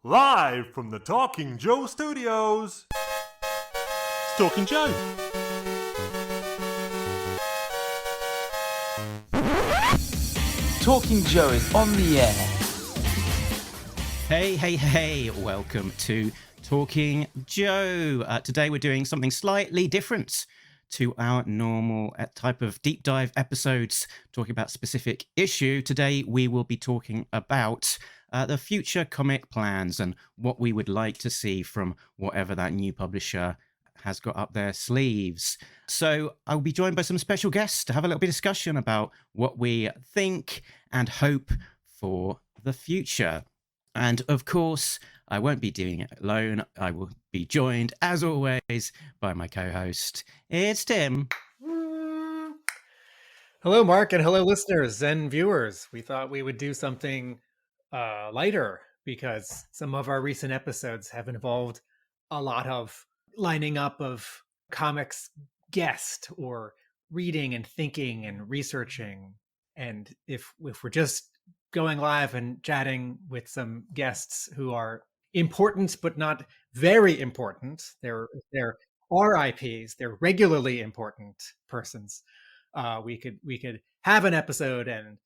Live from the Talking Joe Studios. It's Talking Joe. Talking Joe is on the air. Hey, welcome to Talking Joe. Today we're doing something slightly different to our normal type of deep dive episodes, talking about specific issue. Today we will be talking about the future comic plans and what we would like to see from whatever that new publisher has got up their sleeves. So I'll be joined by some special guests to have a little bit of discussion about what we think and hope for the future. And of course, I won't be doing it alone. I will be joined, as always, by my co-host. It's Tim. Hello, Mark, and hello, listeners and viewers. We thought we would do something lighter because some of our recent episodes have involved a lot of lining up of comics guest or reading and thinking and researching. And if we're just going live and chatting with some guests who are important but not very important, they're RIPs, they're regularly important persons. We could have an episode and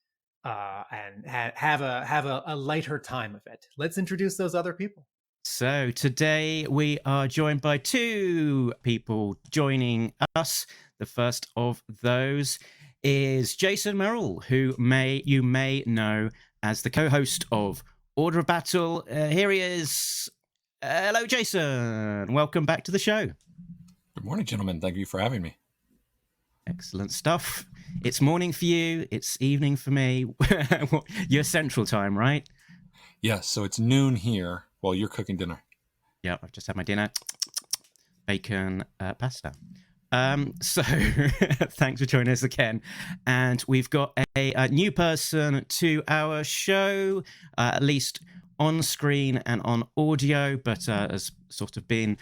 have a lighter time of it. Let's introduce those other people. So today we are joined by two people joining us. The first of those is Jason Murrell, who you may know as the co-host of Order of Battle. Here he is. Hello, Jason. Welcome back to the show. Good morning, gentlemen. Thank you for having me. Excellent stuff. It's morning for you. It's evening for me. You're Central Time, right? Yes, so it's noon here while you're cooking dinner. Yeah, I've just had my dinner. Bacon, pasta. So thanks for joining us again. And we've got a new person to our show, at least on screen and on audio, but has sort of been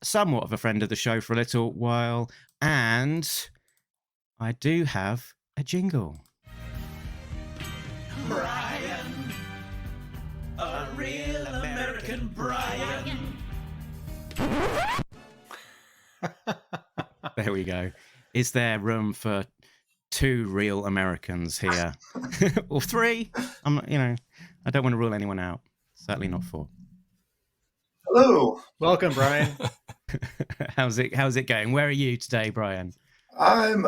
somewhat of a friend of the show for a little while. And I do have a jingle. Bryan, a real American Bryan. There we go. Is there room for two real Americans here? Or three? I'm not, I don't want to rule anyone out. Certainly not four. Hello. Welcome, Bryan. How's it going? Where are you today, Bryan? I'm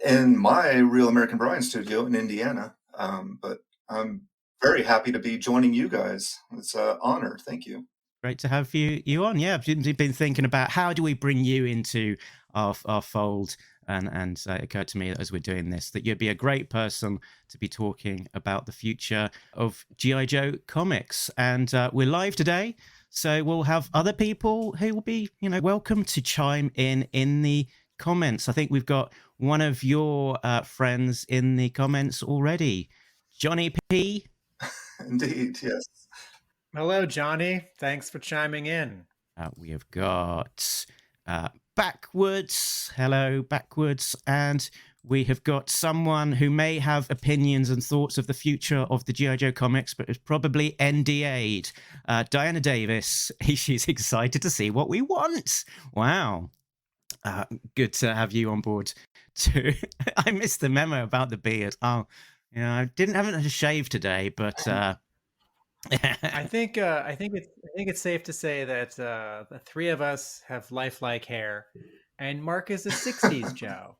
in my Real American Bryan studio in Indiana, but I'm very happy to be joining you guys. It's an honor. Thank you. Great to have you on. Yeah, I've been thinking about how do we bring you into our fold, and it occurred to me as we're doing this that you'd be a great person to be talking about the future of G.I. Joe comics. And we're live today, so we'll have other people who will be, welcome to chime in the comments. I think we've got one of your friends in the comments already, Johnny P. Indeed, yes. Hello, Johnny. Thanks for chiming in. We have got Backwards. Hello, Backwards. And we have got someone who may have opinions and thoughts of the future of the G.I. Joe comics, but is probably NDA'd. Diana Davis. She's excited to see what we want. Wow. Good to have you on board too. I missed the memo about the beard. I haven't had a shave today, but I think it's safe to say that the three of us have lifelike hair, and Mark is a '60s Joe,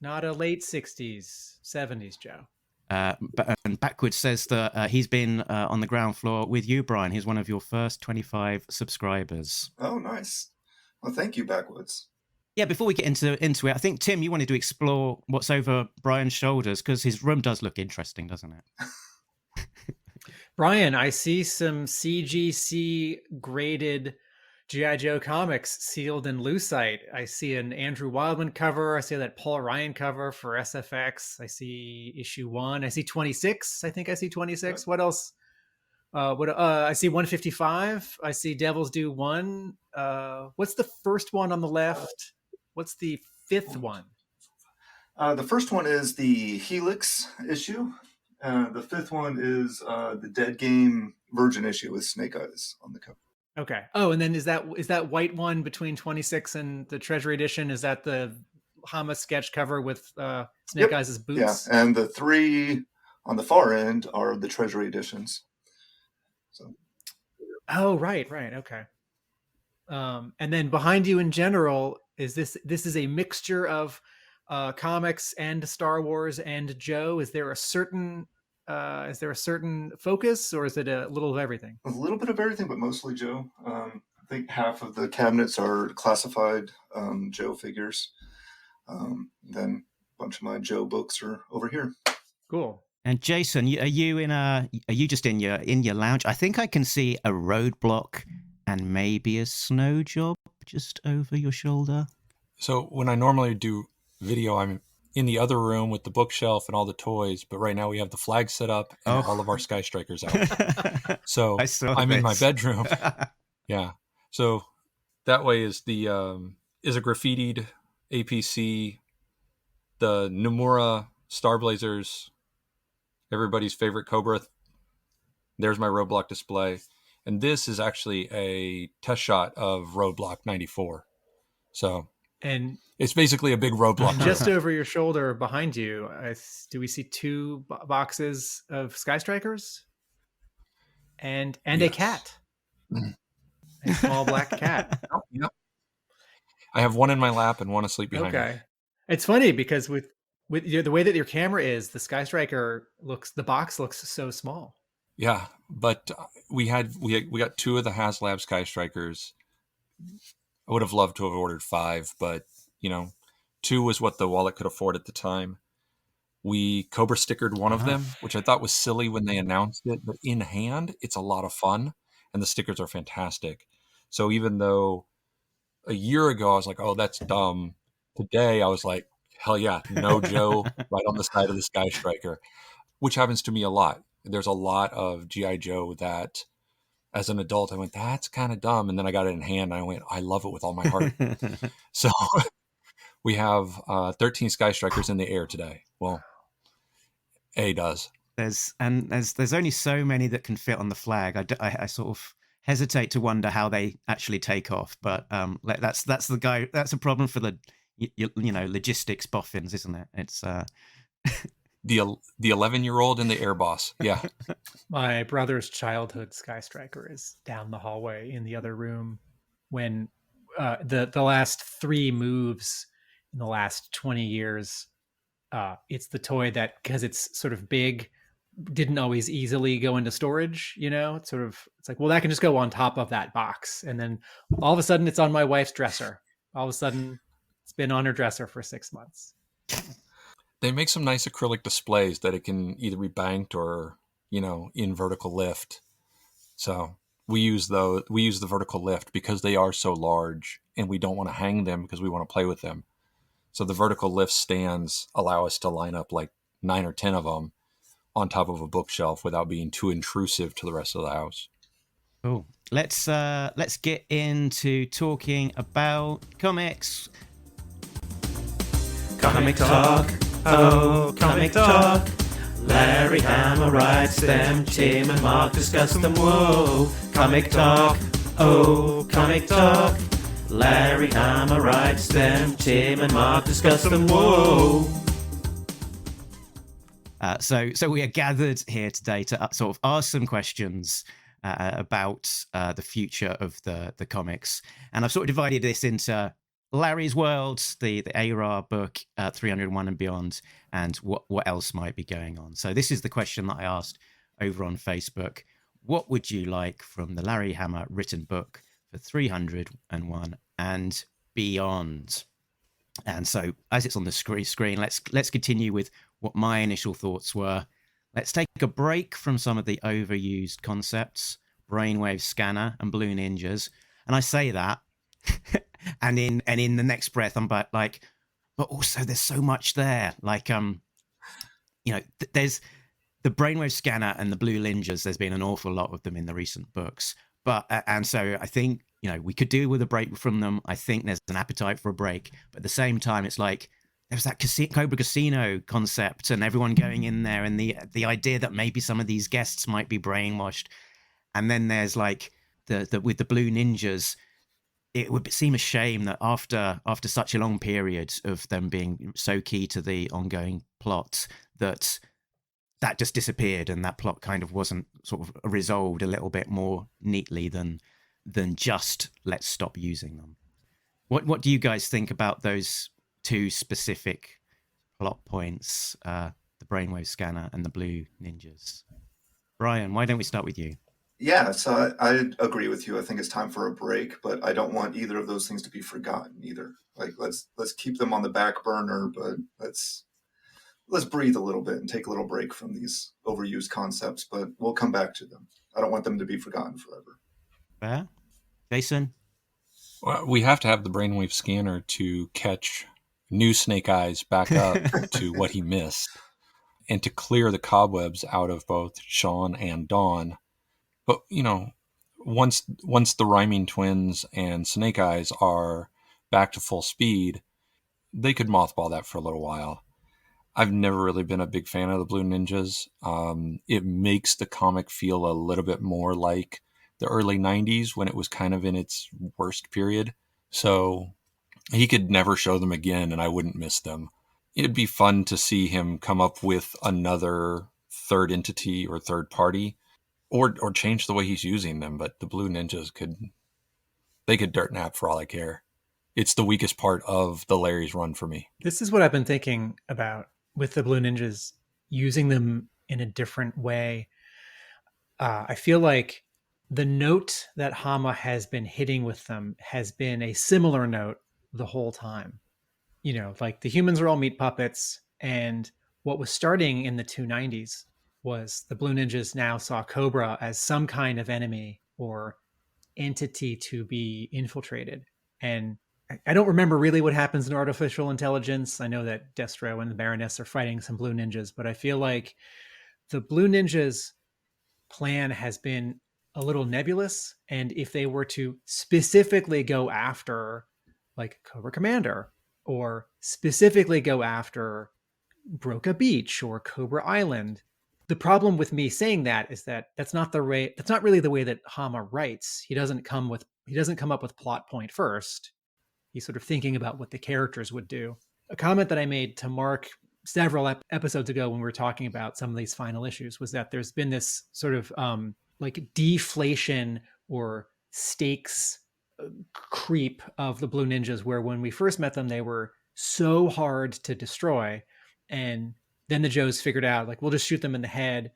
not a late '60s, '70s Joe. And Backwards says that he's been on the ground floor with you, Bryan. He's one of your first 25 subscribers. Oh, nice. Well, thank you, Backwoods. Yeah, before we get into it, I think, Tim, you wanted to explore what's over Bryan's shoulders, because his room does look interesting, doesn't it? Bryan, I see some CGC graded G.I. Joe comics sealed in lucite. I see an Andrew Wildman cover. I see that Paul Ryan cover for SFX. I see issue 1. I see 26. I think I see 26. What else? I see 155. I see Devil's Due 1. What's the first one on the left? What's the fifth one? The first one is the Helix issue, The fifth one is the Dead Game Virgin issue with Snake Eyes on the cover. Okay. Oh, and then is that white one between 26 and the Treasury Edition? Is that the Hama sketch cover with Snake Yep. Eyes' boots? Yeah, and the 3 on the far end are the Treasury editions. So. Oh, right. Okay. And then behind you in general is this is a mixture of comics and Star Wars and Joe. Is there a certain focus, or is it a little of everything? A little bit of everything, but mostly Joe. I think half of the cabinets are classified Joe figures. Then a bunch of my Joe books are over here. Cool. And Jason, are you just in your lounge? I think I can see a roadblock and maybe a snow job just over your shoulder. So when I normally do video, I'm in the other room with the bookshelf and all the toys, but right now we have the flag set up and all of our Sky Strikers out. So I'm in my bedroom. Yeah. So that way is a graffitied APC, the Nomura Star Blazers, everybody's favorite Cobra. There's my roadblock display. And this is actually a test shot of Roadblock 94. So and it's basically a big roadblock. Just over your shoulder behind you, do we see 2 boxes of Sky Strikers? And yes. A cat. A small black cat. Yep. I have one in my lap and one asleep behind me. Okay. It's funny because with the way that your camera is, the Sky Striker the box looks so small. Yeah, but we got 2 of the HasLab Sky Strikers. I would have loved to have ordered 5, but 2 was what the wallet could afford at the time. We Cobra stickered one of them, which I thought was silly when they announced it, but in hand, it's a lot of fun, and the stickers are fantastic. So even though a year ago I was like, oh, that's dumb, today I was like, hell yeah, no Joe right on the side of the Sky Striker, which happens to me a lot. There's a lot of G.I. Joe that as an adult I went, that's kind of dumb. And then I got it in hand and I went, I love it with all my heart. So we have 13 Sky Strikers in the air today. Well, A does. There's only so many that can fit on the flag. I sort of hesitate to wonder how they actually take off, but that's a problem for the logistics boffins, isn't it? It's the 11-year-old and the air boss. Yeah. My brother's childhood Sky Striker is down the hallway in the other room. When the last 3 moves in the last 20 years, it's the toy that, because it's sort of big, didn't always easily go into storage. It's like, well, that can just go on top of that box, and then all of a sudden it's on my wife's dresser. All of a sudden it's been on her dresser for 6 months. They make some nice acrylic displays that it can either be banked or, in vertical lift. So we use the vertical lift because they are so large and we don't want to hang them because we want to play with them. So the vertical lift stands allow us to line up like 9 or 10 of them on top of a bookshelf without being too intrusive to the rest of the house. Cool. Let's get into talking about comics. Comic talk. Oh, comic talk. Larry Hama writes them, Tim and Mark discuss them. Whoa, comic talk. Oh, comic talk. Larry Hama writes them, Tim and Mark discuss them. Whoa. So we are gathered here today to sort of ask some questions about the future of the comics, and I've sort of divided this into Larry's World, the ARAH book, 301 and beyond, and what else might be going on. So this is the question that I asked over on Facebook. What would you like from the Larry Hama written book for 301 and beyond? And so as it's on the screen, let's continue with what my initial thoughts were. Let's take a break from some of the overused concepts, brainwave scanner and blue ninjas. And I say that and in the next breath I'm but also there's so much there, there's the brainwave scanner and the blue ninjas. There's been an awful lot of them in the recent books, but and so I think we could do with a break from them. I think there's an appetite for a break, but at the same time it's like there's that Cobra Casino concept and everyone going in there, and the idea that maybe some of these guests might be brainwashed. And then there's like the with the Blue Ninjas, it would seem a shame that after such a long period of them being so key to the ongoing plot, that just disappeared, and that plot kind of wasn't sort of resolved a little bit more neatly than just let's stop using them. What do you guys think about those two specific plot points, the brainwave scanner and the Blue Ninjas? Bryan, why don't we start with you? Yeah, so I agree with you. I think it's time for a break, but I don't want either of those things to be forgotten either. Like let's keep them on the back burner, but let's breathe a little bit and take a little break from these overused concepts, but we'll come back to them. I don't want them to be forgotten forever. Fair. Jason? Well, we have to have the brainwave scanner to catch new Snake Eyes back up to what he missed, and to clear the cobwebs out of both Sean and Dawn. But, once the Rhyming Twins and Snake Eyes are back to full speed, they could mothball that for a little while. I've never really been a big fan of the Blue Ninjas. It makes the comic feel a little bit more like the early 90s when it was kind of in its worst period. So he could never show them again and I wouldn't miss them. It'd be fun to see him come up with another third entity or third party, or change the way he's using them. But the Blue Ninjas could dirt nap for all I care. It's the weakest part of the Larry's run for me. This is what I've been thinking about with the Blue Ninjas, using them in a different way. I feel like the note that Hama has been hitting with them has been a similar note the whole time. Like the humans are all meat puppets, and what was starting in the 290s was the Blue Ninjas now saw Cobra as some kind of enemy or entity to be infiltrated. And I don't remember really what happens in Artificial Intelligence. I know that Destro and the Baroness are fighting some Blue Ninjas, but I feel like the Blue Ninjas' plan has been a little nebulous. And if they were to specifically go after like Cobra Commander, or specifically go after Broca Beach or Cobra Island, the problem with me saying that is that that's not really the way that Hama writes. He doesn't come up with plot point first. He's sort of thinking about what the characters would do. A comment that I made to Mark several episodes ago when we were talking about some of these final issues was that there's been this sort of like deflation or stakes creep of the Blue Ninjas, where when we first met them, they were so hard to destroy. And then the Joes figured out, like, we'll just shoot them in the head.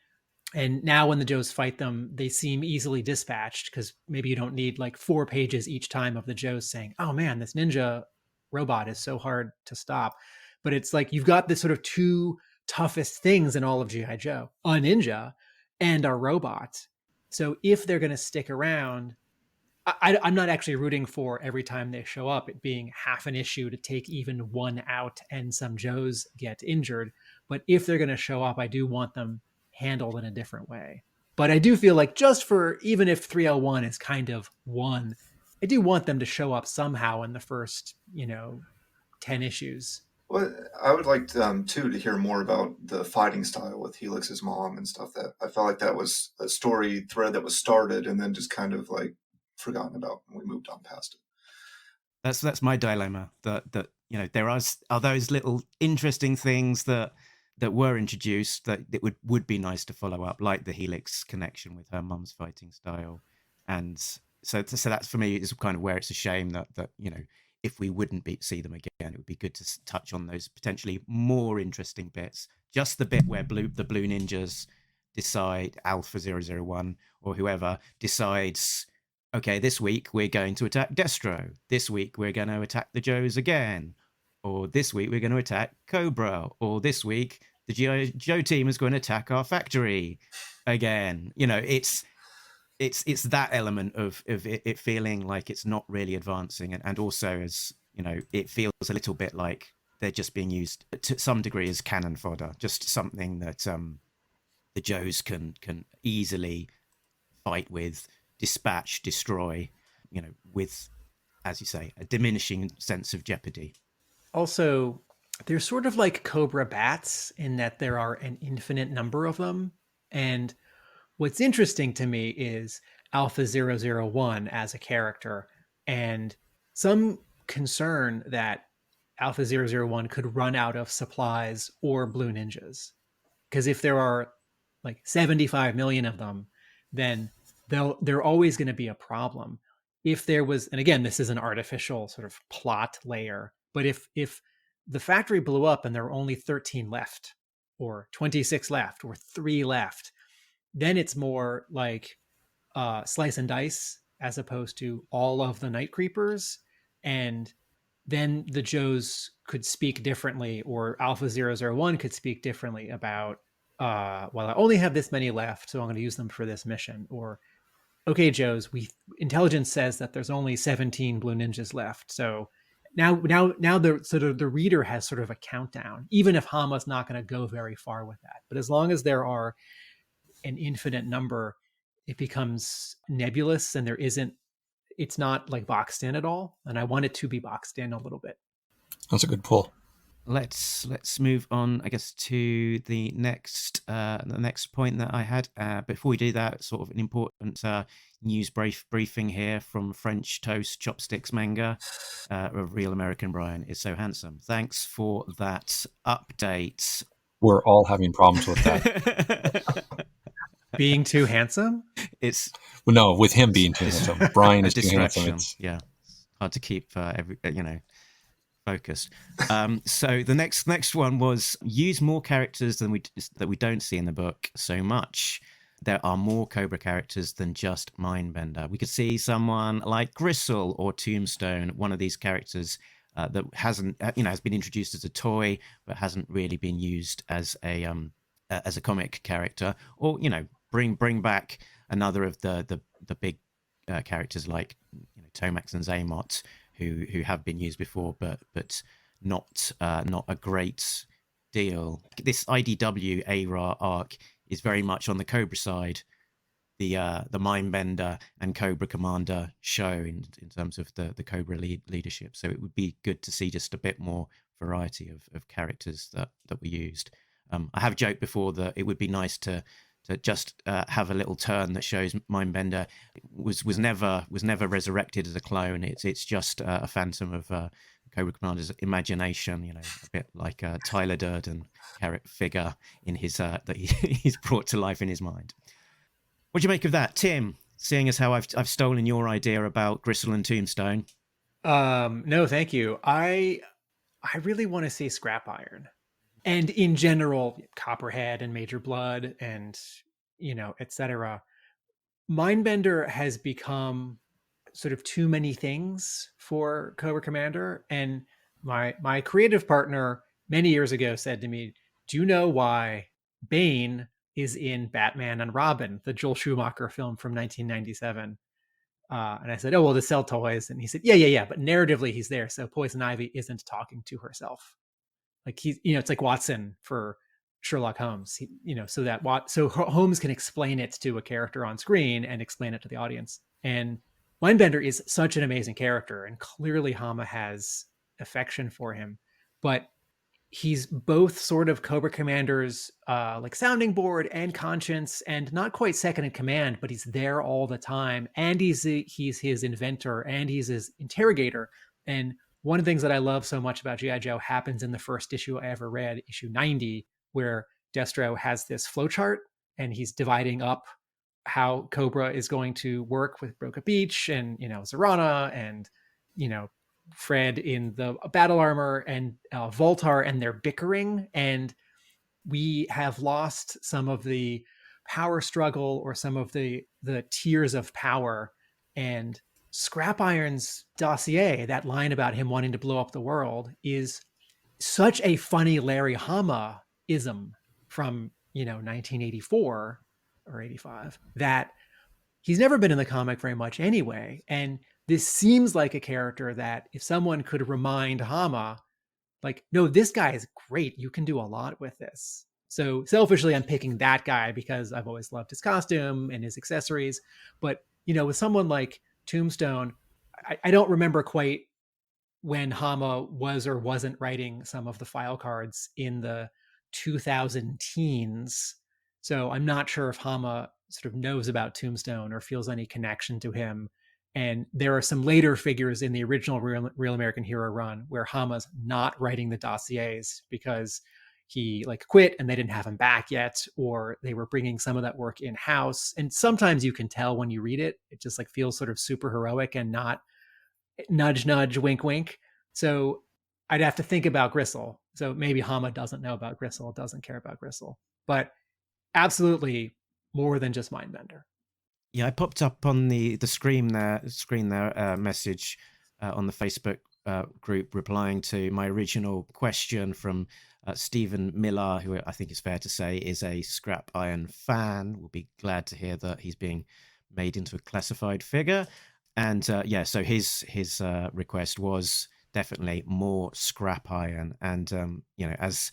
And now when the Joes fight them, they seem easily dispatched, because maybe you don't need like 4 pages each time of the Joes saying, oh man, this ninja robot is so hard to stop. But it's like you've got this sort of two toughest things in all of G.I. Joe, a ninja and a robot. So if they're going to stick around, I'm not actually rooting for every time they show up it being half an issue to take even one out and some Joes get injured. But if they're going to show up, I do want them handled in a different way. But I do feel like, just for, even if 301 is kind of one, I do want them to show up somehow in the first, 10 issues. Well, I would like too to hear more about the fighting style with Helix's mom and stuff. That I felt like that was a story thread that was started and then just kind of like forgotten about, and we moved on past it. That's my dilemma. That there are those little interesting things that were introduced that it would be nice to follow up, like the Helix connection with her mum's fighting style, and so that's, for me, is kind of where it's a shame that if we wouldn't see them again, it would be good to touch on those potentially more interesting bits. Just the bit where the Blue Ninjas decide, Alpha 001 or whoever decides, okay, this week we're going to attack Destro. This week we're going to attack the Joes again. Or this week we're going to attack Cobra. Or this week the G.I. Joe team is going to attack our factory again. It's that element of it feeling like it's not really advancing, and also, as it feels a little bit like they're just being used to some degree as cannon fodder, just something that the Joes can easily fight with, dispatch, destroy, with, as you say, a diminishing sense of jeopardy. Also, they're sort of like Cobra bats in that there are an infinite number of them. And what's interesting to me is Alpha 001 as a character and some concern that Alpha 001 could run out of supplies or blue ninjas. Because if there are like 75 million of them, then they're always going to be a problem. If there was, and again, this is an artificial sort of plot layer, but if the factory blew up and there were only 13 left, or 26 left, or 3 left, then it's more like slice and dice as opposed to all of the night creepers. And then the Joes could speak differently, or Alpha 001 could speak differently about, well, I only have this many left, so I'm going to use them for this mission. Or, okay, Joes, intelligence says that there's only 17 blue ninjas left. So now the reader has sort of a countdown, even if Hama's not going to go very far with that. But as long as there are an infinite number, it becomes nebulous, and it's not like boxed in at all. And I want it to be boxed in a little bit. That's a good pull. Let's move on, I guess, to the next point that I had. Before we do that, sort of an important news briefing here from French Toast Chopsticks manga of Real American Bryan is so handsome. Thanks for that update. We're all having problems with that. Being too handsome? Well, no, with him being too handsome. Bryan is too distraction. handsome. Yeah, hard to keep focused. So the next one was use more characters that we don't see in the book so much. There are more Cobra characters than just Mindbender. We could see someone like Gristle or Tombstone, one of these characters that hasn't, has been introduced as a toy but hasn't really been used as a comic character, or bring back another of the big characters like Tomax and Zaymot, who have been used before, but not a great deal. This IDW ARAH arc is very much on the Cobra side, the Mindbender and Cobra Commander show in terms of the Cobra leadership. So it would be good to see just a bit more variety of characters that were used. I have joked before that it would be nice to just have a little turn that shows Mindbender was never resurrected as a clone. It's just a phantom of Cobra Commander's imagination, a bit like a Tyler Durden figure in his that he's brought to life in his mind. What do you make of that, Tim? Seeing as how I've stolen your idea about Gristle and Tombstone. No, thank you. I really want to see Scrap Iron. And in general, Copperhead and Major Blood and, etc. Mindbender has become sort of too many things for Cobra Commander. And my creative partner many years ago said to me, do you know why Bane is in Batman and Robin, the Joel Schumacher film from 1997? And I said, oh, well, to sell toys. And he said, yeah. But narratively, he's there. So Poison Ivy isn't talking to herself. Like he's, it's like Watson for Sherlock Holmes, so Holmes can explain it to a character on screen and explain it to the audience. And Mindbender is such an amazing character, and clearly Hama has affection for him, but he's both sort of Cobra Commander's like sounding board and conscience, and not quite second in command, but he's there all the time, and he's his inventor, and he's his interrogator. And one of the things that I love so much about G.I. Joe happens in the first issue I ever read, issue 90, where Destro has this flowchart and he's dividing up how Cobra is going to work with Broca Beach and, Zorana and, Fred in the battle armor and Voltar, and they're bickering. And we have lost some of the power struggle or some of the tiers of power. And Scrap Iron's dossier, that line about him wanting to blow up the world, is such a funny Larry Hama ism from 1984 or 85 that he's never been in the comic very much anyway. And this seems like a character that if someone could remind Hama, like, no, this guy is great, you can do a lot with this. So selfishly, I'm picking that guy because I've always loved his costume and his accessories. But with someone like Tombstone, I don't remember quite when Hama was or wasn't writing some of the file cards in the 2000 teens. So I'm not sure if Hama sort of knows about Tombstone or feels any connection to him. And there are some later figures in the original Real American Hero run where Hama's not writing the dossiers because he like quit and they didn't have him back yet, or they were bringing some of that work in house. And sometimes you can tell when you read it, it just like feels sort of super heroic and not nudge, nudge, wink, wink. So I'd have to think about Gristle. So maybe Hama doesn't know about Gristle, doesn't care about Gristle, but absolutely more than just Mindbender. Yeah, I popped up on the screen there message on the Facebook group replying to my original question from Stephen Miller, who I think it's fair to say is a Scrap Iron fan. We'll be glad to hear that he's being made into a classified figure. And so his request was definitely more Scrap Iron. And as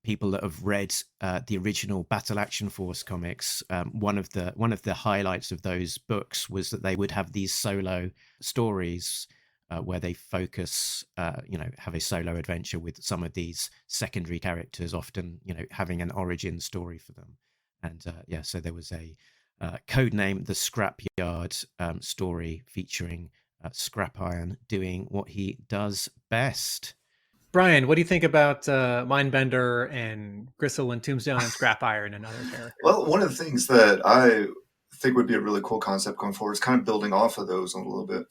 people that have read the original Battle Action Force comics, one of the highlights of those books was that they would have these solo stories where they focus, have a solo adventure with some of these secondary characters, often having an origin story for them. And so there was a codename the Scrapyard story featuring Scrap Iron doing what he does best. Bryan, what do you think about Mindbender and Gristle and Tombstone and Scrap Iron and other characters? Well, one of the things that I think would be a really cool concept going forward is kind of building off of those a little bit.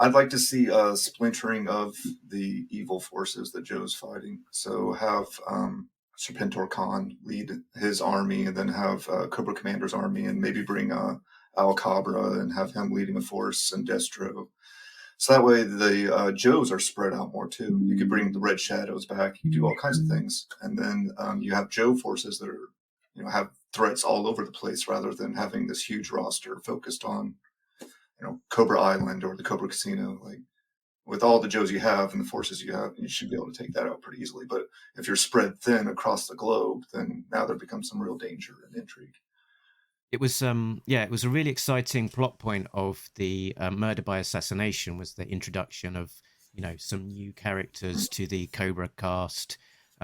I'd like to see a splintering of the evil forces that Joe's fighting. So have Serpentor Khan lead his army, and then have Cobra Commander's army, and maybe bring Al Cabra and have him leading a force, and Destro. So that way the Joes are spread out more too. You could bring the Red Shadows back. You do all kinds of things. And then you have Joe forces that are, have threats all over the place rather than having this huge roster focused on, Cobra Island or the Cobra Casino. Like with all the Joes you have and the forces you have, you should be able to take that out pretty easily. But if you're spread thin across the globe, then now there becomes some real danger and intrigue. It was it was a really exciting plot point of the Murder by Assassination was the introduction of some new characters to the Cobra cast,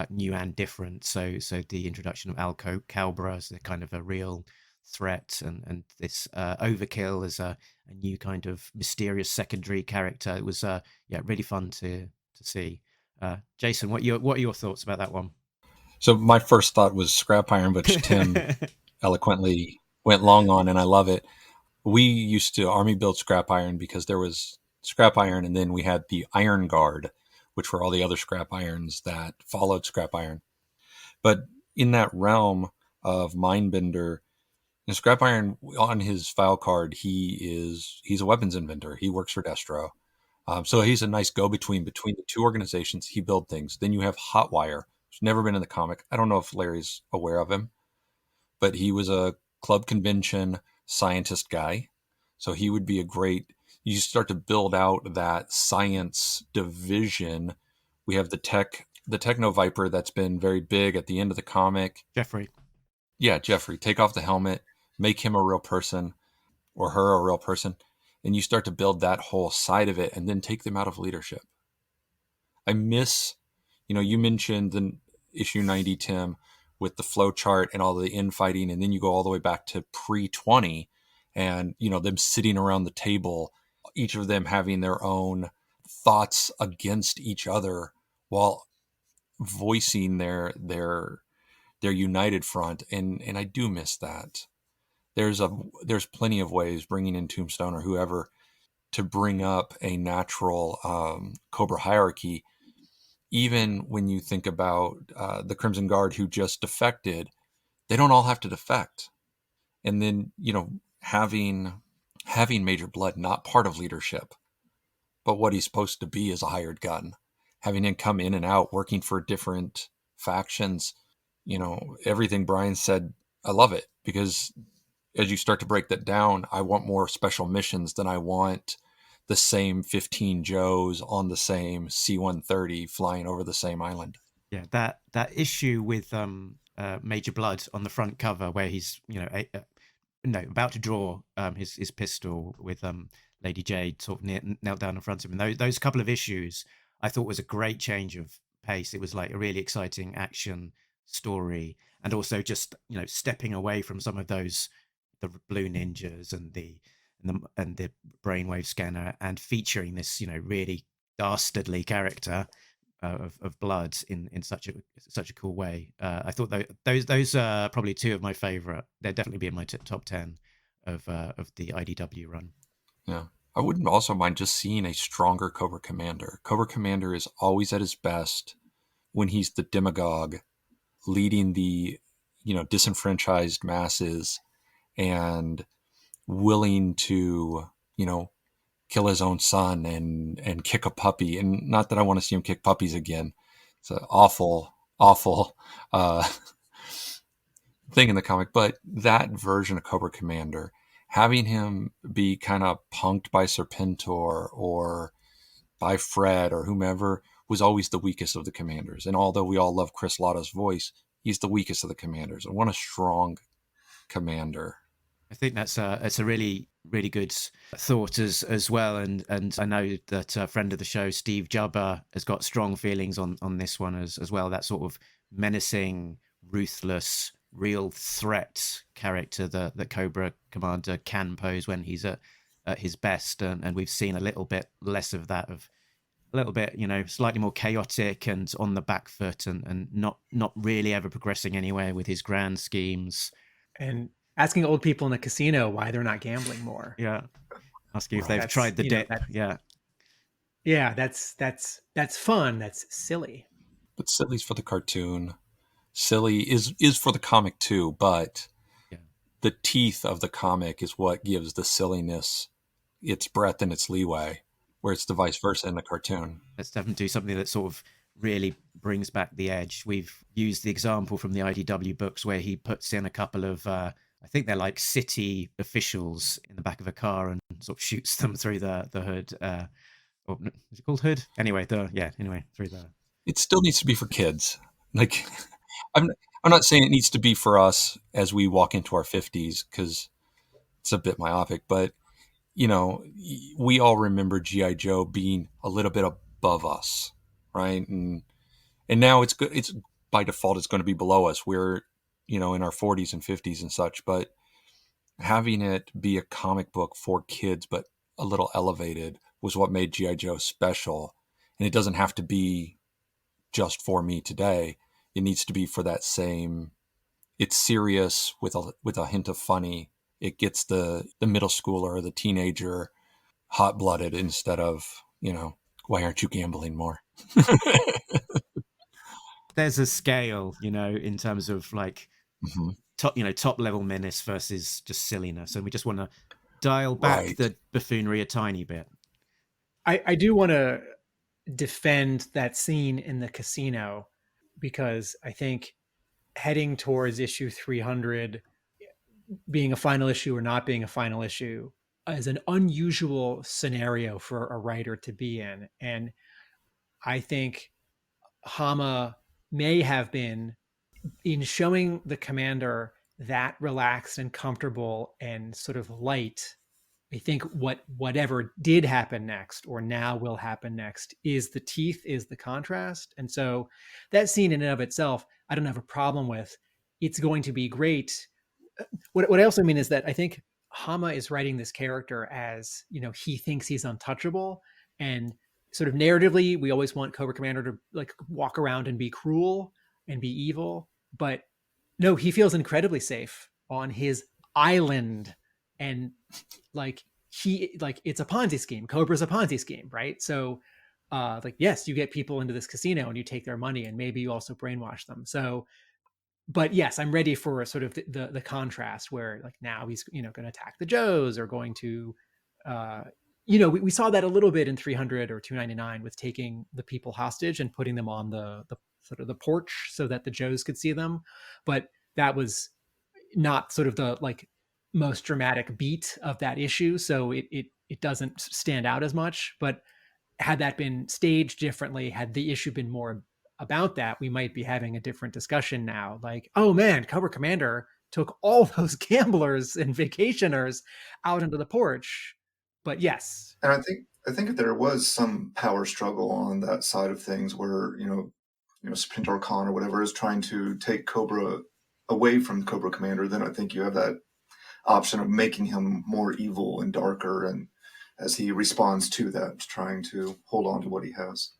new and different. So the introduction of Al Cabra as a kind of a real threat, and this Overkill as a new kind of mysterious secondary character. It was really fun to see. Jason, what are your thoughts about that one? So my first thought was Scrap Iron, which Tim eloquently went long on, and I love it. We used to army build Scrap Iron because there was Scrap Iron, and then we had the Iron Guard, which were all the other Scrap Irons that followed Scrap Iron. But in that realm of Mindbender, Scrap Iron on his file card, he's a weapons inventor. He works for Destro. So he's a nice go-between between the two organizations. He builds things. Then you have Hotwire, who's never been in the comic. I don't know if Larry's aware of him, but he was a club convention scientist guy. So he would be a great, you start to build out that science division. We have the Techno Viper that's been very big at the end of the comic. Jeffrey. Yeah, Jeffrey. Take off the helmet, make him a real person or her a real person. And you start to build that whole side of it and then take them out of leadership. I miss, you mentioned the issue 90, Tim, with the flow chart and all the infighting. And then you go all the way back to pre-20 and, them sitting around the table, each of them having their own thoughts against each other while voicing their united front. And I do miss that. There's plenty of ways bringing in Tombstone or whoever to bring up a natural Cobra hierarchy. Even when you think about the Crimson Guard who just defected, they don't all have to defect. And then, having Major Blood not part of leadership, but what he's supposed to be is a hired gun, having him come in and out, working for different factions, everything Bryan said, I love it, because as you start to break that down, I want more special missions than I want the same 15 Joes on the same C-130 flying over the same island. Yeah, that issue with Major Blood on the front cover where he's, about to draw his pistol with Lady Jade sort of knelt down in front of him. Those couple of issues I thought was a great change of pace. It was like a really exciting action story, and also just stepping away from some of those the blue ninjas and the brainwave scanner, and featuring this really dastardly character of blood in such a cool way. I thought those are probably two of my favorite. They'd definitely be in my top 10 of the IDW run. Yeah. I wouldn't also mind just seeing a stronger Cobra Commander. Cobra Commander is always at his best when he's the demagogue leading the disenfranchised masses and willing to kill his own son and kick a puppy. And not that I want to see him kick puppies again. It's an awful thing in the comic. But that version of Cobra Commander, having him be kind of punked by Serpentor or by Fred or whomever, was always the weakest of the commanders. And although we all love Chris Latta's voice, he's the weakest of the commanders. I want a strong commander. I think that's a really, really good thought as well. And I know that a friend of the show, Steve Jubber, has got strong feelings on this one as well. That sort of menacing, ruthless, real threat character that Cobra Commander can pose when he's at his best. And we've seen a little bit less of that, of a little bit, slightly more chaotic and on the back foot, and not really ever progressing anywhere with his grand schemes. And asking old people in a casino why they're not gambling more. Yeah. Asking if they've tried the dip. Yeah. Yeah, that's fun. That's silly. But silly's for the cartoon. Silly is for the comic too, but the teeth of the comic is what gives the silliness its breadth and its leeway, where it's the vice versa in the cartoon. Let's definitely do something that sort of really brings back the edge. We've used the example from the IDW books where he puts in a couple of, I think they're like city officials in the back of a car and sort of shoots them through the hood. Or is it called hood? Anyway, through the... It still needs to be for kids. Like, I'm not saying it needs to be for us as we walk into our 50s, because it's a bit myopic, but we all remember G.I. Joe being a little bit above us, right? And now it's good. It's by default, it's going to be below us. We're, in our 40s and 50s and such, but having it be a comic book for kids, but a little elevated, was what made G.I. Joe special. And it doesn't have to be just for me today. It needs to be for that same, it's serious with a hint of funny. It gets the middle schooler or the teenager hot-blooded instead of, why aren't you gambling more? There's a scale, in terms of like top level menace versus just silliness. And we just want to dial back the buffoonery a tiny bit. I do want to defend that scene in the casino, because I think heading towards issue 300, being a final issue or not being a final issue, is an unusual scenario for a writer to be in. And I think Hama may have been, in showing the commander that relaxed and comfortable and sort of light, I think whatever did happen next or now will happen next is the teeth, is the contrast. And so that scene in and of itself, I don't have a problem with. It's going to be great. What I also mean is that I think Hama is writing this character as, he thinks he's untouchable, and sort of narratively, we always want Cobra Commander to like walk around and be cruel and be evil. But no, he feels incredibly safe on his island. And it's a Ponzi scheme. Cobra's a Ponzi scheme, right? So yes, you get people into this casino and you take their money, and maybe you also brainwash them. So, but yes, I'm ready for sort of the contrast where like now he's, going to attack the Joes, or going to, we saw that a little bit in 300 or 299 with taking the people hostage and putting them on the sort of the porch so that the Joes could see them. But that was not sort of the like most dramatic beat of that issue, so it doesn't stand out as much. But had that been staged differently, had the issue been more about that, we might be having a different discussion now. Like, oh man, Cobra Commander took all those gamblers and vacationers out into the porch. But yes. And I think there was some power struggle on that side of things where, Splinter Khan or whatever is trying to take Cobra away from Cobra Commander. Then I think you have that option of making him more evil and darker, and as he responds to that, trying to hold on to what he has.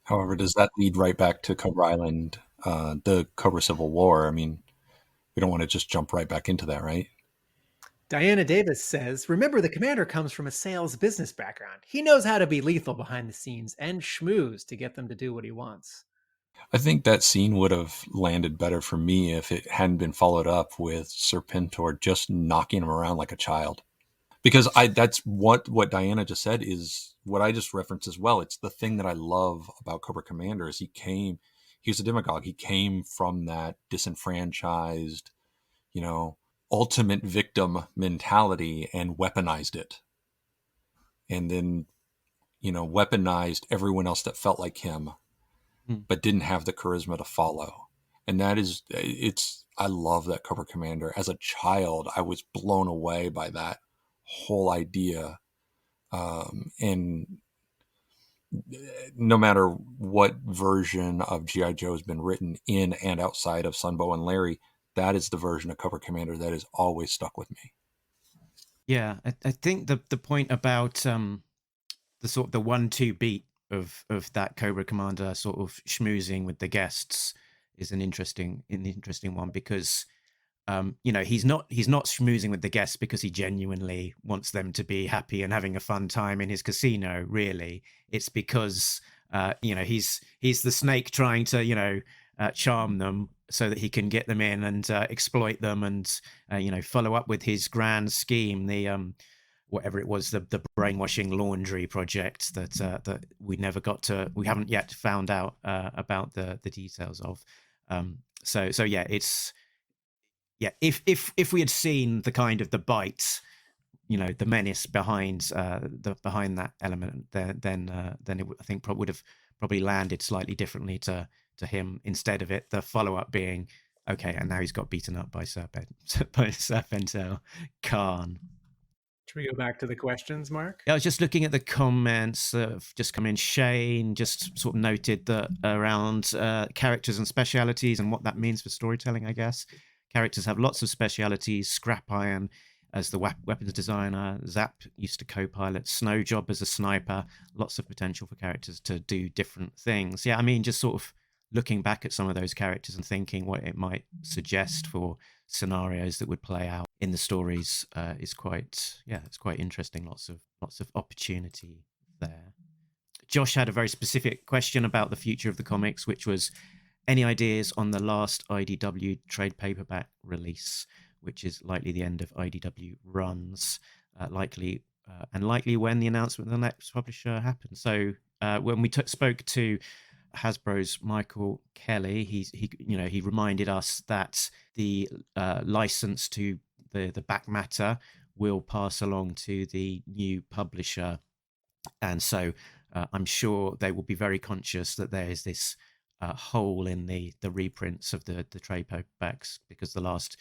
However, does that lead right back to Cobra Island, the Cobra Civil War? I mean, we don't want to just jump right back into that, right? Diana Davis says, remember, the commander comes from a sales business background. He knows how to be lethal behind the scenes and schmooze to get them to do what he wants. I think that scene would have landed better for me if it hadn't been followed up with Serpentor just knocking him around like a child. Because that's what Diana just said is what I just referenced as well. It's the thing that I love about Cobra Commander is he was a demagogue. He came from that disenfranchised, ultimate victim mentality and weaponized it. And then, weaponized everyone else that felt like him, but didn't have the charisma to follow. And I love that Cobra Commander. As a child, I was blown away by that whole idea. And no matter what version of G.I. Joe has been written in and outside of Sunbow and Larry, that is the version of Cobra Commander that has always stuck with me. Yeah, I think the point about the sort of the 1-2 beat of that Cobra Commander sort of schmoozing with the guests is an interesting one, because he's not schmoozing with the guests because he genuinely wants them to be happy and having a fun time in his casino. Really, it's because he's the snake trying to charm them so that he can get them in and exploit them and follow up with his grand scheme, the whatever it was, the brainwashing laundry project that we haven't yet found out about the details of. So yeah, it's. Yeah, if we had seen the kind of the bite, the menace behind that element, then it I think would have probably landed slightly differently to him, instead of it the follow up being okay, and now he's got beaten up by Serpentor Khan. Should we go back to the questions, Mark? Yeah, I was just looking at the comments that have just come in. Shane just sort of noted that around characters and specialities and what that means for storytelling, I guess. Characters have lots of specialities. Scrap Iron as the weapons designer, Zap used to co-pilot, Snowjob as a sniper. Lots of potential for characters to do different things. Yeah, I mean, just sort of looking back at some of those characters and thinking what it might suggest for scenarios that would play out in the stories it's quite interesting. Lots of opportunity there. Josh had a very specific question about the future of the comics, which was any ideas on the last IDW trade paperback release, which is likely the end of IDW runs, likely when the announcement of the next publisher happens. So when we spoke to Hasbro's Michael Kelly, he reminded us that the license to the back matter will pass along to the new publisher, and so I'm sure they will be very conscious that there is this hole in the reprints of the trade paperbacks, because the last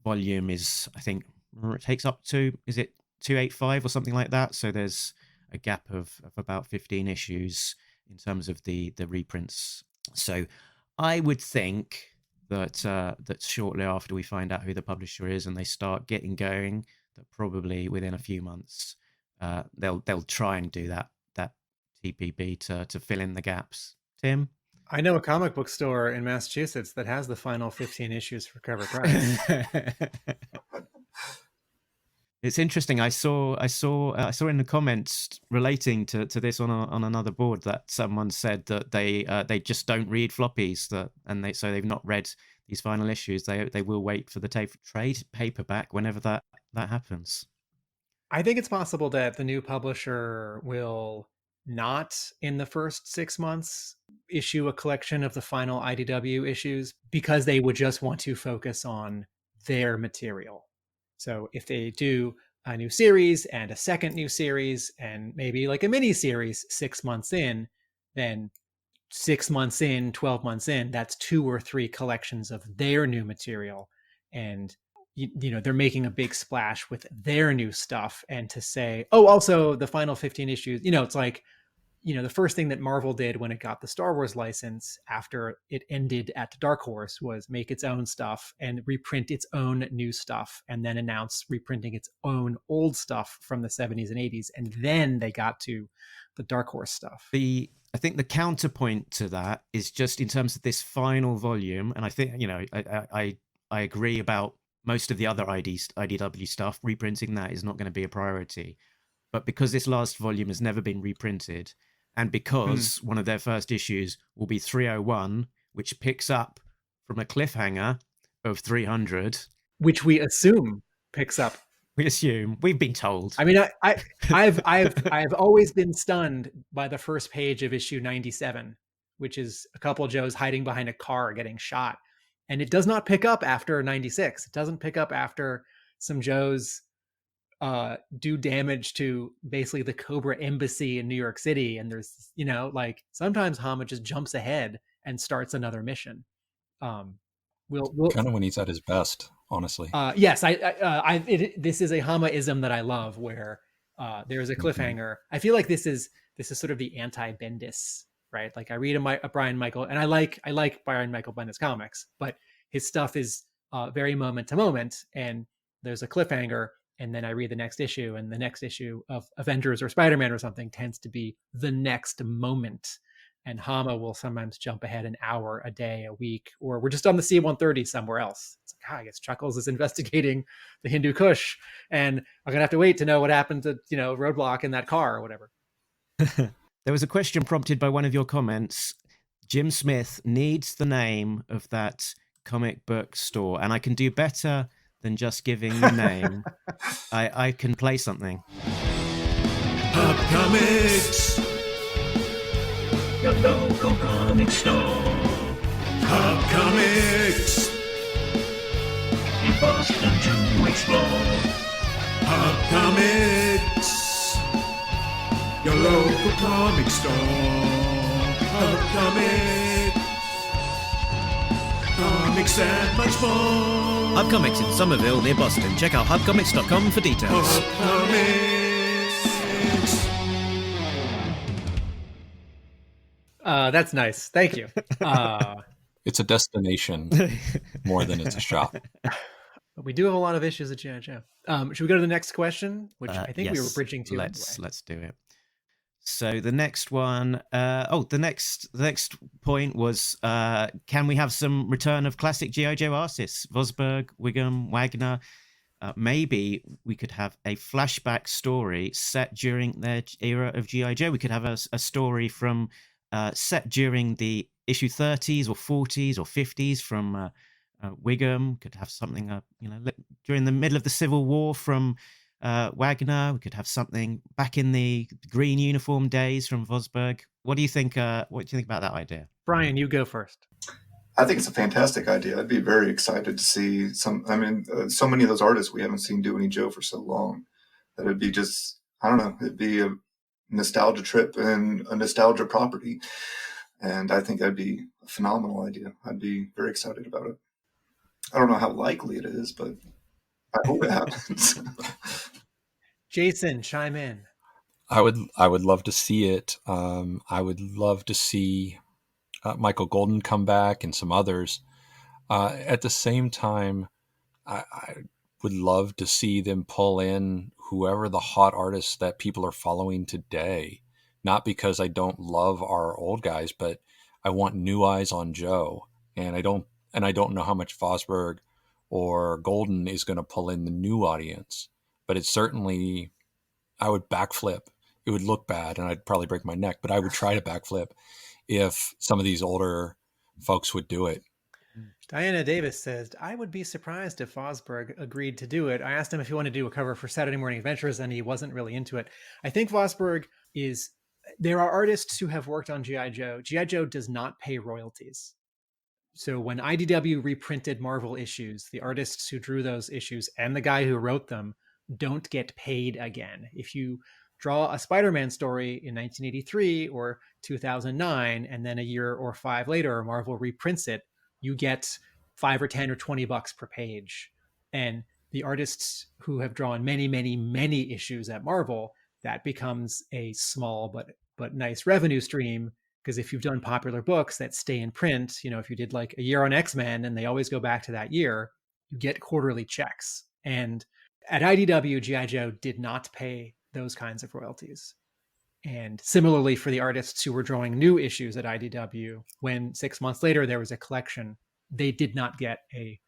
volume is, I think, it takes up to, is it 285 or something like that? So there's a gap of about 15 issues in terms of the reprints. So I would think that shortly after we find out who the publisher is and they start getting going, that probably within a few months they'll try and do that TPB to fill in the gaps. Tim? I know a comic book store in Massachusetts that has the final 15 issues for cover price. It's interesting. I saw in the comments relating to this on another board that someone said that they just don't read floppies, so they've not read these final issues. They will wait for the trade paperback whenever that happens. I think it's possible that the new publisher will not, in the first 6 months, issue a collection of the final IDW issues, because they would just want to focus on their material. So if they do a new series and a second new series and maybe like a mini series 6 months in, then 6 months in, 12 months in, that's 2 or 3 collections of their new material. And they're making a big splash with their new stuff, and to say, oh, also the final 15 issues, it's like, the first thing that Marvel did when it got the Star Wars license after it ended at Dark Horse was make its own stuff and reprint its own new stuff, and then announce reprinting its own old stuff from the 70s and 80s. And then they got to the Dark Horse stuff. I think the counterpoint to that is just in terms of this final volume, and I think, I agree about most of the other IDW stuff. Reprinting that is not going to be a priority. But because this last volume has never been reprinted, and because one of their first issues will be 301, which picks up from a cliffhanger of 300, which we assume picks up. We've been told. I mean, I've always been stunned by the first page of issue 97, which is a couple of Joes hiding behind a car getting shot, and it does not pick up after 96. It doesn't pick up after some Joes do damage to basically the Cobra embassy in New York City, and there's like sometimes Hama just jumps ahead and starts another mission. We'll kind of when he's at his best, honestly. Yes, this is a Hama-ism that I love, where there's a cliffhanger. I feel like this is sort of the anti-Bendis, right? Like I read a Bryan Michael, and I like Bryan Michael Bendis comics, but his stuff is very moment to moment, and there's a cliffhanger. And then I read the next issue, and the next issue of Avengers or Spider-Man or something tends to be the next moment. And Hama will sometimes jump ahead an hour, a day, a week, or we're just on the C-130 somewhere else. It's like, I guess Chuckles is investigating the Hindu Kush, and I'm going to have to wait to know what happened to, Roadblock in that car or whatever. There was a question prompted by one of your comments. Jim Smith needs the name of that comic book store, and I can do better than just giving the name. I can play something. Hub Comics, your local comic store. Hub Comics, in Boston to explore. Hub Comics, your local comic store. Hub Comics, comics and much more. Hub Comics in Somerville near Boston. Check out hubcomics.com for details. Hub Comics. That's nice. Thank you. It's a destination more than it's a shop. We do have a lot of issues at G.I. Joe. Should we go to the next question, which I think we were bridging to? Let's do it. So the next one, the next point was, can we have some return of classic G.I. Joe artists? Vosberg, Wiggum, Wagner. Maybe we could have a flashback story set during their era of G.I. Joe. We could have a story from set during the issue 30s or 40s or 50s from Wiggum. Could have something, during the middle of the Civil War from Wagner. We could have something back in the green uniform days from Vosberg. What do you think? What do you think about that idea? Bryan, you go first. I think it's a fantastic idea. I'd be very excited to see so many of those artists we haven't seen do any Joe for so long that it'd be just, I don't know, it'd be a nostalgia trip and a nostalgia property. And I think that'd be a phenomenal idea. I'd be very excited about it. I don't know how likely it is, but I hope it happens. Jason, chime in. I would love to see it. I would love to see Michael Golden come back and some others. At the same time, I would love to see them pull in whoever the hot artists that people are following today. Not because I don't love our old guys, but I want new eyes on Joe, and I don't know how much Vosberg or Golden is going to pull in the new audience. But it's certainly, I would backflip. It would look bad, and I'd probably break my neck, but I would try to backflip if some of these older folks would do it. Diana Davis says, I would be surprised if Vosberg agreed to do it. I asked him if he wanted to do a cover for Saturday Morning Adventures, and he wasn't really into it. I think Vosberg is, there are artists who have worked on G.I. Joe. G.I. Joe does not pay royalties. So when IDW reprinted Marvel issues, the artists who drew those issues and the guy who wrote them don't get paid again. If you draw a Spider-Man story in 1983 or 2009, and then a year or 5 later, Marvel reprints it, you get $5 or $10 or $20 per page. And the artists who have drawn many, many, many issues at Marvel, that becomes a small but nice revenue stream. Because if you've done popular books that stay in print, if you did like a year on X-Men and they always go back to that year, you get quarterly checks. And at IDW, G.I. Joe did not pay those kinds of royalties. And similarly for the artists who were drawing new issues at IDW, when 6 months later there was a collection, they did not get a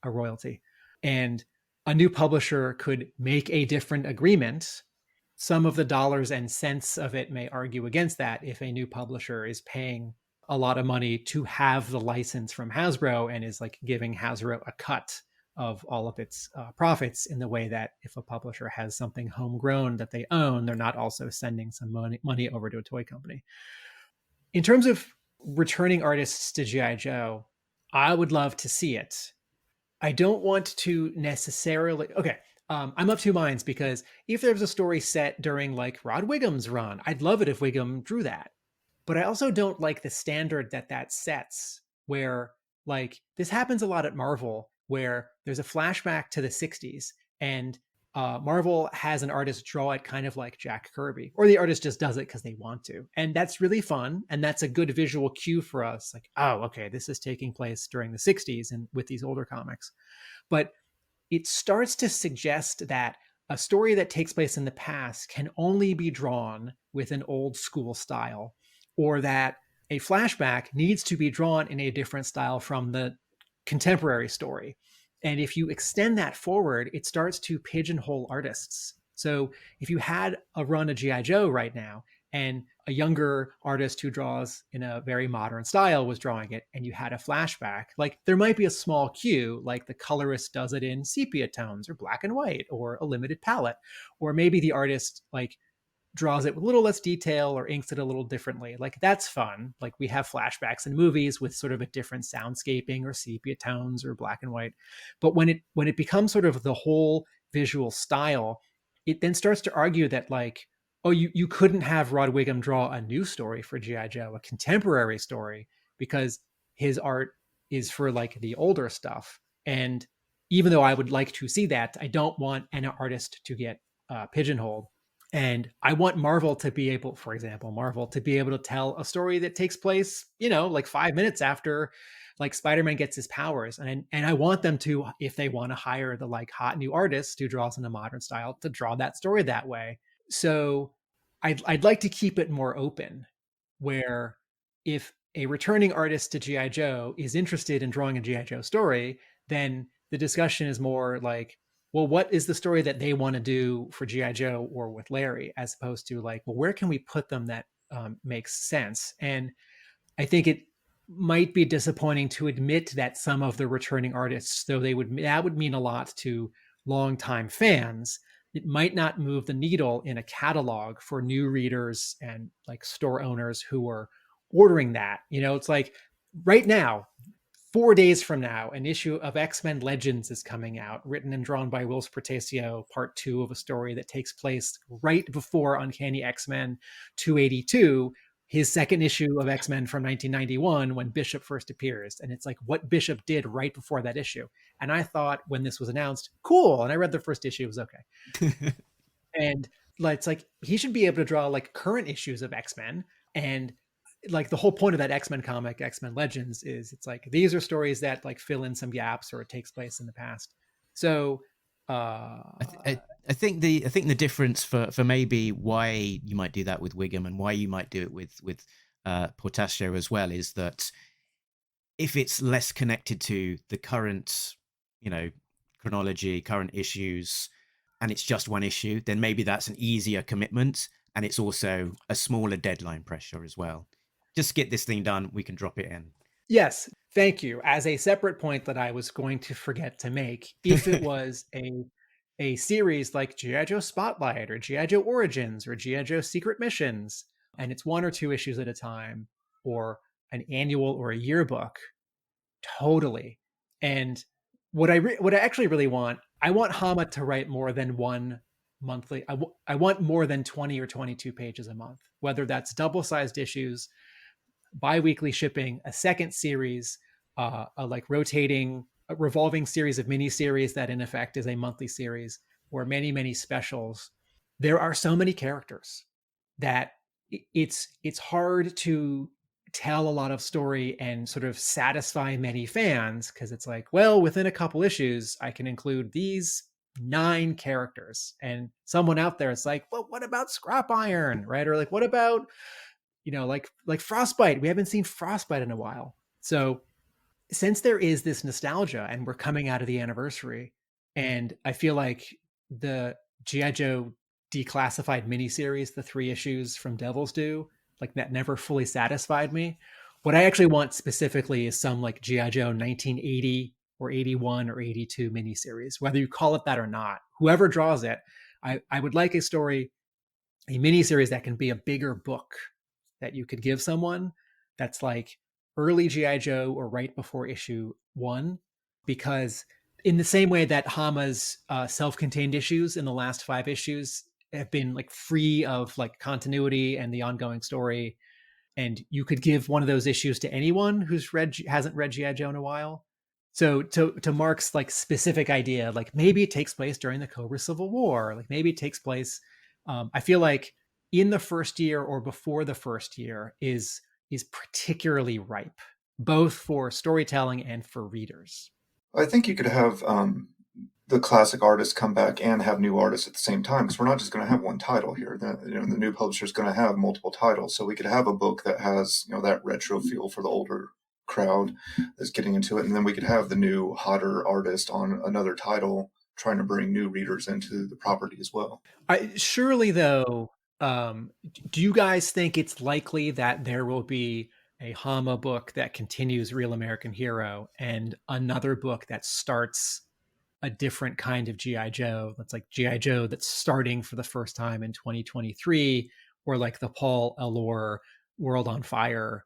royalty. And a new publisher could make a different agreement. Some of the dollars and cents of it may argue against that if a new publisher is paying a lot of money to have the license from Hasbro and is like giving Hasbro a cut of all of its profits, in the way that if a publisher has something homegrown that they own, they're not also sending some money over to a toy company. In terms of returning artists to G.I. Joe, I would love to see it. I don't want to necessarily... Okay, I'm of two minds, because if there's a story set during like Rod Wigham's run, I'd love it if Wiggum drew that. But I also don't like the standard that sets, where like this happens a lot at Marvel, where there's a flashback to the 60s and Marvel has an artist draw it kind of like Jack Kirby, or the artist just does it because they want to. And that's really fun. And that's a good visual cue for us. Like, oh, okay, this is taking place during the 60s and with these older comics. But it starts to suggest that a story that takes place in the past can only be drawn with an old school style, or that a flashback needs to be drawn in a different style from the contemporary story. And if you extend that forward, it starts to pigeonhole artists. So if you had a run of G.I. Joe right now, and a younger artist who draws in a very modern style was drawing it, and you had a flashback, like there might be a small cue, like the colorist does it in sepia tones or black and white or a limited palette, or maybe the artist like draws it with a little less detail or inks it a little differently. Like that's fun. Like we have flashbacks in movies with sort of a different soundscaping or sepia tones or black and white. But when it becomes sort of the whole visual style, it then starts to argue that like, oh, you couldn't have Rod Wiggham draw a new story for G.I. Joe, a contemporary story, because his art is for like the older stuff. And even though I would like to see that, I don't want an artist to get pigeonholed. And I want Marvel to be able, for example, to be able to tell a story that takes place, like 5 minutes after like Spider-Man gets his powers. And I want them to, if they want to hire the like hot new artist who draws in a modern style, to draw that story that way. So I'd like to keep it more open, where if a returning artist to G.I. Joe is interested in drawing a G.I. Joe story, then the discussion is more like, well, what is the story that they want to do for G.I. Joe or with Larry, as opposed to like, well, where can we put them that makes sense? And I think it might be disappointing to admit that some of the returning artists, though that would mean a lot to longtime fans, it might not move the needle in a catalog for new readers and like store owners who are ordering that. It's like right now, 4 days from now, an issue of X-Men Legends is coming out, written and drawn by Will Spertasio, part 2 of a story that takes place right before Uncanny X-Men 282, his second issue of X-Men from 1991, when Bishop first appears. And it's like what Bishop did right before that issue. And I thought when this was announced, cool. And I read the first issue, it was okay. And it's like he should be able to draw like current issues of X-Men. And like the whole point of that X-Men comic, X-Men Legends, is it's like these are stories that like fill in some gaps or it takes place in the past. So I think the difference for maybe why you might do that with Wiggum and why you might do it with Portacio as well is that if it's less connected to the current chronology, current issues, and it's just one issue, then maybe that's an easier commitment, and it's also a smaller deadline pressure as well. Just get this thing done, we can drop it in. Yes, thank you. As a separate point that I was going to forget to make, if it was a series like G.I. Joe Spotlight or G.I. Joe Origins or G.I. Joe Secret Missions, and it's 1 or 2 issues at a time, or an annual or a yearbook, totally. And what I actually really want, I want Hama to write more than one monthly. I want more than 20 or 22 pages a month, whether that's double-sized issues, bi-weekly shipping, a second series, a like rotating a revolving series of miniseries that in effect is a monthly series, or many, many specials, there are so many characters that it's hard to tell a lot of story and sort of satisfy many fans, because it's like, well, within a couple issues I can include these 9 characters, and someone out there is like, well, what about Scrap Iron, right? Or like, what about, like Frostbite? We haven't seen Frostbite in a while. So since there is this nostalgia and we're coming out of the anniversary, and I feel like the G.I. Joe declassified miniseries, the 3 issues from Devil's Due, like that never fully satisfied me. What I actually want specifically is some like G.I. Joe 1980 or 81 or 82 miniseries, whether you call it that or not. Whoever draws it, I would like a story, a miniseries that can be a bigger book that you could give someone that's like early G.I. Joe or right before issue 1, because in the same way that Hama's self-contained issues in the last 5 issues have been like free of like continuity and the ongoing story, and you could give one of those issues to anyone who's hasn't read G.I. Joe in a while. So to Mark's like specific idea, like maybe it takes place during the Cobra Civil War, like maybe it takes place, I feel like in the first year or before the first year is particularly ripe, both for storytelling and for readers. I think you could have the classic artists come back and have new artists at the same time, because we're not just going to have one title here. The new publisher is going to have multiple titles, so we could have a book that has that retro feel for the older crowd that's getting into it, and then we could have the new hotter artist on another title trying to bring new readers into the property as well. Surely though, do you guys think it's likely that there will be a Hama book that continues Real American Hero and another book that starts a different kind of G.I. Joe, that's like G.I. Joe that's starting for the first time in 2023, or like the Paul Allor World on Fire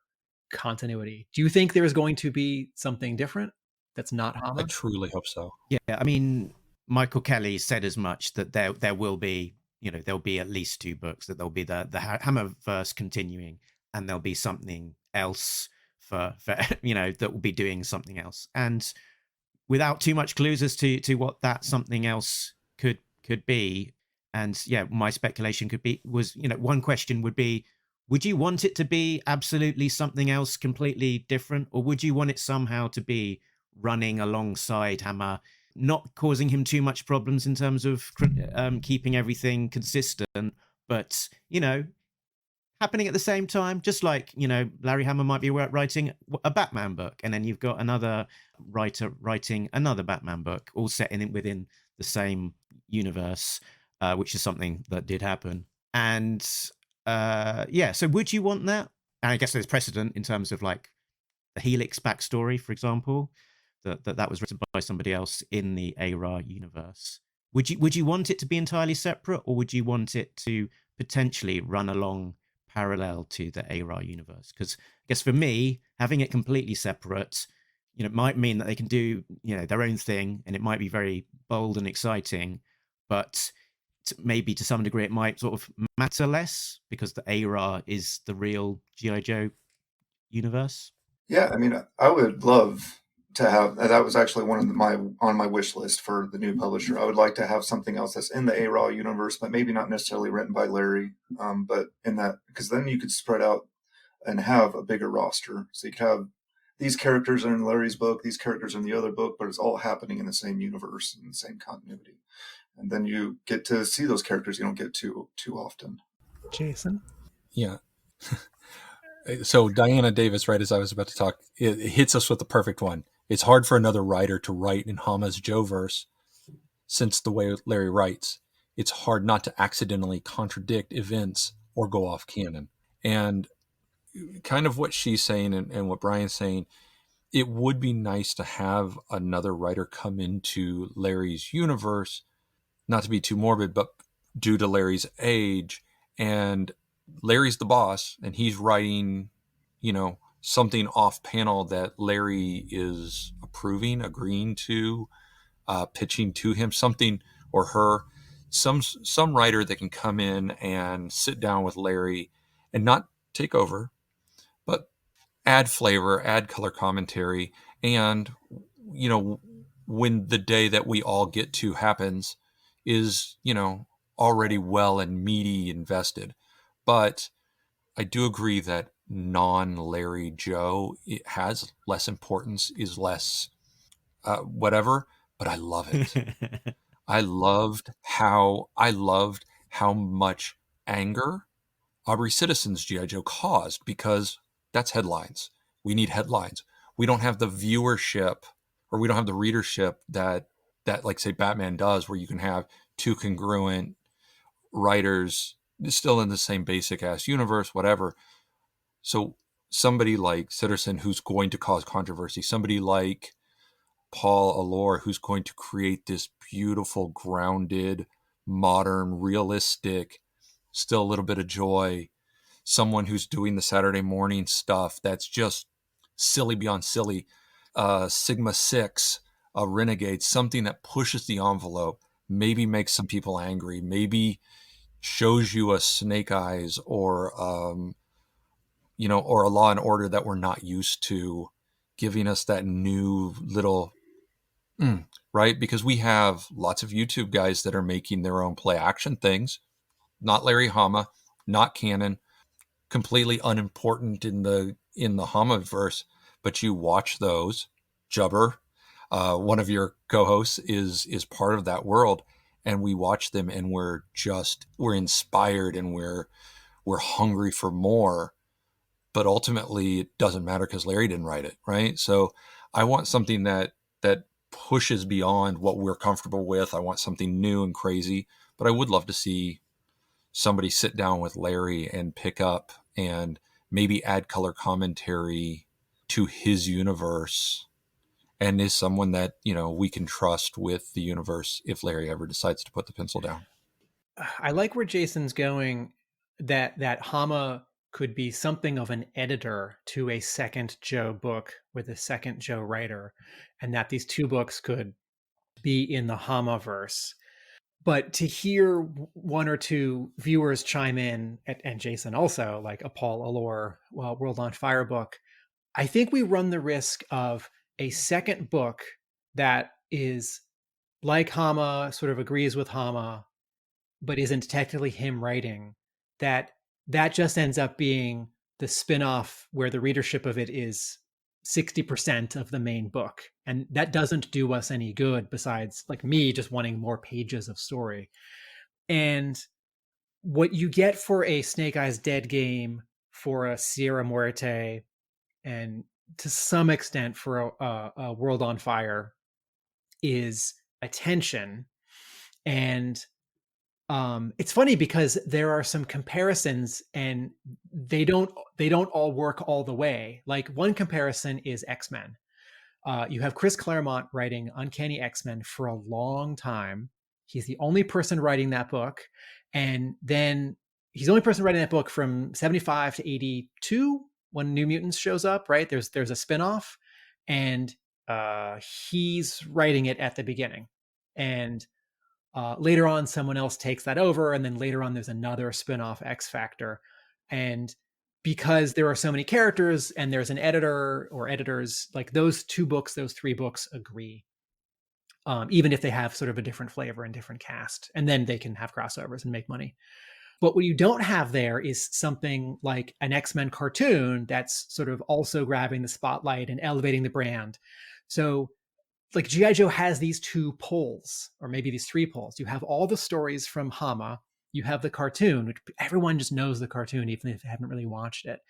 continuity? Do you think there's going to be something different that's not I Hama? truly hope so. Yeah, I mean, Michael Kelly said as much, that there will be, there'll be at least 2 books, that there'll be the Hammerverse continuing, and there'll be something else for that will be doing something else, and without too much clues as to what that something else could be. And yeah, my speculation was one question would be, would you want it to be absolutely something else completely different, or would you want it somehow to be running alongside Hama, not causing him too much problems in terms of keeping everything consistent, but happening at the same time, just like Larry Hama might be writing a Batman book, and then you've got another writer writing another Batman book, all set within the same universe, which is something that did happen. And so would you want that? And I guess there's precedent in terms of like the Helix backstory, for example, that was written by somebody else in the ARAH universe. Would you want it to be entirely separate, or would you want it to potentially run along parallel to the ARAH universe? Because I guess for me, having it completely separate, might mean that they can do their own thing, and it might be very bold and exciting, but maybe to some degree it might sort of matter less because the ARAH is the real G.I. Joe universe. Yeah, I mean, I would love to have that. Was actually one of on my wish list for the new publisher. I would like to have something else that's in the ARAH universe, but maybe not necessarily written by Larry, but in that, because then you could spread out and have a bigger roster. So you could have these characters are in Larry's book, these characters are in the other book, but it's all happening in the same universe and the same continuity. And then you get to see those characters you don't get too often. Jason? Yeah. So Diana Davis, right as I was about to talk, it hits us with the perfect one. It's hard for another writer to write in Hama's Joe-verse, since the way Larry writes, it's hard not to accidentally contradict events or go off canon. And kind of what she's saying and what Bryan's saying, it would be nice to have another writer come into Larry's universe, not to be too morbid, but due to Larry's age, and Larry's the boss, and he's writing, something off panel that Larry is approving, agreeing to, pitching to him, something, or her, some writer that can come in and sit down with Larry and not take over, but add flavor, add color commentary, and when the day that we all get to happens is, already well and meaty invested. But I do agree that non-Larry Joe, it has less importance, is less whatever, but I love it. I loved how much anger Aubrey Citizen's G.I. Joe caused, because that's headlines. We need headlines. We don't have the viewership, or we don't have the readership that like, say, Batman does, where you can have two congruent writers still in the same basic ass universe, whatever. So somebody like Citizen, who's going to cause controversy, somebody like Paul Allor, who's going to create this beautiful, grounded, modern, realistic, still a little bit of joy, someone who's doing the Saturday morning stuff that's just silly beyond silly, Sigma 6, a Renegade, something that pushes the envelope, maybe makes some people angry, maybe shows you a Snake Eyes, or or a Law and Order that we're not used to, giving us that new little right? Because we have lots of YouTube guys that are making their own play action things, not Larry Hama, not canon, completely unimportant in the Hama verse, but you watch those. Jubber, one of your co-hosts, is part of that world, and we watch them, and we're inspired, and we're hungry for more. But ultimately, it doesn't matter because Larry didn't write it, right? So I want something that pushes beyond what we're comfortable with. I want something new and crazy, but I would love to see somebody sit down with Larry and pick up and maybe add color commentary to his universe, and is someone that, we can trust with the universe if Larry ever decides to put the pencil down. I like where Jason's going, that Hama could be something of an editor to a second Joe book with a second Joe writer, and that these two books could be in the Hama verse. But to hear one or two viewers chime in, and Jason also, like a Paul Allor World on Fire book, I think we run the risk of a second book that is like Hama, sort of agrees with Hama, but isn't technically him writing, that just ends up being the spin-off where the readership of it is 60% of the main book. And that doesn't do us any good, besides like me just wanting more pages of story. And what you get for a Snake Eyes Dead game, for a Sierra Muerte, and to some extent for a World on Fire, is attention. And it's funny because there are some comparisons, and they don't all work all the way. Like, one comparison is X-Men. You have Chris Claremont writing Uncanny X-Men for a long time. He's the only person writing that book, and then he's the only person writing that book from 75 to 82 when New Mutants shows up. Right? There's a spinoff, and he's writing it at the beginning, and later on, someone else takes that over, and then later on, there's another spin-off, X Factor. And because there are so many characters and there's an editor or editors, like those two books, those three books agree, even if they have sort of a different flavor and different cast, and then they can have crossovers and make money. But what you don't have there is something like an X-Men cartoon that's sort of also grabbing the spotlight and elevating the brand. So like G.I. Joe has these two poles, or maybe these three poles. You have all the stories from Hama. You have the cartoon, which everyone just knows the cartoon, even if they haven't really watched it.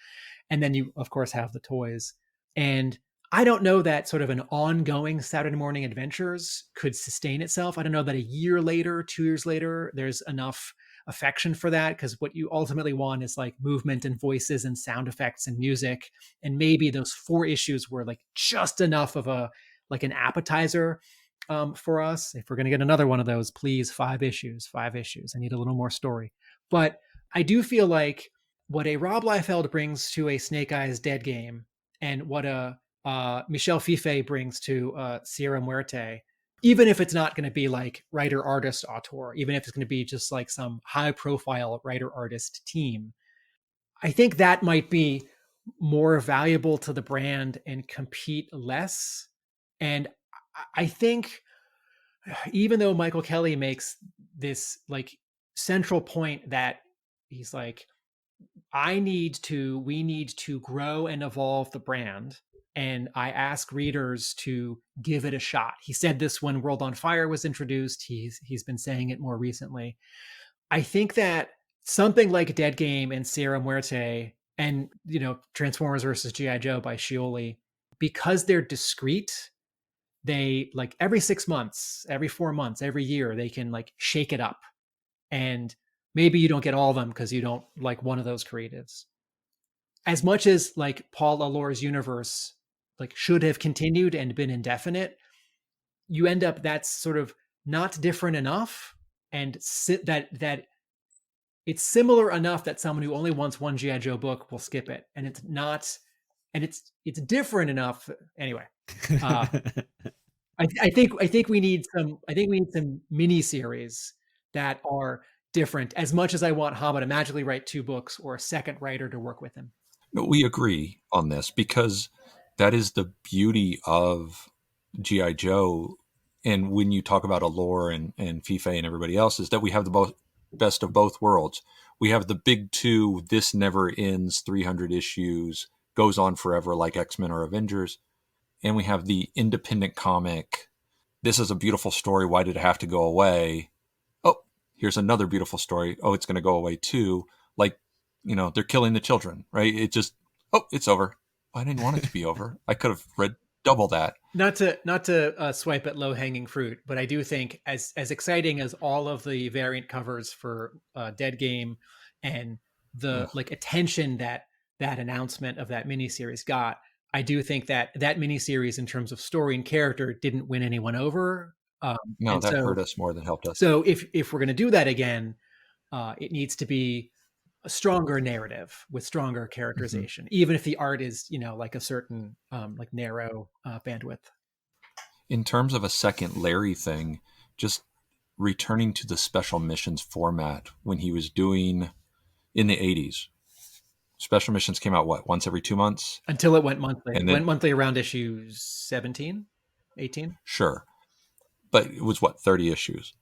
And then you, of course, have the toys. And I don't know that sort of an ongoing Saturday morning adventures could sustain itself. I don't know that a year later, 2 years later, there's enough affection for that, because what you ultimately want is like movement and voices and sound effects and music. And maybe those 4 issues were like just enough of a like an appetizer for us. If we're going to get another one of those, please, 5 issues. I need a little more story. But I do feel like what a Rob Liefeld brings to a Snake Eyes Dead game, and what a Michel Fiffe brings to Sierra Muerte, even if it's not going to be like writer-artist auteur, even if it's going to be just like some high-profile writer-artist team, I think that might be more valuable to the brand and compete less. And I think even though Michael Kelly makes this like central point that he's like, we need to grow and evolve the brand. And I ask readers to give it a shot. He said this when World on Fire was introduced. He's been saying it more recently. I think that something like Dead Game and Sierra Muerte and, Transformers versus G.I. Joe by Scioli, because they're discreet, they like every 6 months, every 4 months, every year, they can like shake it up. And maybe you don't get all of them because you don't like one of those creatives. As much as like Paul Allor's universe like should have continued and been indefinite, you end up that's sort of not different enough, and that it's similar enough that someone who only wants one G.I. Joe book will skip it, and it's not, and it's different enough anyway. I think we need some mini series that are different. As much as I want Hama to magically write 2 books or a second writer to work with him. No, we agree on this because that is the beauty of G.I. Joe. And when you talk about Allure and Fife and everybody else, is that we have the best of both worlds. We have the big 2, this never ends, 300 issues, goes on forever like X-Men or Avengers. And we have the independent comic. This is a beautiful story. Why did it have to go away? Oh, here's another beautiful story. Oh, it's going to go away too. Like, they're killing the children, right? It just, it's over. I didn't want it to be over. I could have read double that. Not to swipe at low hanging fruit, but I do think as exciting as all of the variant covers for Dead Game and the like attention that announcement of that miniseries got, I do think that miniseries in terms of story and character didn't win anyone over. No, that hurt us more than helped us. So if we're going to do that again, it needs to be a stronger narrative with stronger characterization, even if the art is, like a certain like narrow bandwidth. In terms of a second Larry thing, just returning to the special missions format when he was doing in the 80s. Special missions came out, once every 2 months? Until it went monthly. And it went monthly around issue 17, 18? Sure. But it was 30 issues.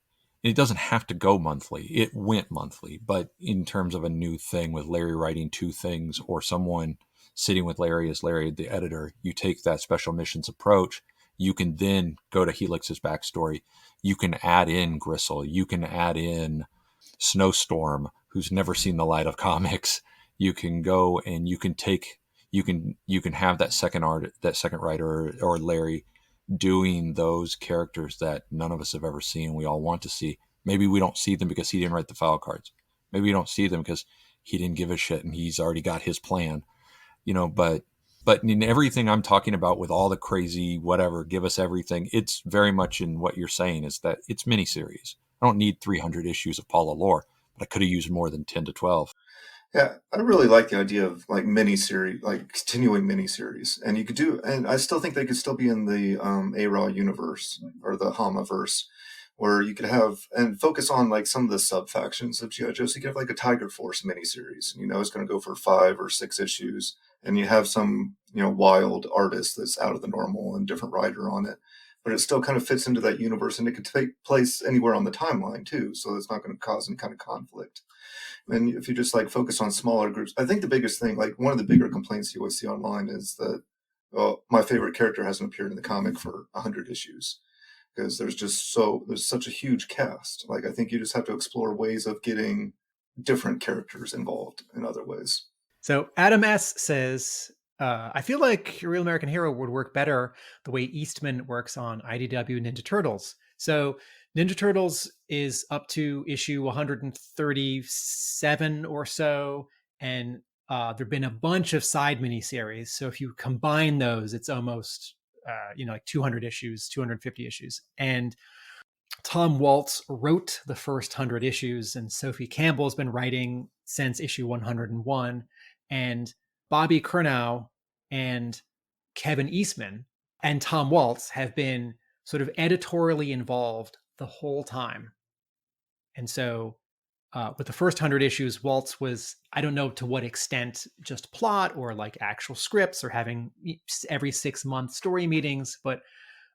It doesn't have to go monthly. It went monthly. But in terms of a new thing with Larry writing 2 things or someone sitting with Larry as Larry, the editor, you take that special missions approach. You can then go to Helix's backstory. You can add in Gristle. You can add in Snowstorm, who's never seen the light of comics. You can go and you can have that second writer or Larry doing those characters that none of us have ever seen. We all want to see. Maybe we don't see them because he didn't write the file cards. Maybe we don't see them because he didn't give a shit and he's already got his plan, but in everything I'm talking about with all the crazy, whatever, give us everything. It's very much in what you're saying is that it's miniseries. I don't need 300 issues of Paul Allor, but I could have used more than 10 to 12. Yeah, I really like the idea of like miniseries, like continuing miniseries, and you could do, and I still think they could still be in the ARAH universe or the Hama verse, where you could have and focus on like some of the sub factions of G.I. Joe. So you could have like a Tiger Force miniseries, it's going to go for 5 or 6 issues, and you have some wild artist that's out of the normal and different writer on it, but it still kind of fits into that universe, and it could take place anywhere on the timeline too, so it's not going to cause any kind of conflict. And if you just like focus on smaller groups, I think the biggest thing, like one of the bigger complaints you always see online is that, my favorite character hasn't appeared in the comic for 100 issues because there's such a huge cast. Like, I think you just have to explore ways of getting different characters involved in other ways. So Adam S. says, I feel like Real American Hero would work better the way Eastman works on IDW Ninja Turtles. So Ninja Turtles is up to issue 137 or so, and there've been a bunch of side miniseries. So if you combine those, it's almost like 200 issues, 250 issues. And Tom Waltz wrote the first 100 issues, and Sophie Campbell's been writing since issue 101. And Bobby Curnow and Kevin Eastman and Tom Waltz have been sort of editorially involved the whole time. And so with the first 100 issues, Waltz was, I don't know to what extent, just plot or like actual scripts or having every 6 month story meetings, but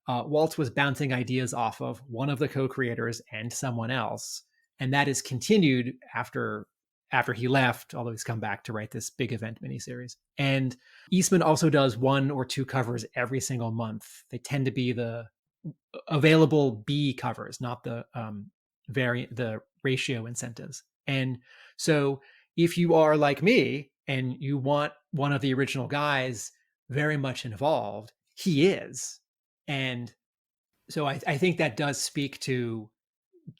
Walt was bouncing ideas off of one of the co-creators and someone else, and that is continued after he left, although he's come back to write this big event miniseries. And Eastman also does 1 or 2 covers every single month. They tend to be the available B covers, not the the ratio incentives. And so if you are like me and you want one of the original guys very much involved, he is. And so I think that does speak to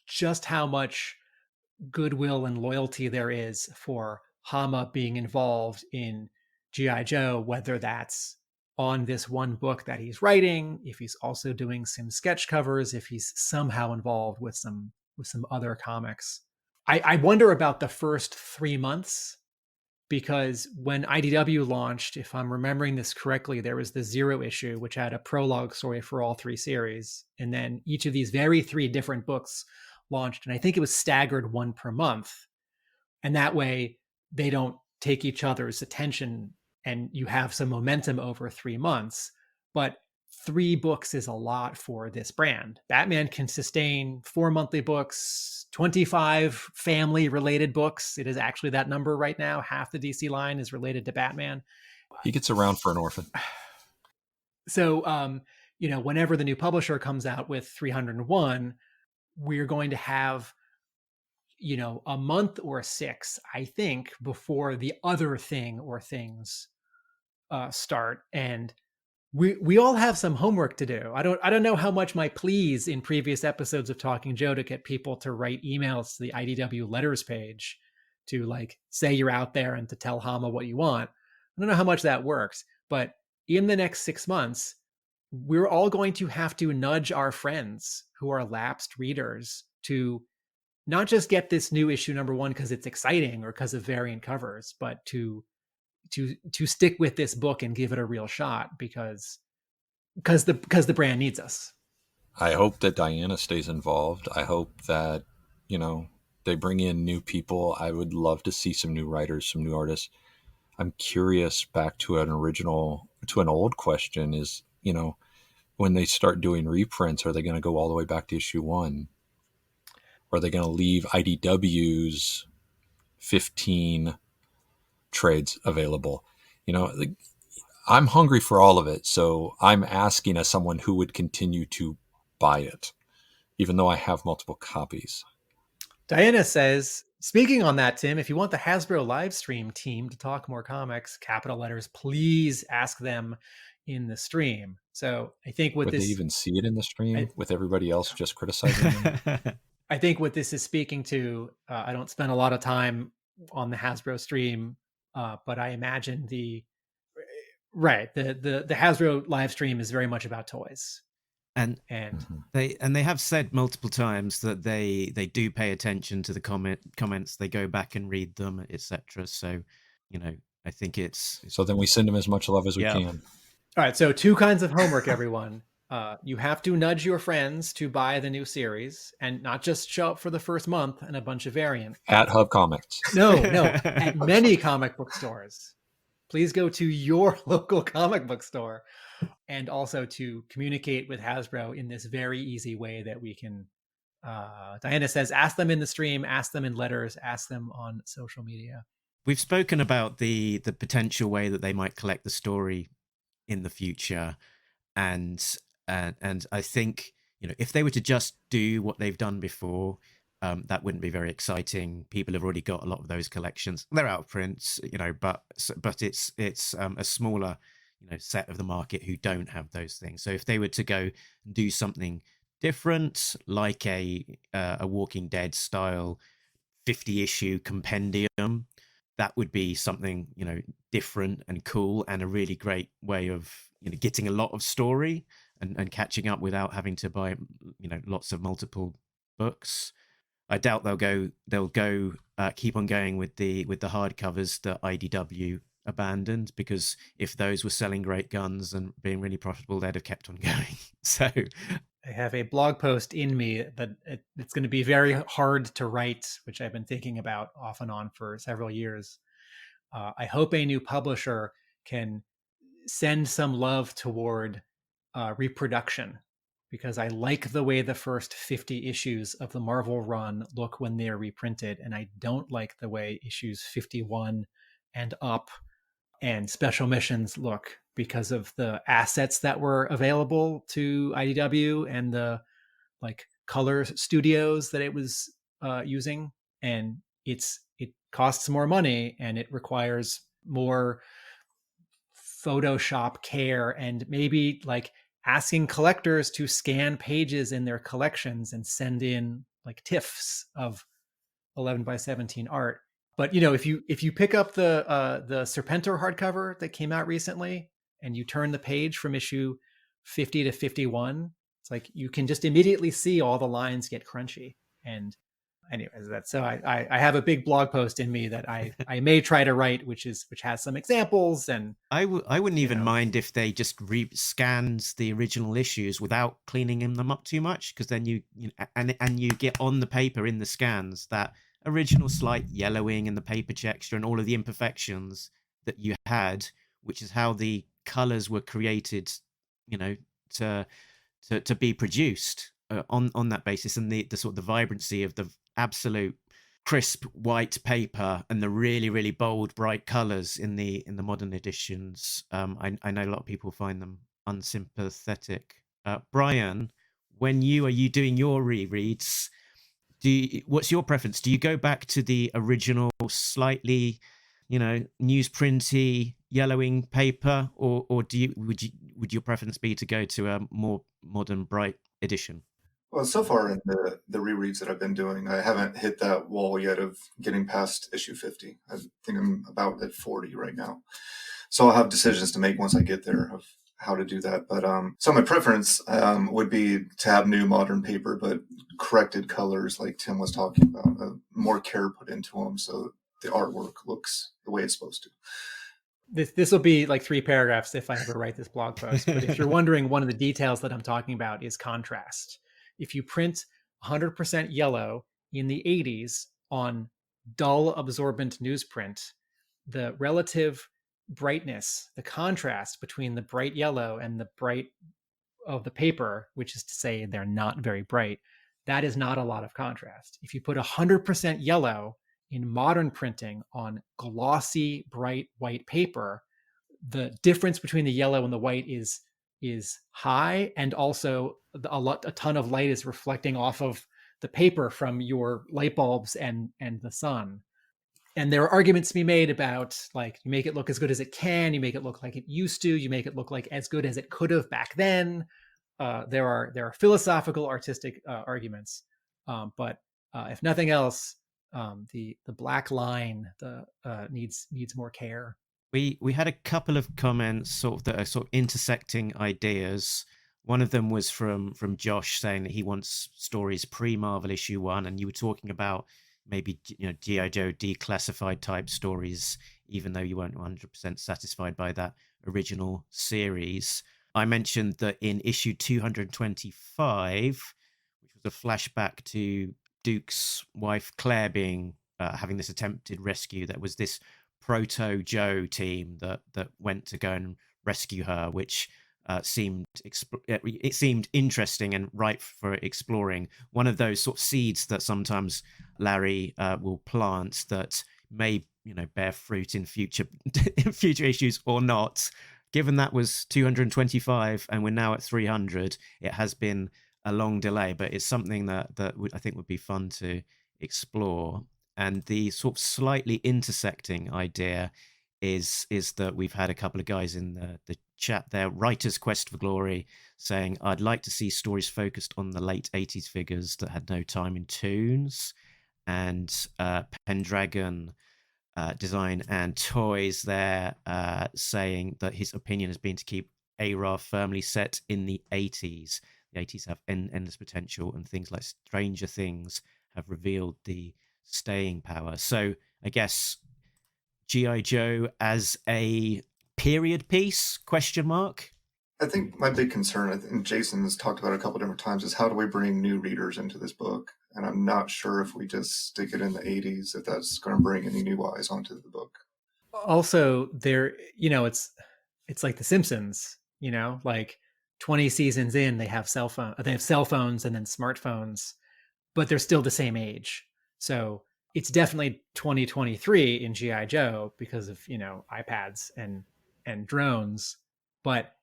just how much goodwill and loyalty there is for Hama being involved in G.I. Joe, whether that's on this one book that he's writing, if he's also doing some sketch covers, if he's somehow involved with some other comics. I wonder about the first 3 months, because when IDW launched, if I'm remembering this correctly, there was the 0 issue, which had a prologue story for all 3 series. And then each of these 3 different books launched. And I think it was staggered 1 per month. And that way they don't take each other's attention and you have some momentum over 3 months. But 3 books is a lot for this brand. Batman can sustain 4 monthly books, 25 family related books. It is actually that number right now. Half the DC line is related to Batman. He gets around for an orphan. So, whenever the new publisher comes out with 301, we're going to have, a month or 6, I think, before the other thing or things start. And we all have some homework to do. I don't know how much my pleas in previous episodes of Talking Joe to get people to write emails to the IDW letters page to say you're out there and to tell Hama what you want. I don't know how much that works, but in the next 6 months, we're all going to have to nudge our friends who are lapsed readers to not just get this new issue number 1 because it's exciting or because of variant covers, but to stick with this book and give it a real shot because the brand needs us. I hope that Diana stays involved. I hope that, they bring in new people. I would love to see some new writers, some new artists. I'm curious, back to an old question is, when they start doing reprints, are they going to go all the way back to issue 1? Or are they going to leave IDW's 15 trades available? I'm hungry for all of it. So I'm asking as someone who would continue to buy it, even though I have multiple copies. Diana says, speaking on that, Tim, if you want the Hasbro live stream team to talk more comics, capital letters, please ask them in the stream. So I think would they even see it in the stream with everybody else just criticizing them? I think what this is speaking to, I don't spend a lot of time on the Hasbro stream, but I imagine the Hasbro live stream is very much about toys. And they have said multiple times that they do pay attention to the comments. They go back and read them, etc. So, I think it's so. Then we send them as much love as we can. All right. So 2 kinds of homework, everyone. You have to nudge your friends to buy the new series and not just show up for the first month and a bunch of variants. At Hub Comics. No, at many comic book stores. Please go to your local comic book store, and also to communicate with Hasbro in this very easy way that we can. Diana says, ask them in the stream, ask them in letters, ask them on social media. We've spoken about the potential way that they might collect the story in the future. And I think, if they were to just do what they've done before, that wouldn't be very exciting. People have already got a lot of those collections. They're out of print, but it's a smaller, set of the market who don't have those things. So if they were to go and do something different, like a Walking Dead style 50-issue compendium, that would be something, different and cool, and a really great way of, getting a lot of story and catching up without having to buy, lots of multiple books. I doubt they'll go keep on going with the hardcovers that IDW abandoned, because if those were selling great guns and being really profitable, they'd have kept on going. So I have a blog post in me that it's going to be very hard to write, which I've been thinking about off and on for several years. I hope a new publisher can send some love toward reproduction because I like the way the first 50 issues of the Marvel run look when they're reprinted, and I don't like the way issues 51 and up and special missions look because of the assets that were available to IDW and the like color studios that it was using. And it costs more money and it requires more Photoshop care, and maybe like asking collectors to scan pages in their collections and send in like TIFFs of 11 by 17 art. But if you pick up the Serpentor hardcover that came out recently and you turn the page from issue 50 to 51, it's like you can just immediately see all the lines get crunchy. And anyways, that's so I have a big blog post in me that I may try to write, which has some examples. And I wouldn't even mind if they just scans the original issues without cleaning them up too much, because then you get on the paper in the scans that original slight yellowing and the paper texture and all of the imperfections that you had, which is how the colors were created, to be produced on that basis, and the sort of the vibrancy of the absolute crisp white paper and the really, really bold, bright colors in the modern editions. I know a lot of people find them unsympathetic. Bryan, when you doing your rereads, what's your preference? Do you go back to the original, slightly, newsprinty yellowing paper, or would your preference be to go to a more modern, bright edition? Well, so far in the rereads that I've been doing, I haven't hit that wall yet of getting past issue 50. I think I'm about at 40 right now. So I'll have decisions to make once I get there of how to do that. But so my preference would be to have new modern paper, but corrected colors like Tim was talking about, more care put into them so the artwork looks the way it's supposed to. This will be like 3 paragraphs if I ever write this blog post. But if you're wondering, one of the details that I'm talking about is contrast. If you print 100% yellow in the 80s on dull absorbent newsprint, the relative brightness, the contrast between the bright yellow and the bright of the paper, which is to say they're not very bright, that is not a lot of contrast. If you put 100% yellow in modern printing on glossy, bright white paper, the difference between the yellow and the white is high, and also a ton of light is reflecting off of the paper from your light bulbs and the sun. And there are arguments to be made about, like, you make it look as good as it can, you make it look like it used to, you make it look like as good as it could have back then. There are philosophical, artistic arguments, but if nothing else, the black line needs more care. We had a couple of comments that are sort of intersecting ideas. One of them was from Josh saying that he wants stories pre-Marvel issue 1, and you were talking about maybe G.I. Joe declassified type stories, even though you weren't 100% satisfied by that original series. I mentioned that in issue 225, which was a flashback to Duke's wife Claire being having this attempted rescue, that was this proto Joe team that went to go and rescue her, which seemed interesting and ripe for exploring. One of those sort of seeds that sometimes Larry will plant that may bear fruit in future issues or not. Given that was 225 and we're now at 300, it has been a long delay, but it's something that I think would be fun to explore. And the sort of slightly intersecting idea is that we've had a couple of guys in the chat there, Writer's Quest for Glory, saying, I'd like to see stories focused on the late 80s figures that had no time in Toons. And Pendragon Design and Toys there saying that his opinion has been to keep ARAH firmly set in the 80s. The 80s have endless potential, and things like Stranger Things have revealed the staying power. So I guess G.I. Joe as a period piece, ? I think my big concern, and Jason has talked about it a couple different times, is how do we bring new readers into this book? And I'm not sure if we just stick it in the 80s, if that's going to bring any new eyes onto the book. Also, there, it's like The Simpsons, like 20 seasons in, they have cell phones and then smartphones, but they're still the same age. So it's definitely 2023 in GI Joe because of, iPads and drones, but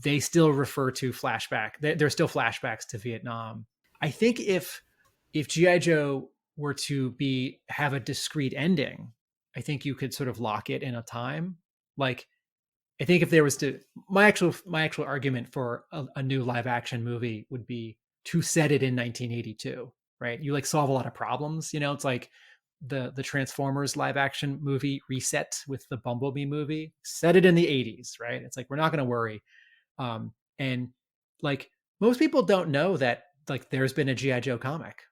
they still refer to flashback. There's still flashbacks to Vietnam. I think if GI Joe were to have a discrete ending, I think you could sort of lock it in a time. Like, I think if there was my actual argument for a new live action movie would be to set it in 1982, right? You like solve a lot of problems. It's like the Transformers live action movie Reset with the Bumblebee movie. Set it in the 80s, right? It's like, we're not going to worry. And like, most people don't know that like there's been a GI Joe comic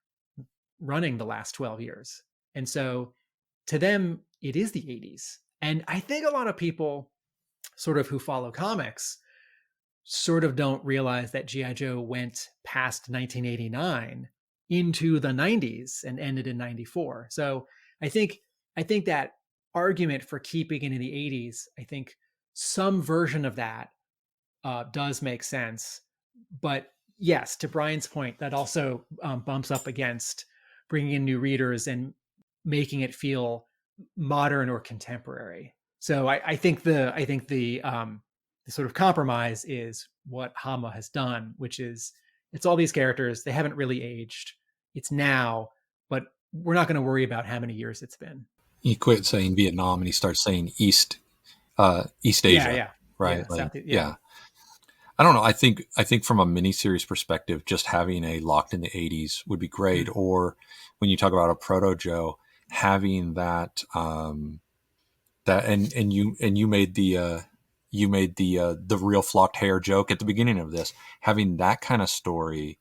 running the last 12 years. And so to them, it is the 80s. And I think a lot of people sort of who follow comics sort of don't realize that GI Joe went past 1989 into the 90s and ended in 94. So I think that argument for keeping it in the 80s, I think some version of that does make sense. But yes, to Bryan's point, that also bumps up against bringing in new readers and making it feel modern or contemporary. So I think the sort of compromise is what Hama has done, which is it's all these characters. They haven't really aged. It's now, but we're not going to worry about how many years it's been. He quit saying Vietnam and he starts saying East Asia, Yeah. right? Yeah, like, yeah. I don't know. I think from a miniseries perspective, just having a locked in the 80s would be great. Mm-hmm. Or when you talk about a Proto Joe, having that that and you made the real flocked hair joke at the beginning of this, having that kind of story,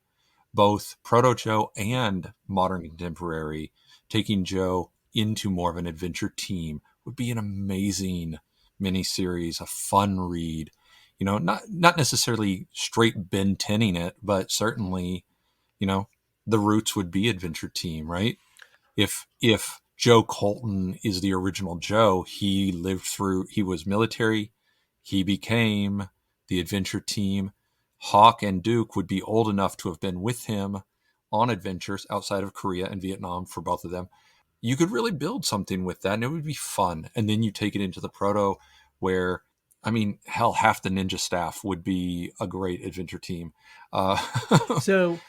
both Proto Joe and modern contemporary, taking Joe into more of an adventure team would be an amazing miniseries, a fun read. Not necessarily straight Ben 10ing it, but certainly, the roots would be adventure team, right? If Joe Colton is the original Joe, he was military, he became the adventure team. Hawk and Duke would be old enough to have been with him on adventures outside of Korea and Vietnam for both of them. You could really build something with that, and it would be fun. And then you take it into the Proto, where, I mean, hell, half the ninja staff would be a great adventure team. So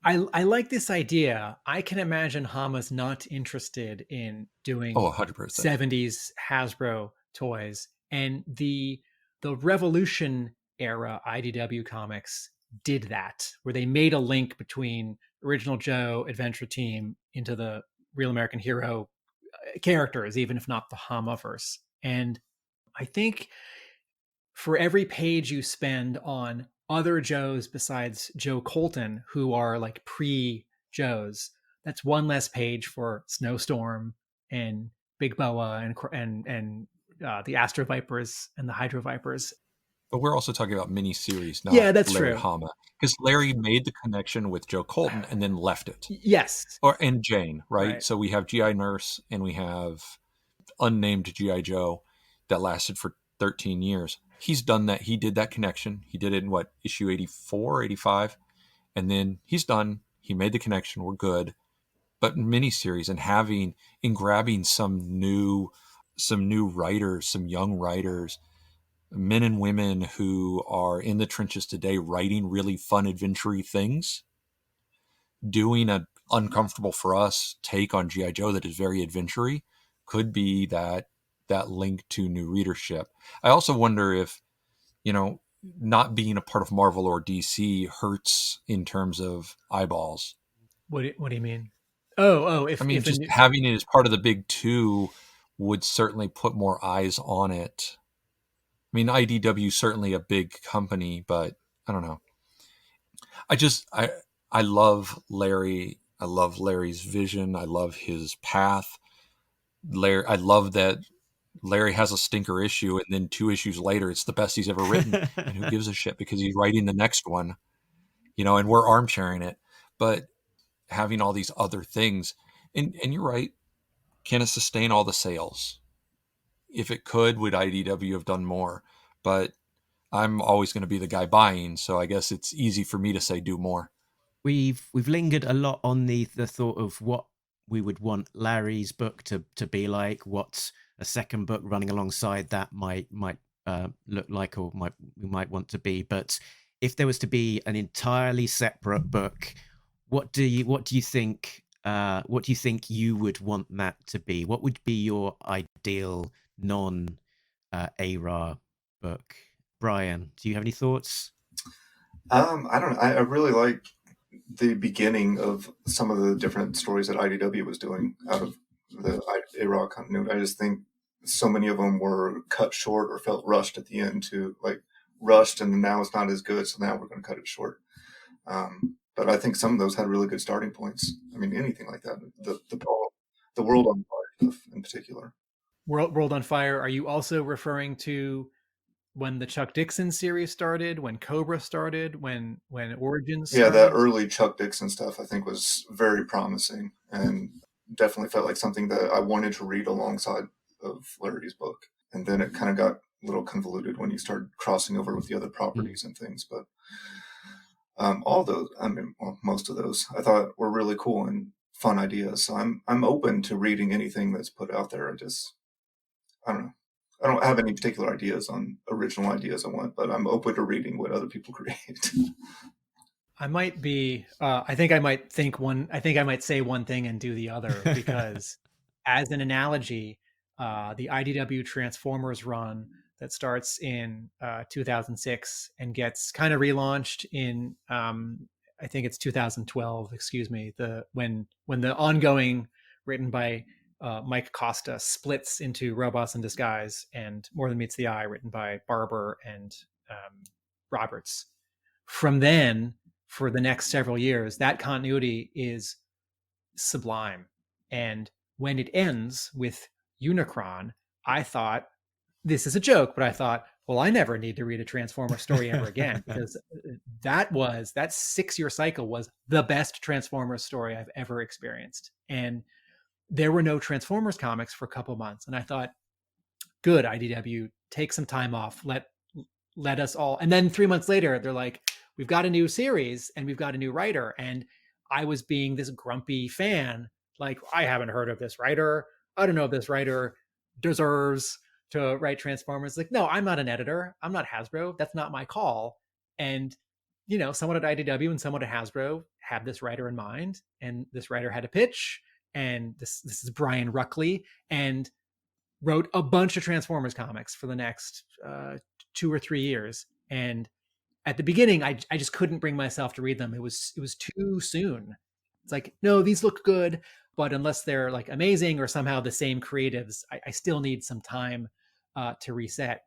I like this idea. I can imagine Hama's not interested in doing 100%. 70s Hasbro toys. And the Revolution era IDW comics did that, where they made a link between original Joe, Adventure Team, into the Real American Hero characters, even if not the Hamaverse. And I think for every page you spend on other Joes besides Joe Colton, who are like pre-Joes, that's one less page for Snowstorm and Big Boa and the Astro Vipers and the Hydro Vipers. But we're also talking about mini-series, not that's Larry true. Hama. Because Larry made the connection with Joe Colton and then left it. Yes. And Jane, right? So we have G.I. Nurse and we have unnamed G.I. Joe that lasted for 13 years. He's done that. He did that connection. He did it in issue 84, 85. And then he's done. He made the connection. We're good. But miniseries and grabbing some new writers, some young writers, men and women who are in the trenches today writing really fun adventure-y things, doing an uncomfortable for us take on G.I. Joe that is very adventure-y, could be that link to new readership. I also wonder if, not being a part of Marvel or DC hurts in terms of eyeballs. What do you mean? Just having it as part of the big two would certainly put more eyes on it. I mean, IDW is certainly a big company, but I don't know. I love Larry. I love Larry's vision. I love his path. I love that Larry has a stinker issue, and then 2 issues later, it's the best he's ever written. And who gives a shit, because he's writing the next one, and we're armchairing it. But having all these other things, and you're right, can it sustain all the sales? If it could, would IDW have done more? But I'm always going to be the guy buying, so I guess it's easy for me to say do more. We've lingered a lot on the thought of what we would want Larry's book to be like, what a second book running alongside that might look like, or we might want to be. But if there was to be an entirely separate book, what do you think? What do you think you would want that to be? What would be your ideal non ARAH book? Bryan, do you have any thoughts? I don't know. I really like the beginning of some of the different stories that IDW was doing out of the ARAH continuity. I just think so many of them were cut short or felt rushed at the end, to like rushed, and now it's not as good, so now we're going to cut it short. But I think some of those had really good starting points. I mean, anything like that. The World on Fire stuff in particular. World on Fire. Are you also referring to when the Chuck Dixon series started, when Cobra started, when Origins started? Yeah, that early Chuck Dixon stuff I think was very promising, and definitely felt like something that I wanted to read alongside of Larry's book. And then it kind of got a little convoluted when you started crossing over with the other properties and things. But all those, I mean, well, most of those, I thought were really cool and fun ideas. So I'm open to reading anything that's put out there. I don't know. I don't have any particular ideas on original ideas I want, but I'm open to reading what other people create. I might be. I think I might say one thing and do the other, because, as an analogy, the IDW Transformers run that starts in 2006 and gets kind of relaunched in I think it's 2012. Excuse me. When the ongoing, written by Mike Costa, splits into Robots in Disguise and More Than Meets the Eye, written by Barber and Roberts. From then, for the next several years, that continuity is sublime. And when it ends with Unicron, I thought, this is a joke, but I thought, well, I never need to read a Transformer story ever again, because that 6-year cycle was the best Transformers story I've ever experienced. And there were no Transformers comics for a couple months. And I thought, good, IDW, take some time off. Let us all. And then 3 months later, they're like, we've got a new series and we've got a new writer. And I was being this grumpy fan, like, I haven't heard of this writer. I don't know if this writer deserves to write Transformers. Like, no, I'm not an editor. I'm not Hasbro. That's not my call. And, someone at IDW and someone at Hasbro had this writer in mind, and this writer had a pitch. And this is Brian Ruckley, and wrote a bunch of Transformers comics for the next 2 or 3 years. And at the beginning, I just couldn't bring myself to read them. It was too soon. It's like, no, these look good, but unless they're like amazing or somehow the same creatives, I still need some time to reset.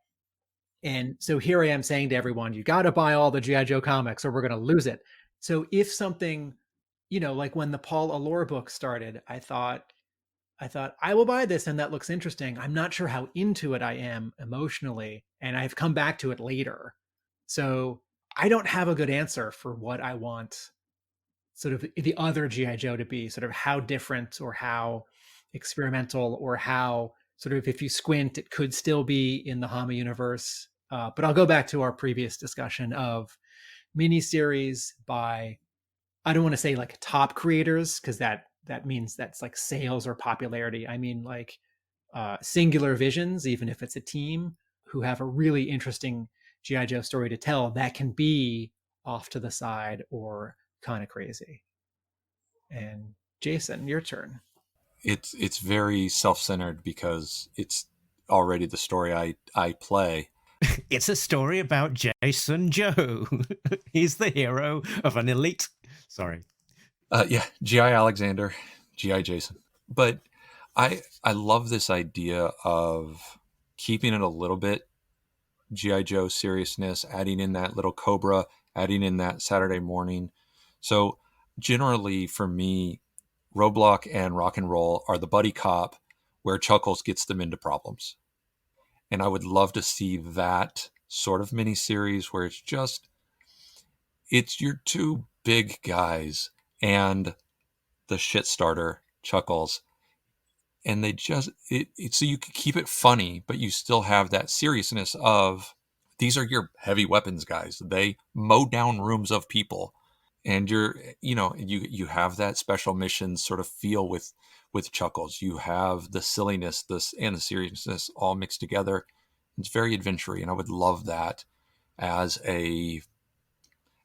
And so here I am saying to everyone, you got to buy all the G.I. Joe comics or we're going to lose it. So if something, like when the Paul Allure book started, I thought I will buy this and that looks interesting. I'm not sure how into it I am emotionally, and I've come back to it later. So I don't have a good answer for what I want sort of the other G.I. Joe to be, sort of how different or how experimental, or how sort of, if you squint, it could still be in the Hama universe. But I'll go back to our previous discussion of miniseries by, I don't want to say like top creators, because that means that's like sales or popularity. I mean like singular visions, even if it's a team, who have a really interesting G.I. Joe story to tell that can be off to the side or kind of crazy. And Jason, your turn. It's very self-centered because it's already the story I play. It's a story about Jason Joe. He's the hero of an elite. Sorry. Yeah, G.I. Alexander, G.I. Jason. But I love this idea of keeping it a little bit G.I. Joe seriousness, adding in that little Cobra, adding in that Saturday morning. So generally for me, Roblox and Rock and Roll are the buddy cop where Chuckles gets them into problems. And I would love to see that sort of miniseries where it's your two big guys and the shit starter Chuckles, and they so you could keep it funny, but you still have that seriousness of these are your heavy weapons guys. They mow down rooms of people. And you have that special mission sort of feel with Chuckles. You have the silliness, and the seriousness all mixed together. It's very adventure-y, and I would love that as an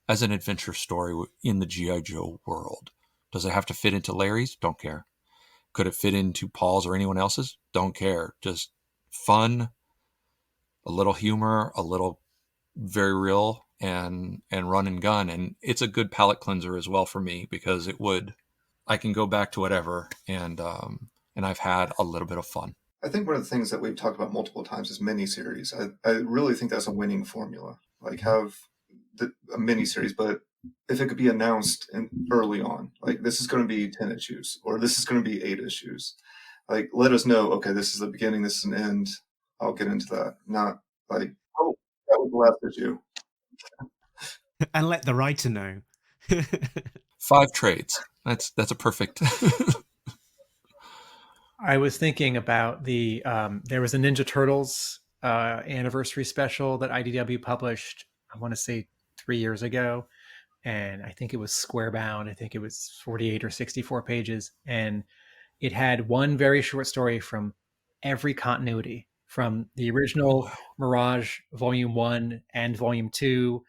adventure story in the G.I. Joe world. Does it have to fit into Larry's? Don't care. Could it fit into Paul's or anyone else's? Don't care. Just fun, a little humor, a little very real, and run and gun. And it's a good palate cleanser as well for me, because I can go back to whatever, and I've had a little bit of fun. I think one of the things that we've talked about multiple times is miniseries. I really think that's a winning formula. Like, have a miniseries, but if it could be announced early on, like, this is going to be 10 issues, or this is going to be 8 issues. Like, let us know, okay, this is the beginning, this is an end. I'll get into that. Not like, oh, that was the last issue. And let the writer know. 5 trades. That's a perfect. I was thinking about there was a Ninja Turtles anniversary special that IDW published, I want to say 3 years ago. And I think it was square bound. I think it was 48 or 64 pages. And it had one very short story from every continuity, from the original Mirage Volume 1 and Volume 2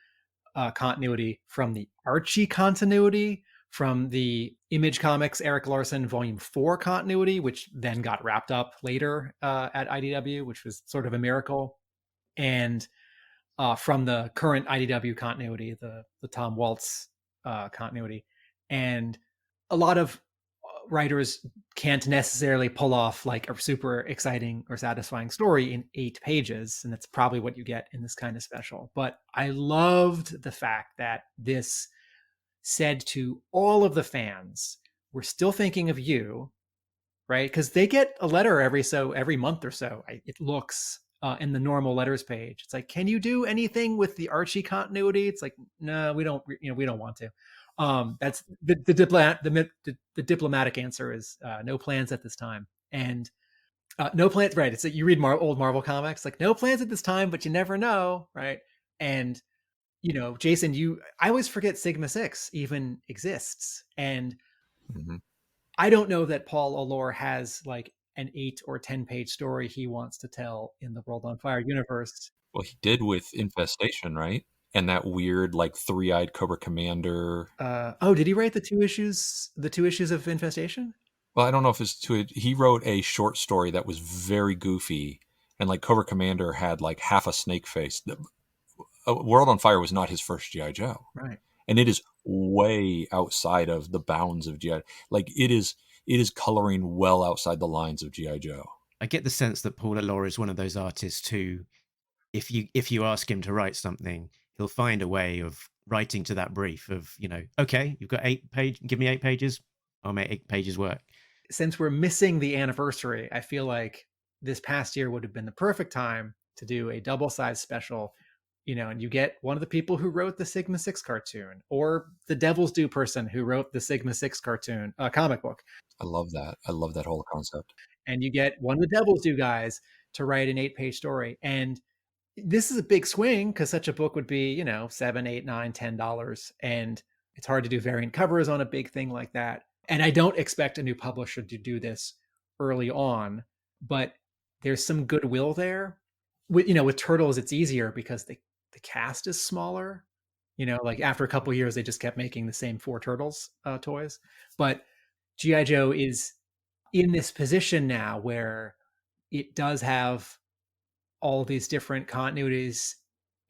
continuity, from the Archie continuity, from the Image Comics Eric Larson Volume 4 continuity, which then got wrapped up later at IDW, which was sort of a miracle, and from the current IDW continuity, the Tom Waltz continuity. And a lot of writers can't necessarily pull off like a super exciting or satisfying story in 8 pages, and that's probably what you get in this kind of special. But I loved the fact that this said to all of the fans, we're still thinking of you, right? Because they get a letter every month or so, it looks, in the normal letters page. It's like, can you do anything with the Archie continuity? It's like, no, we don't want to. That's the diplomatic answer is no plans at this time. And no plans, right? It's like, you read old Marvel comics, like, no plans at this time, but you never know, right? And Jason, I always forget Sigma 6 even exists. And I don't know that Paul Allure has like an 8 or 10 page story he wants to tell in the World on Fire universe. Well, he did with Infestation, right? And that weird, like, 3-eyed Cobra Commander. Did he write the two issues of Infestation? Well, I don't know if it's he wrote a short story that was very goofy, and like Cobra Commander had like half a snake face. World on Fire was not his first G.I. Joe. Right. And it is way outside of the bounds of G.I. Like, it is coloring well outside the lines of G.I. Joe. I get the sense that Paul Allure is one of those artists who, if you ask him to write something, he'll find a way of writing to that brief of, okay, you've got 8 pages, give me 8 pages, I'll make 8 pages work. Since we're missing the anniversary, I feel like this past year would have been the perfect time to do a double-sized special, and you get one of the people who wrote the Sigma 6 cartoon, or the Devil's Due person who wrote the Sigma 6 cartoon comic book. I love that. I love that whole concept. And you get one of the Devil's Due guys to write an 8-page story. And this is a big swing, because such a book would be, $7, $8, $9, $10. And it's hard to do variant covers on a big thing like that. And I don't expect a new publisher to do this early on, but there's some goodwill there. With Turtles, it's easier because the cast is smaller. Like, after a couple of years, they just kept making the same 4 Turtles toys. But G.I. Joe is in this position now where it does have all these different continuities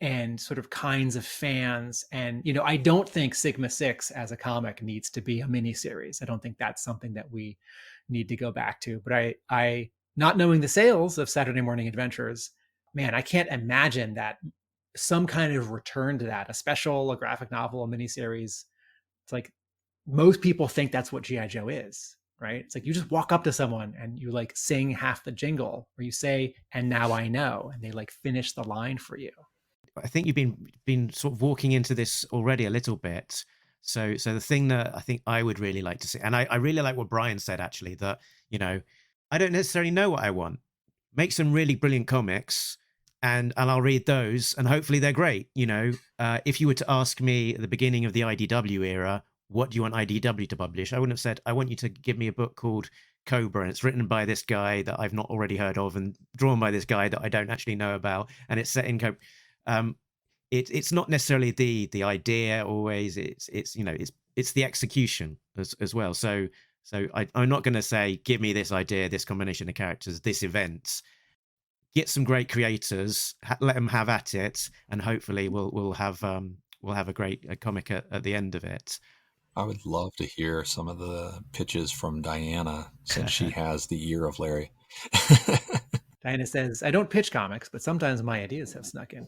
and sort of kinds of fans. And, I don't think Sigma 6 as a comic needs to be a miniseries. I don't think that's something that we need to go back to. But I not knowing the sales of Saturday Morning Adventures, man, I can't imagine that some kind of return to that, a special, a graphic novel, a miniseries. It's like, most people think that's what G.I. Joe is, right? It's like, you just walk up to someone and you like sing half the jingle, or you say, "And now I know," and they like finish the line for you. I think you've been sort of walking into this already a little bit. So the thing that I think I would really like to see, and I really like what Bryan said, actually, that, I don't necessarily know what I want. Make some really brilliant comics, and I'll read those, and hopefully they're great. If you were to ask me at the beginning of the IDW era, what do you want IDW to publish? I wouldn't have said, I want you to give me a book called Cobra, and it's written by this guy that I've not already heard of, and drawn by this guy that I don't actually know about, and it's set in Cobra. It's not necessarily the idea always. It's the execution as well. So I'm not going to say, give me this idea, this combination of characters, this event. Get some great creators, let them have at it, and hopefully we'll have a great comic at the end of it. I would love to hear some of the pitches from Diana, since she has the ear of Larry. Diana says, I don't pitch comics, but sometimes my ideas have snuck in.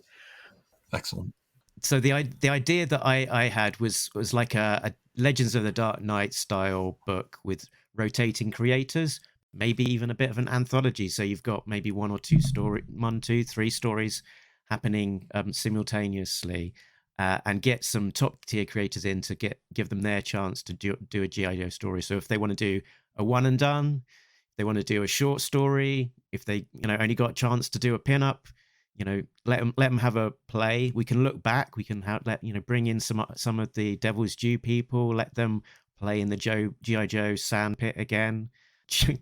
Excellent. So the idea that I had was like a Legends of the Dark Knight style book with rotating creators, maybe even a bit of an anthology. So you've got maybe 1 or 2 3 stories happening simultaneously, and get some top tier creators in to give them their chance to do a G.I. Joe story. So if they want to do a one and done, if they want to do a short story, if they only got a chance to do a pin-up, let them have a play. We can look back. We can bring in some of the Devil's Due people. Let them play in the G.I. Joe sandpit again.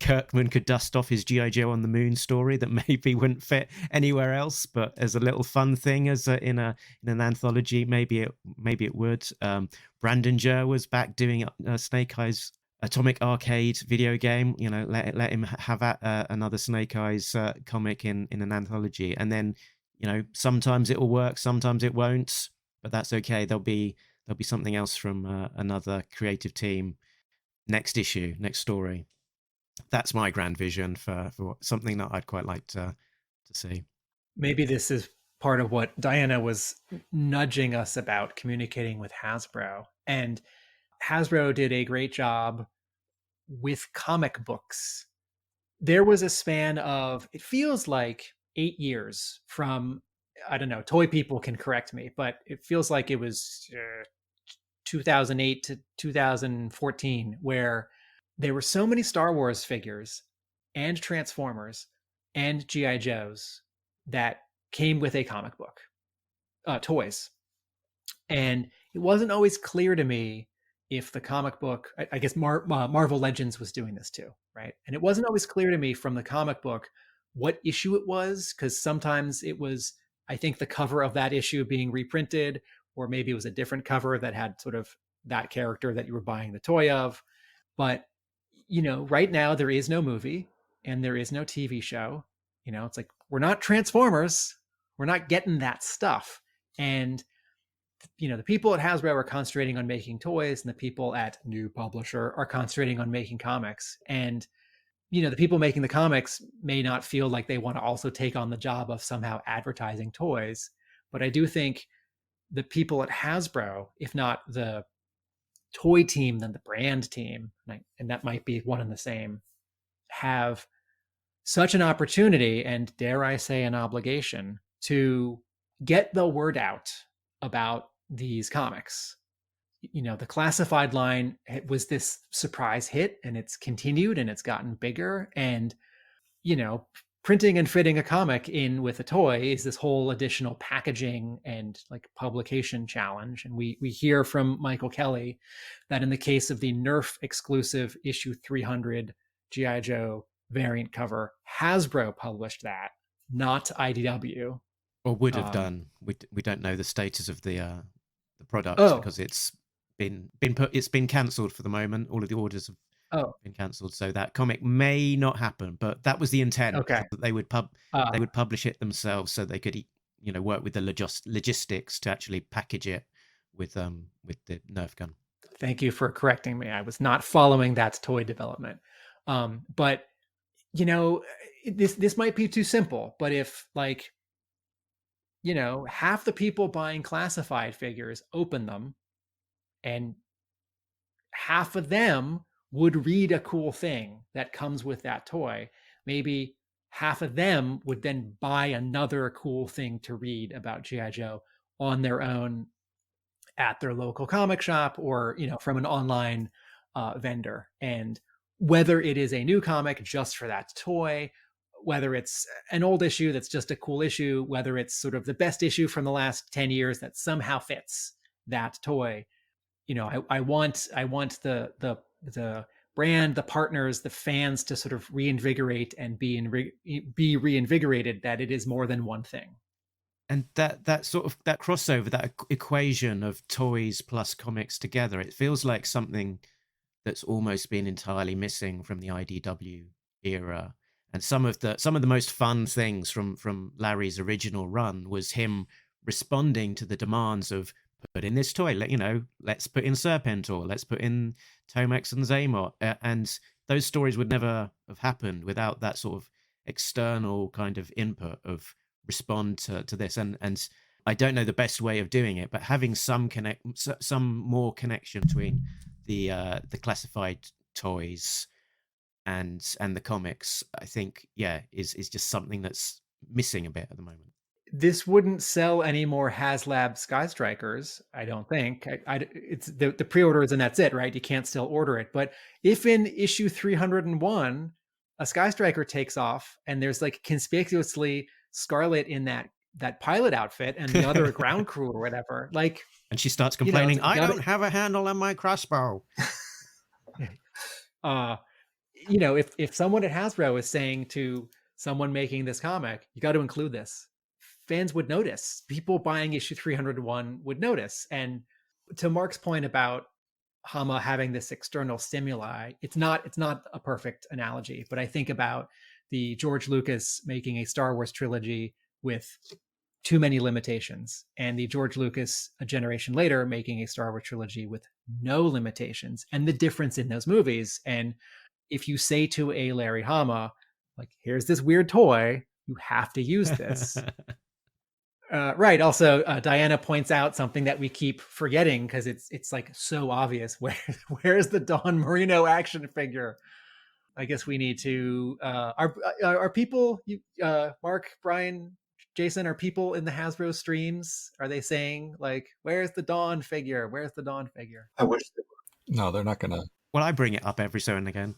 Kirkman could dust off his G.I. Joe on the Moon story that maybe wouldn't fit anywhere else, but as a little fun thing, in an anthology, maybe it would. Brandon Joe was back doing Snake Eyes Atomic Arcade video game. Let him have another Snake Eyes comic in an anthology, and then sometimes it will work, sometimes it won't, but that's okay. There'll be something else from another creative team next issue, next story. That's my grand vision for something that I'd quite like to see. Maybe this is part of what Diana was nudging us about, communicating with Hasbro. And Hasbro did a great job with comic books. There was a span of, it feels like 8 years from, I don't know, toy people can correct me, but it feels like it was 2008 to 2014, where there were so many Star Wars figures and Transformers and G.I. Joes that came with a comic book, toys. And it wasn't always clear to me if the comic book, I guess Marvel Legends was doing this too, right? And it wasn't always clear to me from the comic book what issue it was, because sometimes it was, I think, the cover of that issue being reprinted, or maybe it was a different cover that had sort of that character that you were buying the toy of. But right now there is no movie and there is no TV show. It's like, we're not Transformers. We're not getting that stuff. And, the people at Hasbro are concentrating on making toys, and the people at New Publisher are concentrating on making comics. And, the people making the comics may not feel like they want to also take on the job of somehow advertising toys. But I do think the people at Hasbro, if not the toy team, then the brand team, and that might be one and the same, have such an opportunity, and dare I say an obligation, to get the word out about these comics. The classified line was this surprise hit, and it's continued and it's gotten bigger. And printing and fitting a comic in with a toy is this whole additional packaging and like publication challenge. And we hear from Michael Kelly that in the case of the Nerf exclusive issue 300 G.I. Joe variant cover, Hasbro published that, not IDW. Or would have done. We don't know the status of the product because it's been cancelled for the moment. All of the orders have been cancelled, so that comic may not happen. But that was the intent. Okay, that they would publish it themselves, so they could work with the logistics to actually package it with the Nerf gun. Thank you for correcting me. I was not following that toy development. But this might be too simple. But if half the people buying classified figures open them, and half of them would read a cool thing that comes with that toy, maybe half of them would then buy another cool thing to read about G.I. Joe on their own at their local comic shop, or from an online vendor. And whether it is a new comic just for that toy, whether it's an old issue that's just a cool issue, whether it's sort of the best issue from the last 10 years that somehow fits that toy. I want the brand, the partners, the fans to sort of reinvigorate and be reinvigorated that it is more than one thing. And that sort of that crossover, that equation of toys plus comics together, it feels like something that's almost been entirely missing from the IDW era. And some of the most fun things from Larry's original run was him responding to the demands of, put in this toy, let's put in Serpentor, let's put in Tomex and Zaymot, and those stories would never have happened without that sort of external kind of input of respond to this. And I don't know the best way of doing it, but having some more connection between the classified toys and the comics, I think, is just something that's missing a bit at the moment. This wouldn't sell any more HasLab Sky Strikers, I don't think. It's the pre-orders and that's it, right? You can't still order it. But if in issue 301 a Sky Striker takes off and there's like conspicuously Scarlet in that pilot outfit and the other ground crew or whatever, like, and she starts complaining, I don't have a handle on my crossbow. If someone at Hasbro is saying to someone making this comic, you got to include this, fans would notice. People buying issue 301 would notice. And to Mark's point about Hama having this external stimuli, it's not a perfect analogy, but I think about the George Lucas making a Star Wars trilogy with too many limitations, and the George Lucas a generation later making a Star Wars trilogy with no limitations, and the difference in those movies. And if you say to a Larry Hama, like, here's this weird toy, you have to use this. Right. Also, Diana points out something that we keep forgetting because it's like so obvious. Where's the Don Marino action figure? I guess we need to. Are people? Mark, Bryan, Jason, are people in the Hasbro streams? Are they saying like, "Where's the Dawn figure? Where's the Dawn figure?" I wish they were. No, they're not gonna. Well, I bring it up every so and again.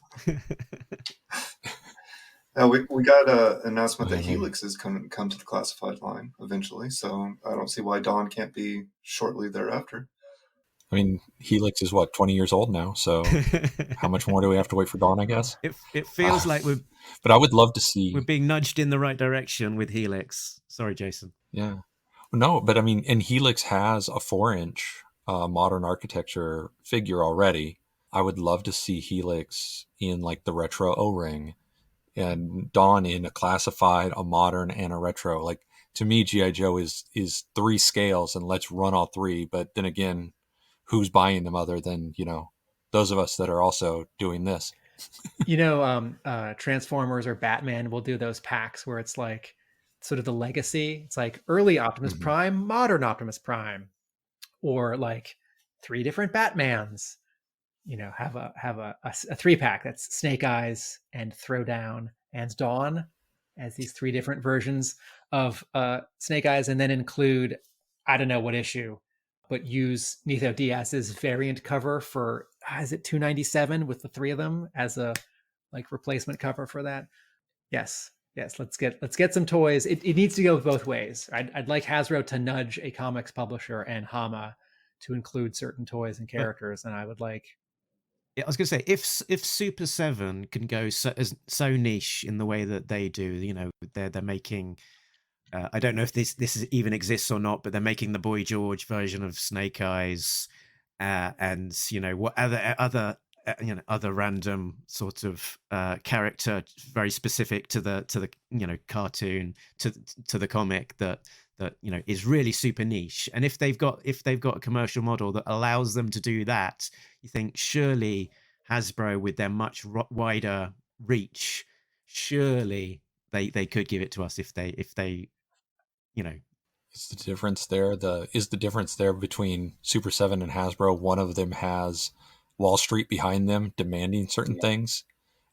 We got an announcement that Helix is come to the classified line eventually, so I don't see why Dawn can't be shortly thereafter. I mean, Helix is 20 years old now, so how much more do we have to wait for Dawn, I guess? It feels like we're... But I would love to see... We're being nudged in the right direction with Helix. Sorry, Jason. Yeah. No, but I mean, and Helix has a 4-inch modern architecture figure already. I would love to see Helix in like the retro O-ring and Dawn in a classified, a modern, and a retro. Like, to me, G.I. Joe is 3 scales, and let's run all 3. But then again, who's buying them other than, those of us that are also doing this? Transformers or Batman will do those packs where it's like sort of the legacy. It's like early Optimus Prime, modern Optimus Prime, or like 3 different Batmans. Have a 3-pack that's Snake Eyes and Throwdown and Dawn as these 3 different versions of Snake Eyes, and then include, I don't know what issue, but use Nitho Diaz's variant cover for, is it 297 with the 3 of them as a like replacement cover for that? Yes. Let's get some toys. It needs to go both ways. I'd like Hasbro to nudge a comics publisher and Hama to include certain toys and characters, and I would like. Yeah, I was going to say, if Super 7 can go so niche in the way that they do, they're making, I don't know if this even exists or not, but they're making the Boy George version of Snake Eyes, and what other random sort of character very specific to the cartoon, to the comic that is really super niche. And if they've got a commercial model that allows them to do that, you think surely Hasbro, with their much wider reach, surely they could give it to us if they Is the difference there between Super 7 and Hasbro? One of them has Wall Street behind them demanding certain things,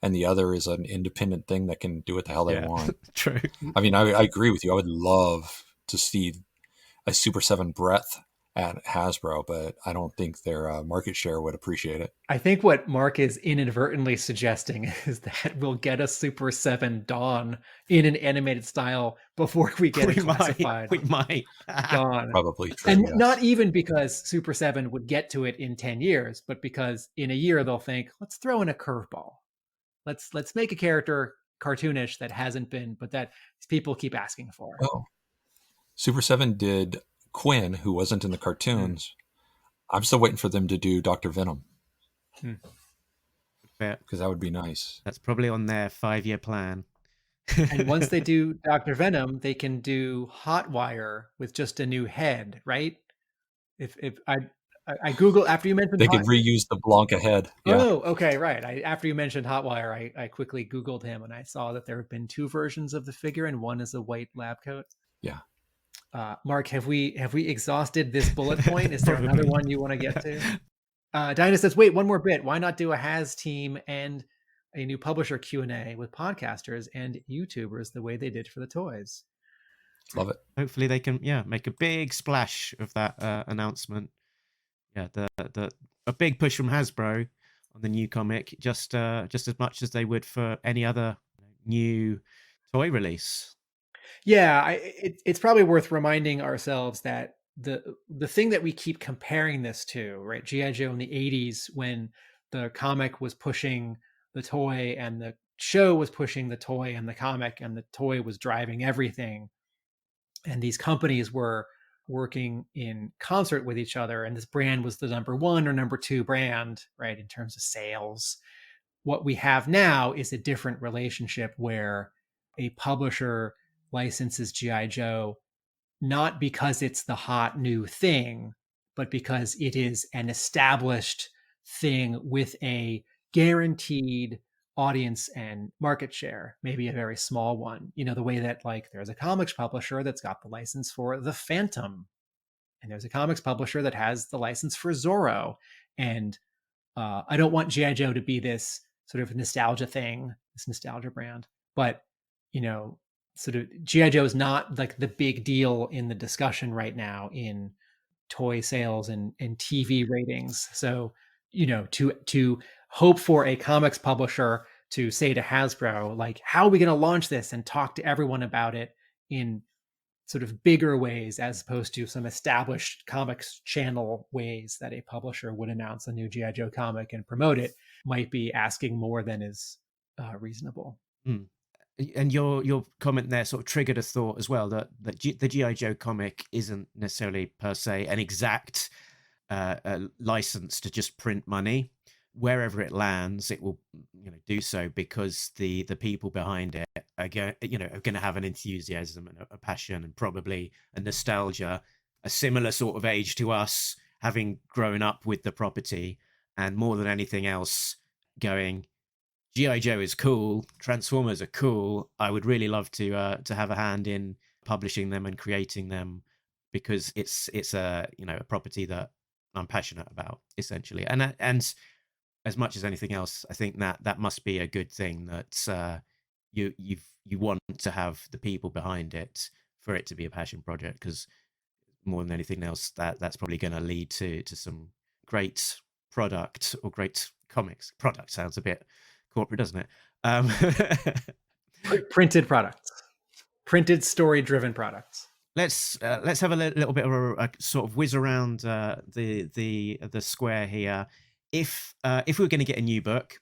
and the other is an independent thing that can do what the hell they want. True. I mean, I agree with you. I would love to see a Super 7 breadth at Hasbro, but I don't think their market share would appreciate it. I think what Mark is inadvertently suggesting is that we'll get a Super 7 Dawn in an animated style before we get a classified We might. Dawn. Probably true. And yes. not even because Super 7 would get to it in 10 years, but because in a year they'll think, let's throw in a curveball. Let's make a character cartoonish that hasn't been, but that people keep asking for. Oh, Super 7 did Quinn, who wasn't in the cartoons. I'm still waiting for them to do Dr. Venom. Because that would be nice. That's probably on their 5-year plan. And once they do Dr. Venom, they can do Hotwire with just a new head, right? If I Google after you mentioned they could reuse the Blanca head. Yeah. Oh, okay, right. After you mentioned Hotwire, I quickly Googled him and I saw that there have been 2 versions of the figure, and one is a white lab coat. Yeah. Mark, have we exhausted this bullet point? Is there another one you want to get to? Dinah says, wait, one more bit. Why not do a Has team and a new publisher Q&A with podcasters and YouTubers the way they did for the toys? Love it. Hopefully they can, make a big splash of that announcement. Yeah, a big push from Hasbro on the new comic, just as much as they would for any other new toy release. Yeah, it's probably worth reminding ourselves that the thing that we keep comparing this to, right? G.I. Joe in the 80s, when the comic was pushing the toy and the show was pushing the toy and the comic, and the toy was driving everything. And these companies were working in concert with each other. And this brand was the number 1 or number 2 brand, right, in terms of sales. What we have now is a different relationship where a publisher licenses G.I. Joe not because it's the hot new thing, but because it is an established thing with a guaranteed audience and market share, maybe a very small one. You know, the way that like there's a comics publisher that's got the license for The Phantom, and there's a comics publisher that has the license for Zorro. And I don't want G.I. Joe to be this sort of nostalgia thing, this nostalgia brand, but you know, sort of G.I. Joe is not like the big deal in the discussion right now in toy sales and TV ratings. So, you know, to hope for a comics publisher to say to Hasbro, like, how are we going to launch this, and talk to everyone about it in sort of bigger ways, as opposed to some established comics channel ways that a publisher would announce a new G.I. Joe comic and promote it, might be asking more than is reasonable. And your comment there sort of triggered a thought as well, that the G.I. Joe comic isn't necessarily per se an exact license to just print money. Wherever it lands, it will do so because the people behind it are going to have an enthusiasm and a passion and probably a nostalgia, a similar sort of age to us, having grown up with the property, and more than anything else going, G.I. Joe is cool, Transformers are cool. I would really love to have a hand in publishing them and creating them, because it's a a property that I'm passionate about, essentially. And as much as anything else, I think that must be a good thing, that you want to have the people behind it for it to be a passion project, because more than anything else, that's probably going to lead to some great product, or great comics. Product sounds a bit corporate, doesn't it? Printed products, printed story-driven products. Let's have a little bit of a sort of whiz around the square here. If we were going to get a new book,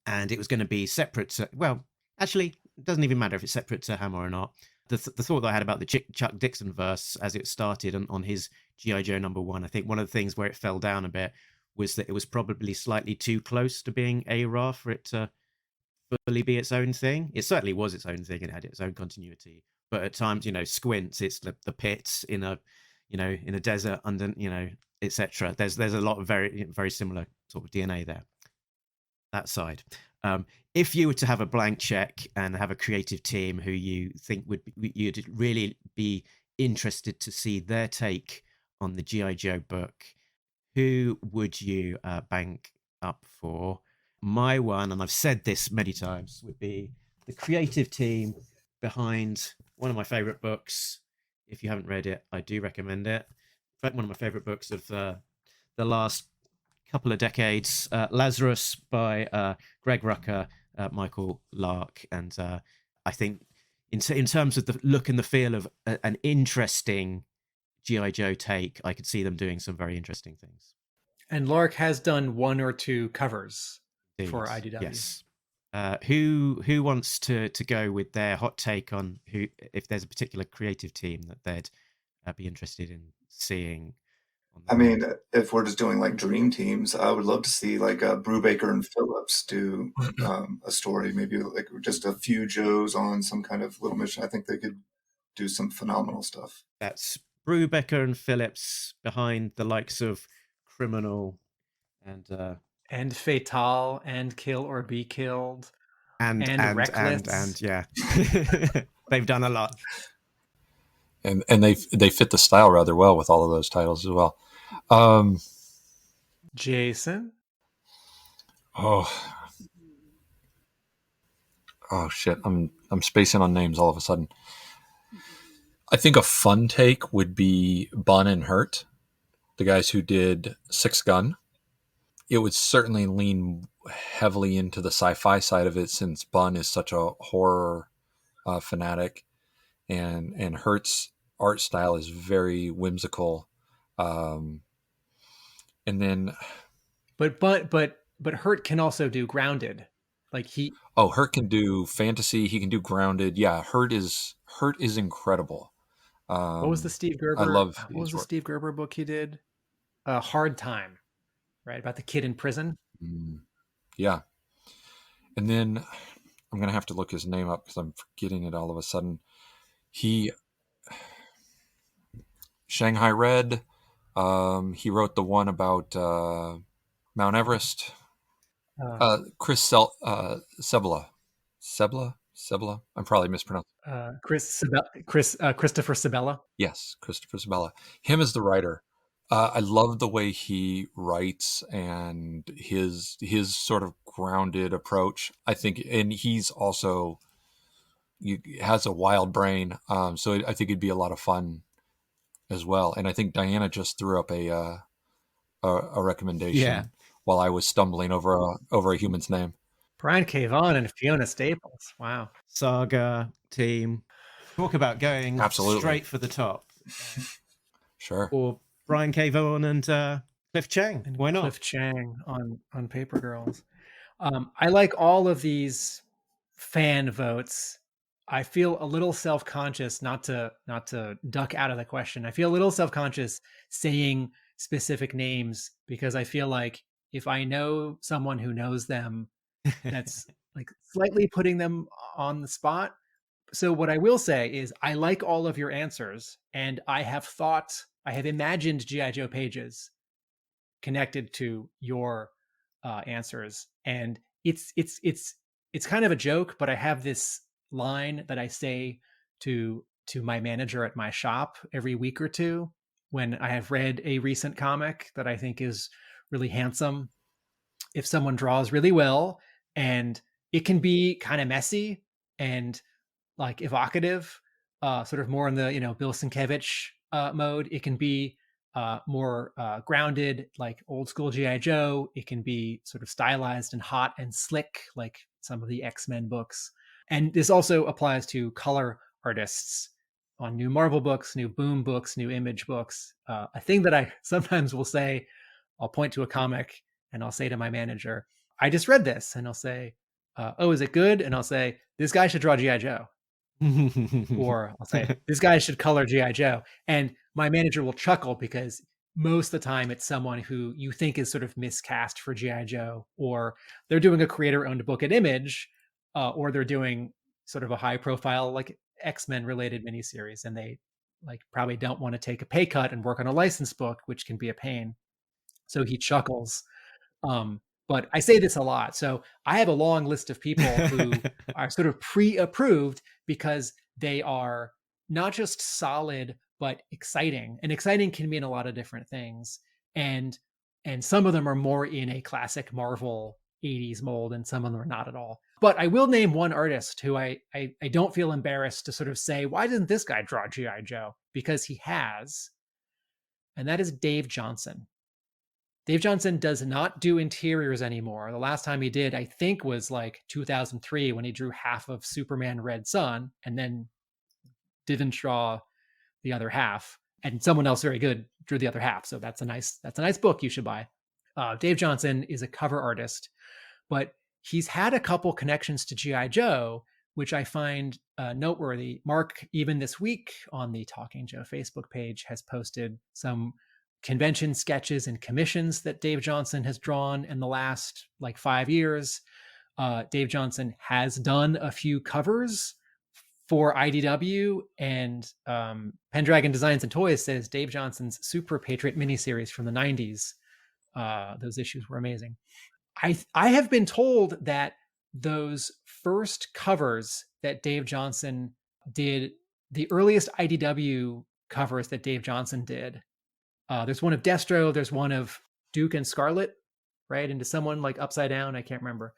and it was going to be separate to, well, actually, it doesn't even matter if it's separate to Hama or not. The thought that I had about the Chuck Dixon verse as it started on his G.I. Joe #1, I think one of the things where it fell down a bit was that it was probably slightly too close to being ARAH for it to fully be its own thing. It certainly was its own thing and had its own continuity, but at times, Squints, it's the pits in a desert under, etc. There's a lot of very, very similar sort of DNA there. That side. If you were to have a blank check and have a creative team who you think you'd really be interested to see their take on the G.I. Joe book, who would you bank up for? My one, and I've said this many times, would be the creative team behind one of my favorite books. If you haven't read it, I do recommend it. one of my favorite books of the last couple of decades, Lazarus by Greg Rucka, Michael Lark, and I think in terms of the look and the feel of an interesting G.I. Joe take, I could see them doing some very interesting things. And Lark has done 1 or 2 covers Indeed. for IDW. Yes. Who wants to go with their hot take on who, if there's a particular creative team that they'd be interested in seeing? I mean, if we're just doing like dream teams, I would love to see like Brubaker and Phillips do a story, maybe like just a few Joes on some kind of little mission. I think they could do some phenomenal stuff. That's Brubaker and Phillips behind the likes of Criminal and Fatal and Kill or Be Killed and Reckless. and yeah, they've done a lot, and they fit the style rather well with all of those titles as well. Jason. Oh shit! I'm spacing on names all of a sudden. I think a fun take would be Bunn and Hurt, the guys who did Six Gun. It would certainly lean heavily into the sci-fi side of it, since Bunn is such a horror fanatic, and Hurt's art style is very whimsical. And then, but Hurt can also do Grounded, like he. Oh, Hurt can do fantasy. He can do Grounded. Yeah, Hurt is incredible. What was the Steve Gerber? I love. What was the Steve Gerber book he did? Hard Time, right? About the kid in prison. Yeah, and then I'm gonna have to look his name up because I'm forgetting it all of a sudden. Shanghai Red. He wrote the one about Mount Everest. Chris Sebela. I'm probably mispronouncing. Christopher Sebela. Yes, Christopher Sebela. Him as the writer. I love the way he writes and his sort of grounded approach. I think, and he's also has a wild brain. So I think it'd be a lot of fun as well. And I think Diana just threw up a recommendation while I was stumbling over a human's name. Brian K. Vaughan and Fiona Staples. Wow. Saga team. Talk about going straight for the top. Sure. Or Brian K. Vaughan and Cliff Chang. And why not? Cliff Chang on Paper Girls. I like all of these fan votes. I feel a little self-conscious, not to duck out of the question. I feel a little self-conscious saying specific names because I feel like if I know someone who knows them, that's like slightly putting them on the spot. So what I will say is I like all of your answers, and I have imagined G.I. Joe pages connected to your answers, and it's kind of a joke, but I have this line that I say to my manager at my shop every week or two when I have read a recent comic that I think is really handsome. If someone draws really well, and it can be kind of messy and like evocative, sort of more in the Bill Sienkiewicz mode. It can be more grounded, like old school G.I. Joe. It can be sort of stylized and hot and slick, like some of the X-Men books. And this also applies to color artists on new Marvel books, new Boom books, new Image books. A thing that I sometimes will say, I'll point to a comic and I'll say to my manager, I just read this, and I'll say, oh, is it good? And I'll say, this guy should draw G.I. Joe. Or I'll say, this guy should color G.I. Joe. And my manager will chuckle because most of the time it's someone who you think is sort of miscast for G.I. Joe, or they're doing a creator-owned book at Image, or they're doing sort of a high-profile like X-Men related miniseries, and they like probably don't want to take a pay cut and work on a licensed book, which can be a pain. So he chuckles. But I say this a lot. So I have a long list of people who are sort of pre-approved because they are not just solid, but exciting. And exciting can mean a lot of different things. And some of them are more in a classic Marvel 80s mold, and some of them are not at all. But I will name one artist who I don't feel embarrassed to sort of say, why didn't this guy draw G.I. Joe? Because he has. and that is Dave Johnson. Dave Johnson does not do interiors anymore. The last time he did, I think, was like 2003 when he drew half of Superman Red Sun and then didn't draw the other half. And someone else very good drew the other half. So that's a nice book you should buy. Dave Johnson is a cover artist, but he's had a couple connections to G.I. Joe, which I find noteworthy. Mark, even this week on the Talking Joe Facebook page, has posted some convention sketches and commissions that Dave Johnson has drawn in the last like 5 years. Dave Johnson has done a few covers for IDW, and Pendragon Designs and Toys says Dave Johnson's Super Patriot miniseries from the 90s, those issues were amazing. I have been told that those first covers that Dave Johnson did, the earliest IDW covers that Dave Johnson did, there's one of Destro, there's one of Duke and Scarlet, right? Into someone like upside down, I can't remember.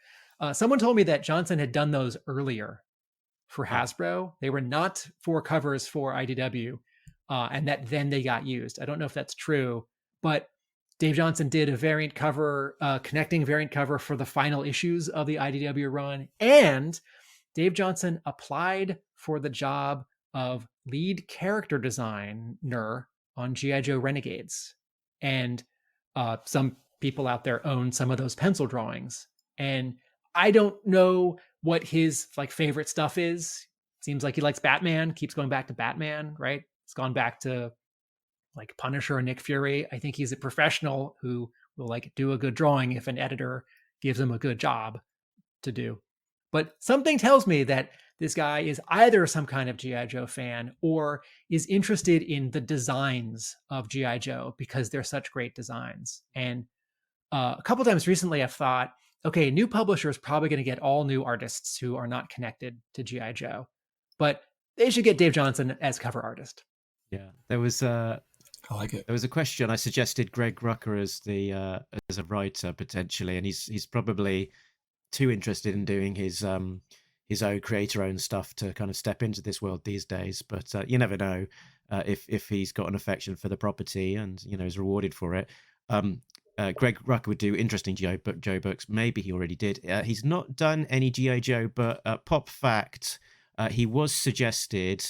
Someone told me that Johnson had done those earlier for Hasbro. They were not for covers for IDW, and that then they got used. I don't know if that's true, but Dave Johnson did a variant cover, connecting variant cover for the final issues of the IDW run, and Dave Johnson applied for the job of lead character designer on G.I. Joe Renegades. And some people out there own some of those pencil drawings. And I don't know what his like favorite stuff is. Seems like he likes Batman, keeps going back to Batman, right? It's gone back to like Punisher or Nick Fury. I think he's a professional who will like do a good drawing if an editor gives him a good job to do. But something tells me that this guy is either some kind of G.I. Joe fan or is interested in the designs of G.I. Joe because they're such great designs. And a couple times recently, I've thought, okay, new publisher is probably going to get all new artists who are not connected to G.I. Joe, but they should get Dave Johnson as cover artist. Yeah, there was I like it. There was a question. I suggested Greg Rucker as a writer potentially, and he's probably too interested in doing his own creator-owned stuff to kind of step into this world these days. But you never know if he's got an affection for the property and is rewarded for it. Greg Rucker would do interesting G.I. Joe books. Maybe he already did. He's not done any G.I. Joe, but pop fact, he was suggested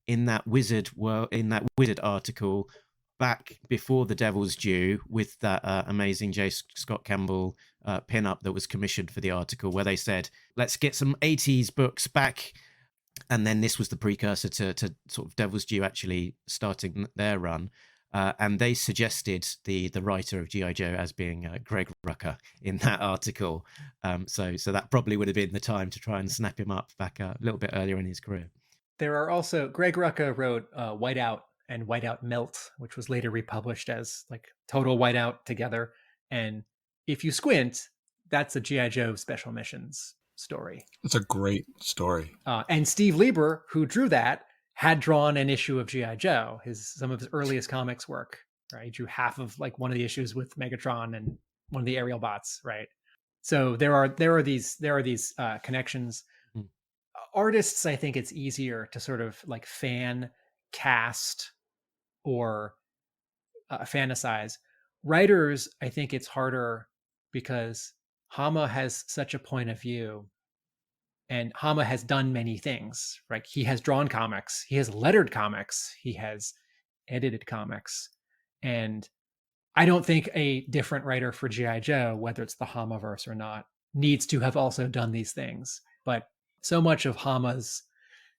in that Wizard article back before The Devil's Due with that amazing J. Scott Campbell pin-up that was commissioned for the article, where they said, let's get some 80s books back. And then this was the precursor to sort of Devil's Due actually starting their run. And they suggested the writer of G.I. Joe as being Greg Rucker in that article. So that probably would have been the time to try and snap him up back a little bit earlier in his career. There are also, Greg Rucka wrote Whiteout and Whiteout Melt, which was later republished as like Total Whiteout together. And if you squint, that's a G.I. Joe Special Missions story. It's a great story. And Steve Lieber, who drew that, had drawn an issue of G.I. Joe, some of his earliest comics work, right? He drew half of like one of the issues with Megatron and one of the aerial bots, right? So there are these connections. Artists, I think it's easier to sort of like fan cast or fantasize. Writers, I think it's harder because Hama has such a point of view, and Hama has done many things, right? He has drawn comics, he has lettered comics, he has edited comics. And I don't think a different writer for G.I. Joe, whether it's the Hamaverse or not, needs to have also done these things. But so much of Hama's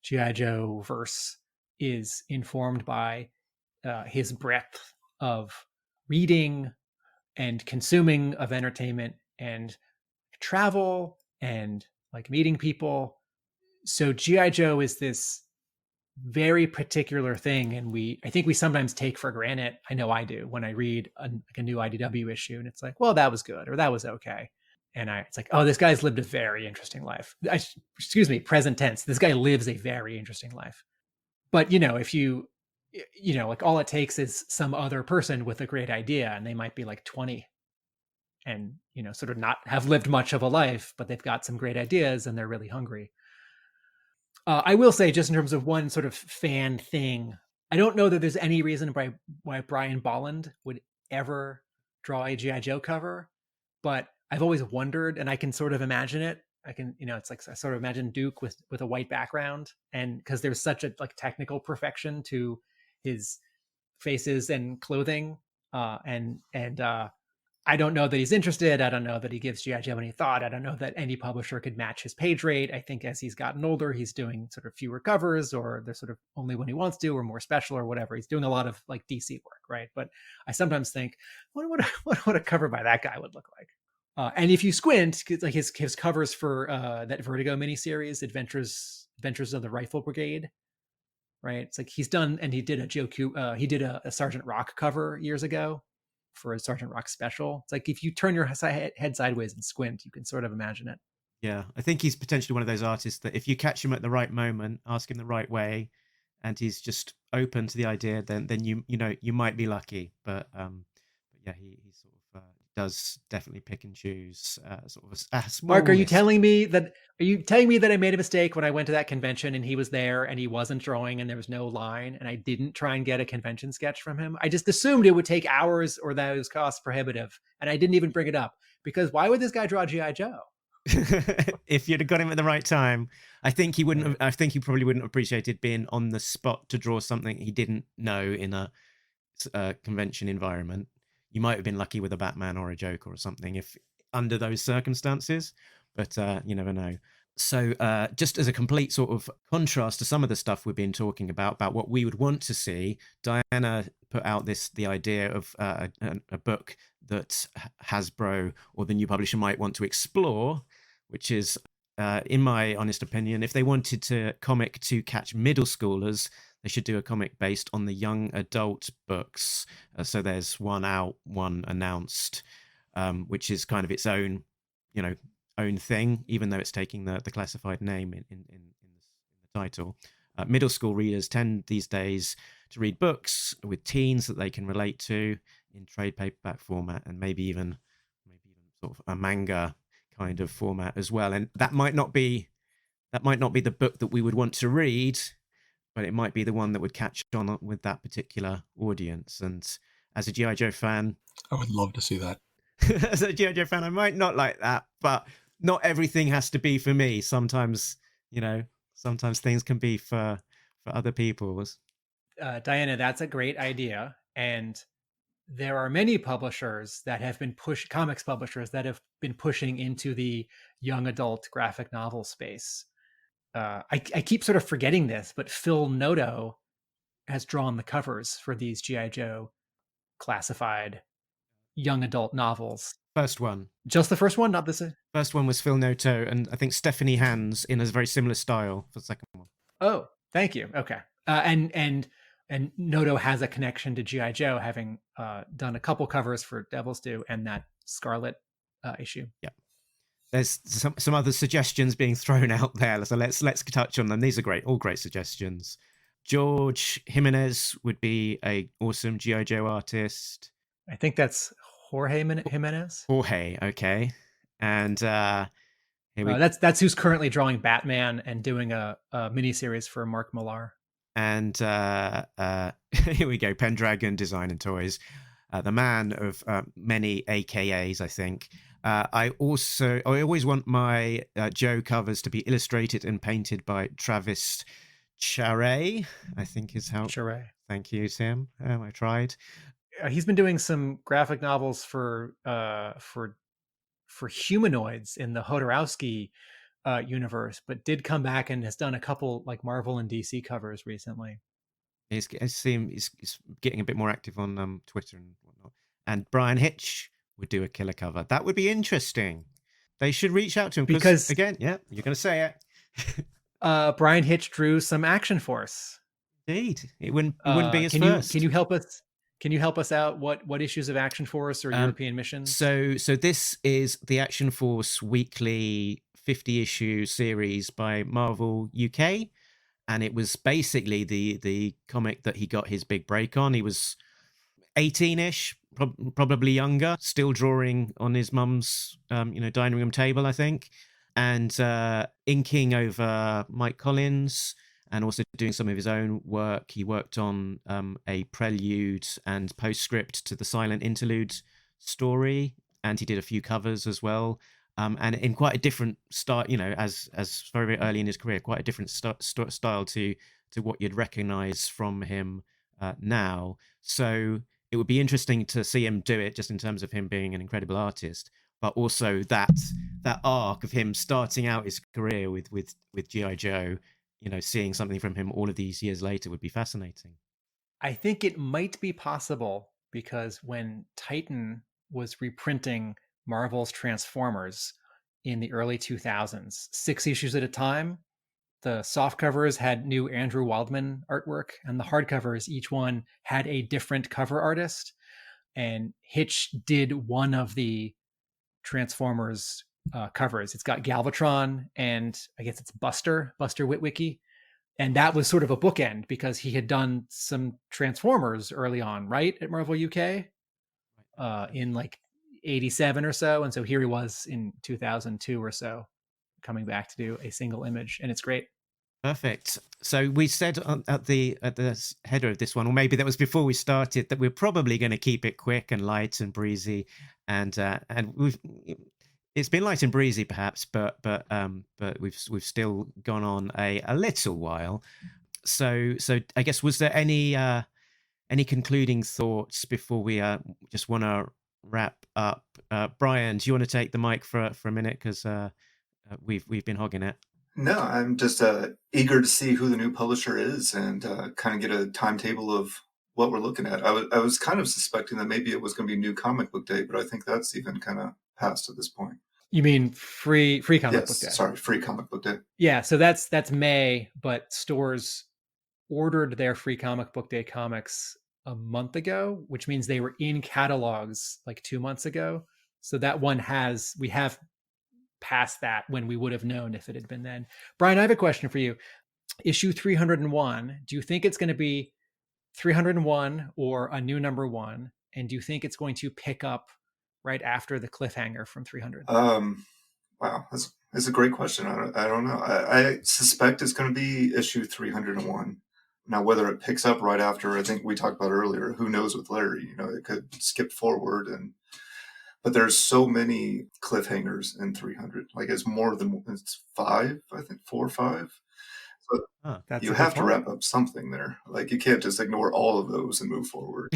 G.I. Joe verse is informed by his breadth of reading and consuming of entertainment and travel and like meeting people. So G.I. Joe is this very particular thing, and I think we sometimes take for granted. I know I do when I read a new IDW issue, and it's like, well, that was good or that was okay. And it's like, oh, this guy's lived a very interesting life. Present tense. This guy lives a very interesting life. But, if you like all it takes is some other person with a great idea, and they might be like 20 and, sort of not have lived much of a life, but they've got some great ideas and they're really hungry. I will say, just in terms of one sort of fan thing, I don't know that there's any reason why Brian Bolland would ever draw a G.I. Joe cover, but I've always wondered, and I can sort of imagine it. I can, it's like I sort of imagine Duke with a white background, and because there's such a like technical perfection to his faces and clothing, and I don't know that he's interested. I don't know that he gives G.I. Joe any thought. I don't know that any publisher could match his page rate. I think as he's gotten older, he's doing sort of fewer covers, or they're sort of only when he wants to, or more special, or whatever. He's doing a lot of like DC work, right? But I sometimes think, what a cover by that guy would look like. And if you squint, like his covers for that Vertigo miniseries, Adventures of the Rifle Brigade, right? It's like he's done, and he did he did a Sergeant Rock cover years ago for a Sergeant Rock special. It's like if you turn your head sideways and squint, you can sort of imagine it. Yeah, I think he's potentially one of those artists that if you catch him at the right moment, ask him the right way, and he's just open to the idea, then you might be lucky. But yeah, he sort of does definitely pick and choose sort of a small Mark, are you list. telling me that I made a mistake when I went to that convention and he was there and he wasn't drawing and there was no line and I didn't try and get a convention sketch from him? I just assumed it would take hours or that it was cost prohibitive, and I didn't even bring it up because why would this guy draw G.I. Joe? If you'd have got him at the right time, I think he wouldn't have, I think he probably wouldn't have appreciated being on the spot to draw something he didn't know in a convention environment. You might have been lucky with a Batman or a Joker or something if under those circumstances, but you never know. So just as a complete sort of contrast to some of the stuff we've been talking about what what we would want to see, Diana put out the idea of a book that Hasbro or the new publisher might want to explore, which is, in my honest opinion, if they wanted to comic to catch middle schoolers, they should do a comic based on the young adult books. So there's one out, one announced, which is kind of its own, own thing, even though it's taking the classified name in the title. Middle school readers tend these days to read books with teens that they can relate to in trade paperback format, and maybe even sort of a manga kind of format as well. And that might not be the book that we would want to read, but it might be the one that would catch on with that particular audience. And as a G.I. Joe fan, I would love to see that. as a G.I. Joe fan, I might not like that, but not everything has to be for me. Sometimes, sometimes things can be for other people. Diana, that's a great idea. And there are many publishers that have been comics publishers that have been pushing into the young adult graphic novel space. I keep sort of forgetting this, but Phil Noto has drawn the covers for these G.I. Joe classified young adult novels. First one. Just the first one, not this. First one was Phil Noto, and I think Stephanie Hans in a very similar style for the second one. Oh, thank you. Okay. And Noto has a connection to G.I. Joe, having done a couple covers for Devil's Due and that Scarlet issue. Yeah. There's some other suggestions being thrown out there, so let's touch on them. These are great, all great suggestions. George Jimenez would be a awesome G.I. Joe artist. I think that's Jorge Jimenez. Jorge, okay. And that's who's currently drawing Batman and doing a miniseries for Mark Millar. And here we go, Pendragon Design and Toys, the man of many AKAs, I think. I always want my Joe covers to be illustrated and painted by Travis Charest, I think is how. Charest. Thank you, Tim. I tried. He's been doing some graphic novels for humanoids in the Hodorowski universe, but did come back and has done a couple like Marvel and DC covers recently. He's getting a bit more active on Twitter and whatnot. And Brian Hitch would do a killer cover. That would be interesting. They should reach out to him because again, yeah, you're going to say it. Brian Hitch drew some Action Force. Indeed, it wouldn't be his first. Can you help us? Can you help us out? What issues of Action Force or European missions? So this is the Action Force weekly 50-issue series by Marvel UK, and it was basically the comic that he got his big break on. He was 18-ish, probably younger, still drawing on his mum's dining room table, I think, and inking over Mike Collins and also doing some of his own work. He worked on a prelude and postscript to the Silent Interlude story, and he did a few covers as well. And in quite a different style, as very early in his career, quite a different style to what you'd recognize from him now. So it would be interesting to see him do it, just in terms of him being an incredible artist, but also that arc of him starting out his career with G.I. Joe, seeing something from him all of these years later would be fascinating. I think it might be possible because when Titan was reprinting Marvel's Transformers in the early 2000s, 6 issues at a time, the soft covers had new Andrew Wildman artwork, and the hardcovers, each one had a different cover artist. And Hitch did one of the Transformers covers. It's got Galvatron, and I guess it's Buster Witwicky. And that was sort of a bookend because he had done some Transformers early on, right, at Marvel UK in like 87 or so. And so here he was in 2002 or so, coming back to do a single image, and it's great. Perfect. So we said at the header of this one, or maybe that was before we started, that we're probably going to keep it quick and light and breezy, and it's been light and breezy perhaps, but we've still gone on a little while. So I guess, was there any concluding thoughts before we just want to wrap up? Bryan, do you want to take the mic for a minute, because we've been hogging it? No, I'm just eager to see who the new publisher is and kind of get a timetable of what we're looking at. I was kind of suspecting that maybe it was going to be New Comic Book Day, but I think that's even kind of past at this point. You mean free comic book day? Sorry, free comic book day. Yeah, so that's May, but stores ordered their free comic book day comics a month ago, which means they were in catalogs like 2 months ago. So that one we have past that when we would have known if it had been then. Bryan, I have a question for you. Issue 301, do you think it's going to be 301 or a new number 1? And do you think it's going to pick up right after the cliffhanger from 300? Wow, that's a great question. I don't know. I suspect it's going to be issue 301. Now, whether it picks up right after, I think we talked about earlier, who knows with Larry, it could skip forward, but there's so many cliffhangers in 300. Like it's 5, I think 4 or 5. So you have to wrap up something there. Like you can't just ignore all of those and move forward.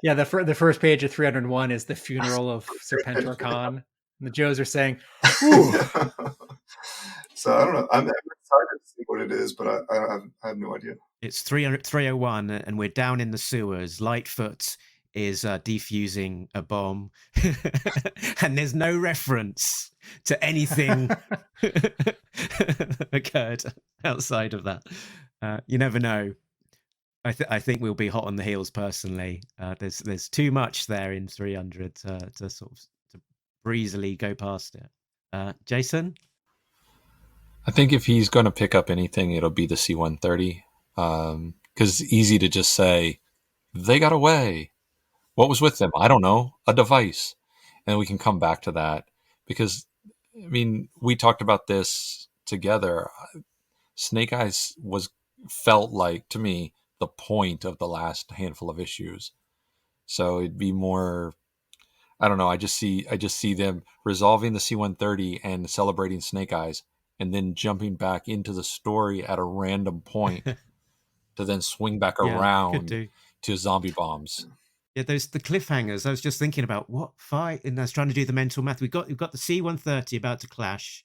Yeah, the first page of 301 is the funeral of Serpentor Khan. And the Joes are saying, ooh. So I don't know. I'm excited to see what it is, but I have no idea. It's 301, and we're down in the sewers. Lightfoot is defusing a bomb, and there's no reference to anything that occurred outside of that. You never know. I think we'll be hot on the heels personally. There's too much there in 300 to sort of to breezily go past it. Jason? I think if he's going to pick up anything, it'll be the C-130. Because it's easy to just say, they got away. What was with them? I don't know. A device. And we can come back to that. Because, I mean, we talked about this together. Snake Eyes felt like, to me, the point of the last handful of issues. So it'd be more, I don't know. I just see them resolving the C-130 and celebrating Snake Eyes, and then jumping back into the story at a random point to then swing back around to zombie bombs. Yeah, the cliffhangers. I was just thinking about what fight, and I was trying to do the mental math. We've got the C-130 about to crash.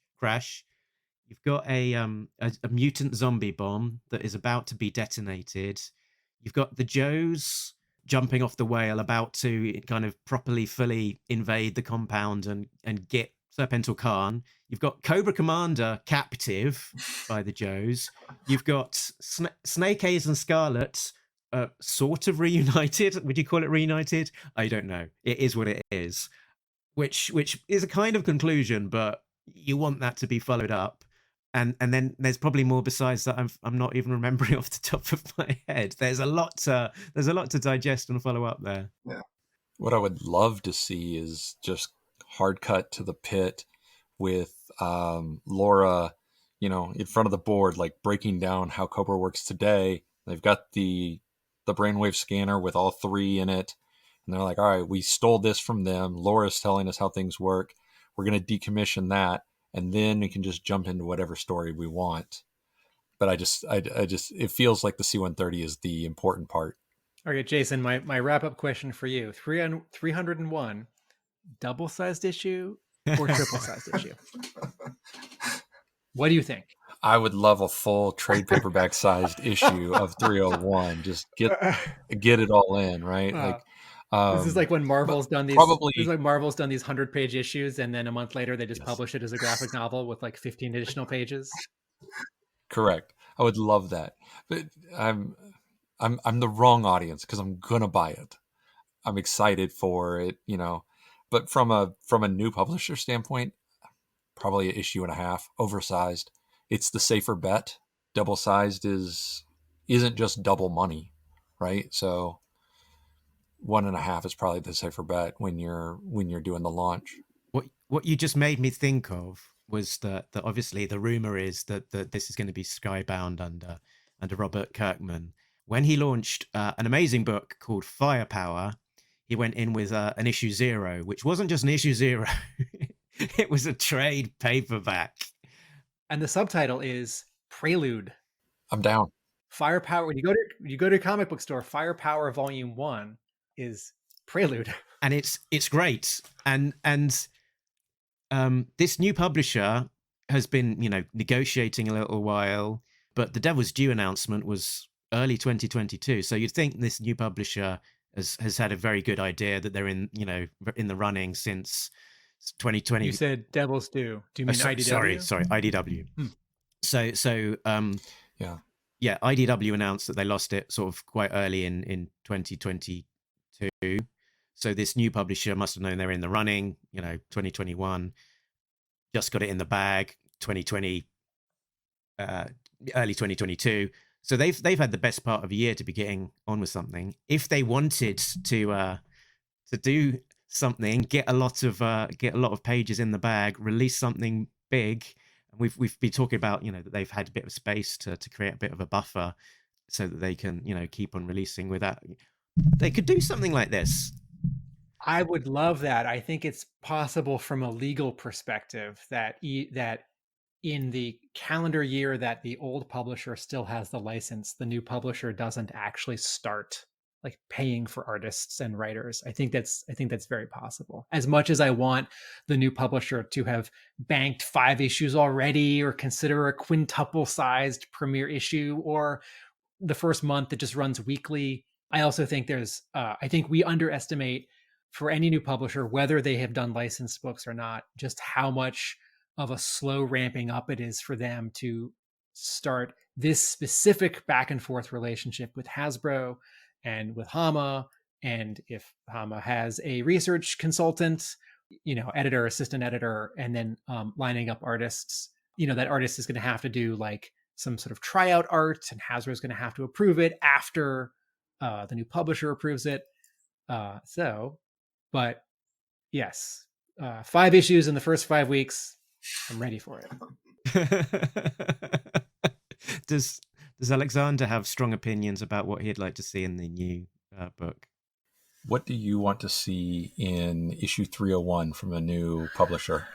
You've got a mutant zombie bomb that is about to be detonated. You've got the Joes jumping off the whale, about to kind of properly, fully invade the compound and get Serpentor Khan. You've got Cobra Commander captive by the Joes. You've got Snake Eyes and Scarlet sort of reunited. Would you call it reunited? I don't know. It is what it is, which is a kind of conclusion, but you want that to be followed up. And then there's probably more besides that I'm not even remembering off the top of my head. There's a lot to digest and follow up there. Yeah. What I would love to see is just hard cut to the pit with Laura in front of the board, like breaking down how Cobra works today. They've got the brainwave scanner with all 3 in it. And they're like, all right, we stole this from them. Laura's telling us how things work. We're going to decommission that. And then we can just jump into whatever story we want. But I just, it feels like the C-130 is the important part. Okay, Jason, my wrap-up question for you. 301, double-sized issue or triple-sized issue? What do you think? I would love a full trade paperback sized issue of 301. Just get it all in, right? This is like when Marvel's done these. Probably, this is like Marvel's done these 100-page issues, and then a month later they just publish it as a graphic novel with like 15 additional pages. Correct. I would love that, but I'm the wrong audience because I'm gonna buy it. I'm excited for it, But from a new publisher standpoint, probably an issue and a half, oversized. It's the safer bet. Double sized isn't just double money, right? So 1.5 is probably the safer bet when you're doing the launch. What you just made me think of was that obviously the rumor is that this is going to be skybound under Robert Kirkman. When he launched an amazing book called Firepower, he went in with an issue 0, which wasn't just an issue 0. It was a trade paperback. And the subtitle is Prelude. I'm down. Firepower. When you go to a comic book store, Firepower Volume 1 is Prelude. And it's great. And this new publisher has been, negotiating a little while, but the Devil's Due announcement was early 2022. So you'd think this new publisher has had a very good idea that they're in the running since 2020. You said Devil's Due. Do you mean IDW? Sorry, IDW. So IDW announced that they lost it sort of quite early in 2022. So this new publisher must have known they're in the running, 2021, just got it in the bag, 2020, early 2022. So they've had the best part of a year to be getting on with something. If they wanted to do something, get a lot of pages in the bag, release something big, and we've been talking about that they've had a bit of space to create a bit of a buffer so that they can keep on releasing without. They could do something like this. I would love that. I think it's possible from a legal perspective that in the calendar year that the old publisher still has the license, the new publisher doesn't actually start like paying for artists and writers. I think that's very possible. As much as I want the new publisher to have banked 5 issues already, or consider a quintuple sized premiere issue, or the first month that just runs weekly, I also think I think we underestimate for any new publisher, whether they have done licensed books or not, just how much of a slow ramping up it is for them to start this specific back and forth relationship with Hasbro and with Hama. And if Hama has a research consultant, editor, assistant editor, and then lining up artists, that artist is going to have to do like some sort of tryout art, and Hasbro is going to have to approve it after the new publisher approves it. But yes, 5 issues in the first 5 weeks. I'm ready for it. Does Alexander have strong opinions about what he'd like to see in the new book? What do you want to see in issue 301 from a new publisher?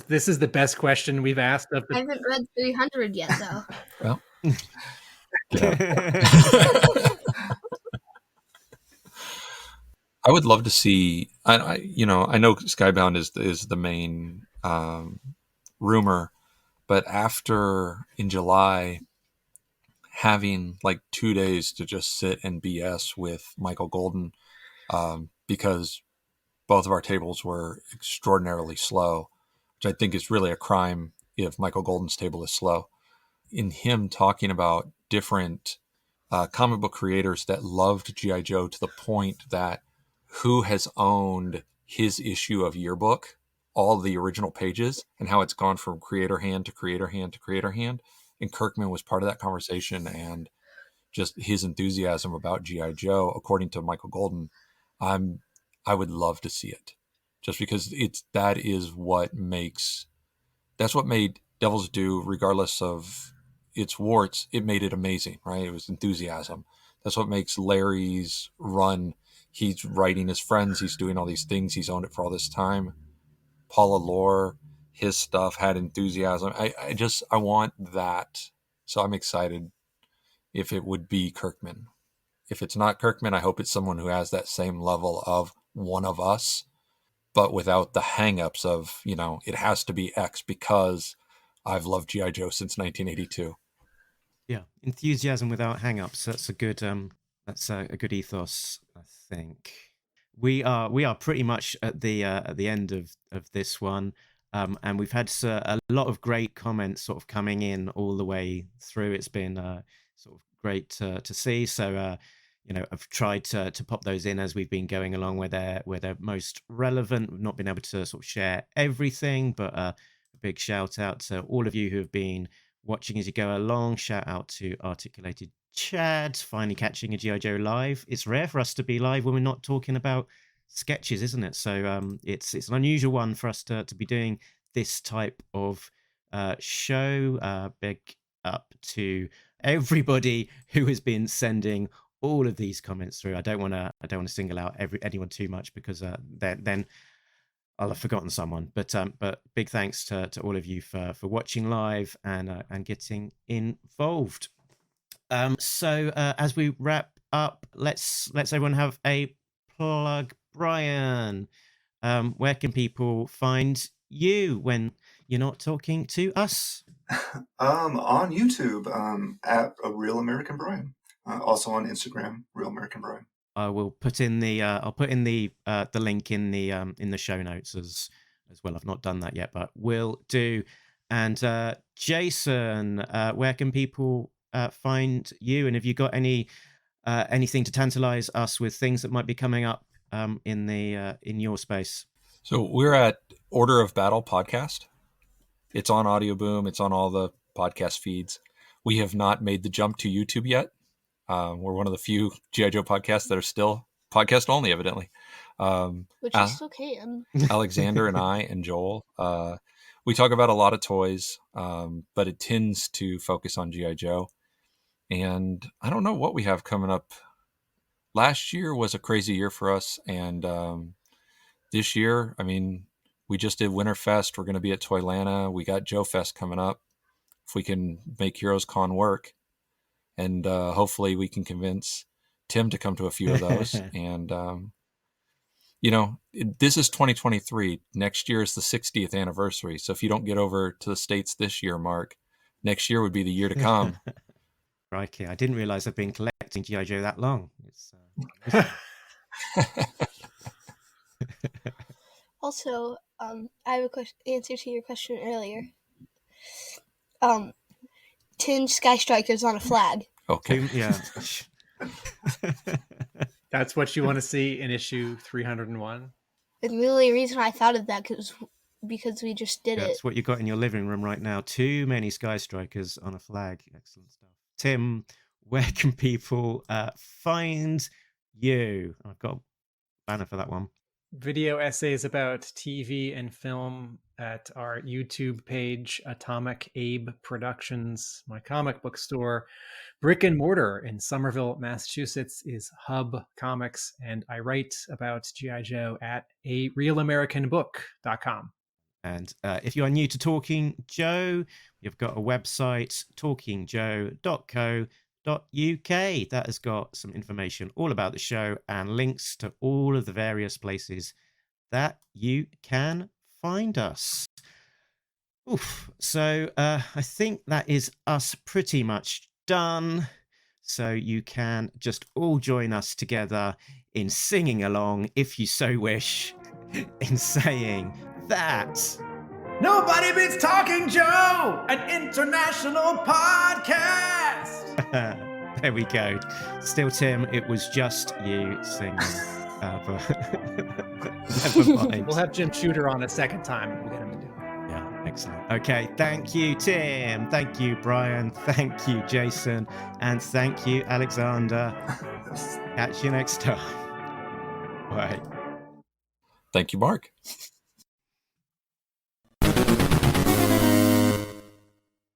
This is the best question we've asked. I haven't read 300 yet, though. Well, I would love to see. I know Skybound is the main rumor, but after in July, having like 2 days to just sit and BS with Michael Golden, because both of our tables were extraordinarily slow, which I think is really a crime if Michael Golden's table is slow. In him talking about different comic book creators that loved G.I. Joe to the point that who has owned his issue of Yearbook, all the original pages, and how it's gone from creator hand to creator hand to creator hand. And Kirkman was part of that conversation, and just his enthusiasm about G.I. Joe, according to Michael Golden, I would love to see it, just because that's what made Devil's Due, regardless of its warts, it made it amazing, right? It was enthusiasm. That's what makes Larry's run. He's writing his friends. He's doing all these things. He's owned it for all this time. Paula Lore, his stuff had enthusiasm. I want that. So I'm excited if it would be Kirkman. If it's not Kirkman, I hope it's someone who has that same level of one of us, but without the hangups of, it has to be X because I've loved G.I. Joe since 1982. Yeah, enthusiasm without hang-ups. That's a good good ethos, I think. We are pretty much at the end of this one, and we've had a lot of great comments sort of coming in all the way through. It's been sort of great to see. So I've tried to pop those in as we've been going along where they're most relevant. We've not been able to sort of share everything, but a big shout out to all of you who have been watching as you go along. Shout out to Articulated Chad, finally catching a G.I. Joe live. It's rare for us to be live when we're not talking about sketches, isn't it? So it's an unusual one for us to be doing this type of show. Big up to everybody who has been sending all of these comments through. I don't want to single out anyone too much because then I'll have forgotten someone, but big thanks to all of you for watching live and getting involved. So as we wrap up, let's everyone have a plug. Bryan, where can people find you when you're not talking to us? On YouTube, at a Real American Bryan. Also on Instagram, Real American Bryan. I will put in the the link in the show notes as well. I've not done that yet, but will do. And Jason, where can people find you? And have you got anything to tantalize us with things that might be coming up in your space? So we're at Order of Battle podcast. It's on Audio Boom. It's on all the podcast feeds. We have not made the jump to YouTube yet. We're one of the few G.I. Joe podcasts that are still podcast only, evidently. Which you still can. Alexander and I and Joel, we talk about a lot of toys, but it tends to focus on G.I. Joe. And I don't know what we have coming up. Last year was a crazy year for us. And this year, we just did Winterfest. We're going to be at Toylanta. We got Joe Fest coming up. If we can make Heroes Con work. And hopefully we can convince Tim to come to a few of those. And, this is 2023. Next year is the 60th anniversary. So if you don't get over to the States this year, Mark, next year would be the year to come. Crikey, I didn't realize I've been collecting G.I. Joe that long. It's, Also, I have a answer to your question earlier. Tinge Sky Strikers on a flag. Okay. Yeah. That's what you want to see in issue 301? And the only reason I thought of that because we just did That's it. what you got in your living room right now. Too many Sky Strikers on a flag. Excellent stuff. Tim, where can people find you? I've got a banner for that one. Video essays about TV and film at our YouTube page, Atomic Abe Productions. My comic book store, brick and mortar in Somerville, Massachusetts, is Hub Comics, and I write about G.I. Joe at realamericanbook.com. And if you are new to Talking Joe, you've got a website, talkingjoe.co.uk. That has got some information all about the show and links to all of the various places that you can find us. Oof. So I think that is us pretty much done. So you can just all join us together in singing along, if you so wish, in saying that Nobody beats Talking Joe, an international podcast. There we go. Still, Tim, it was just you singing. But never mind. We'll have Jim Shooter on a second time and we'll get him to do it. Yeah, excellent. Okay, thank you, Tim. Thank you, Bryan. Thank you, Jason. And thank you, Alexander. Catch you next time. Bye. Thank you, Mark.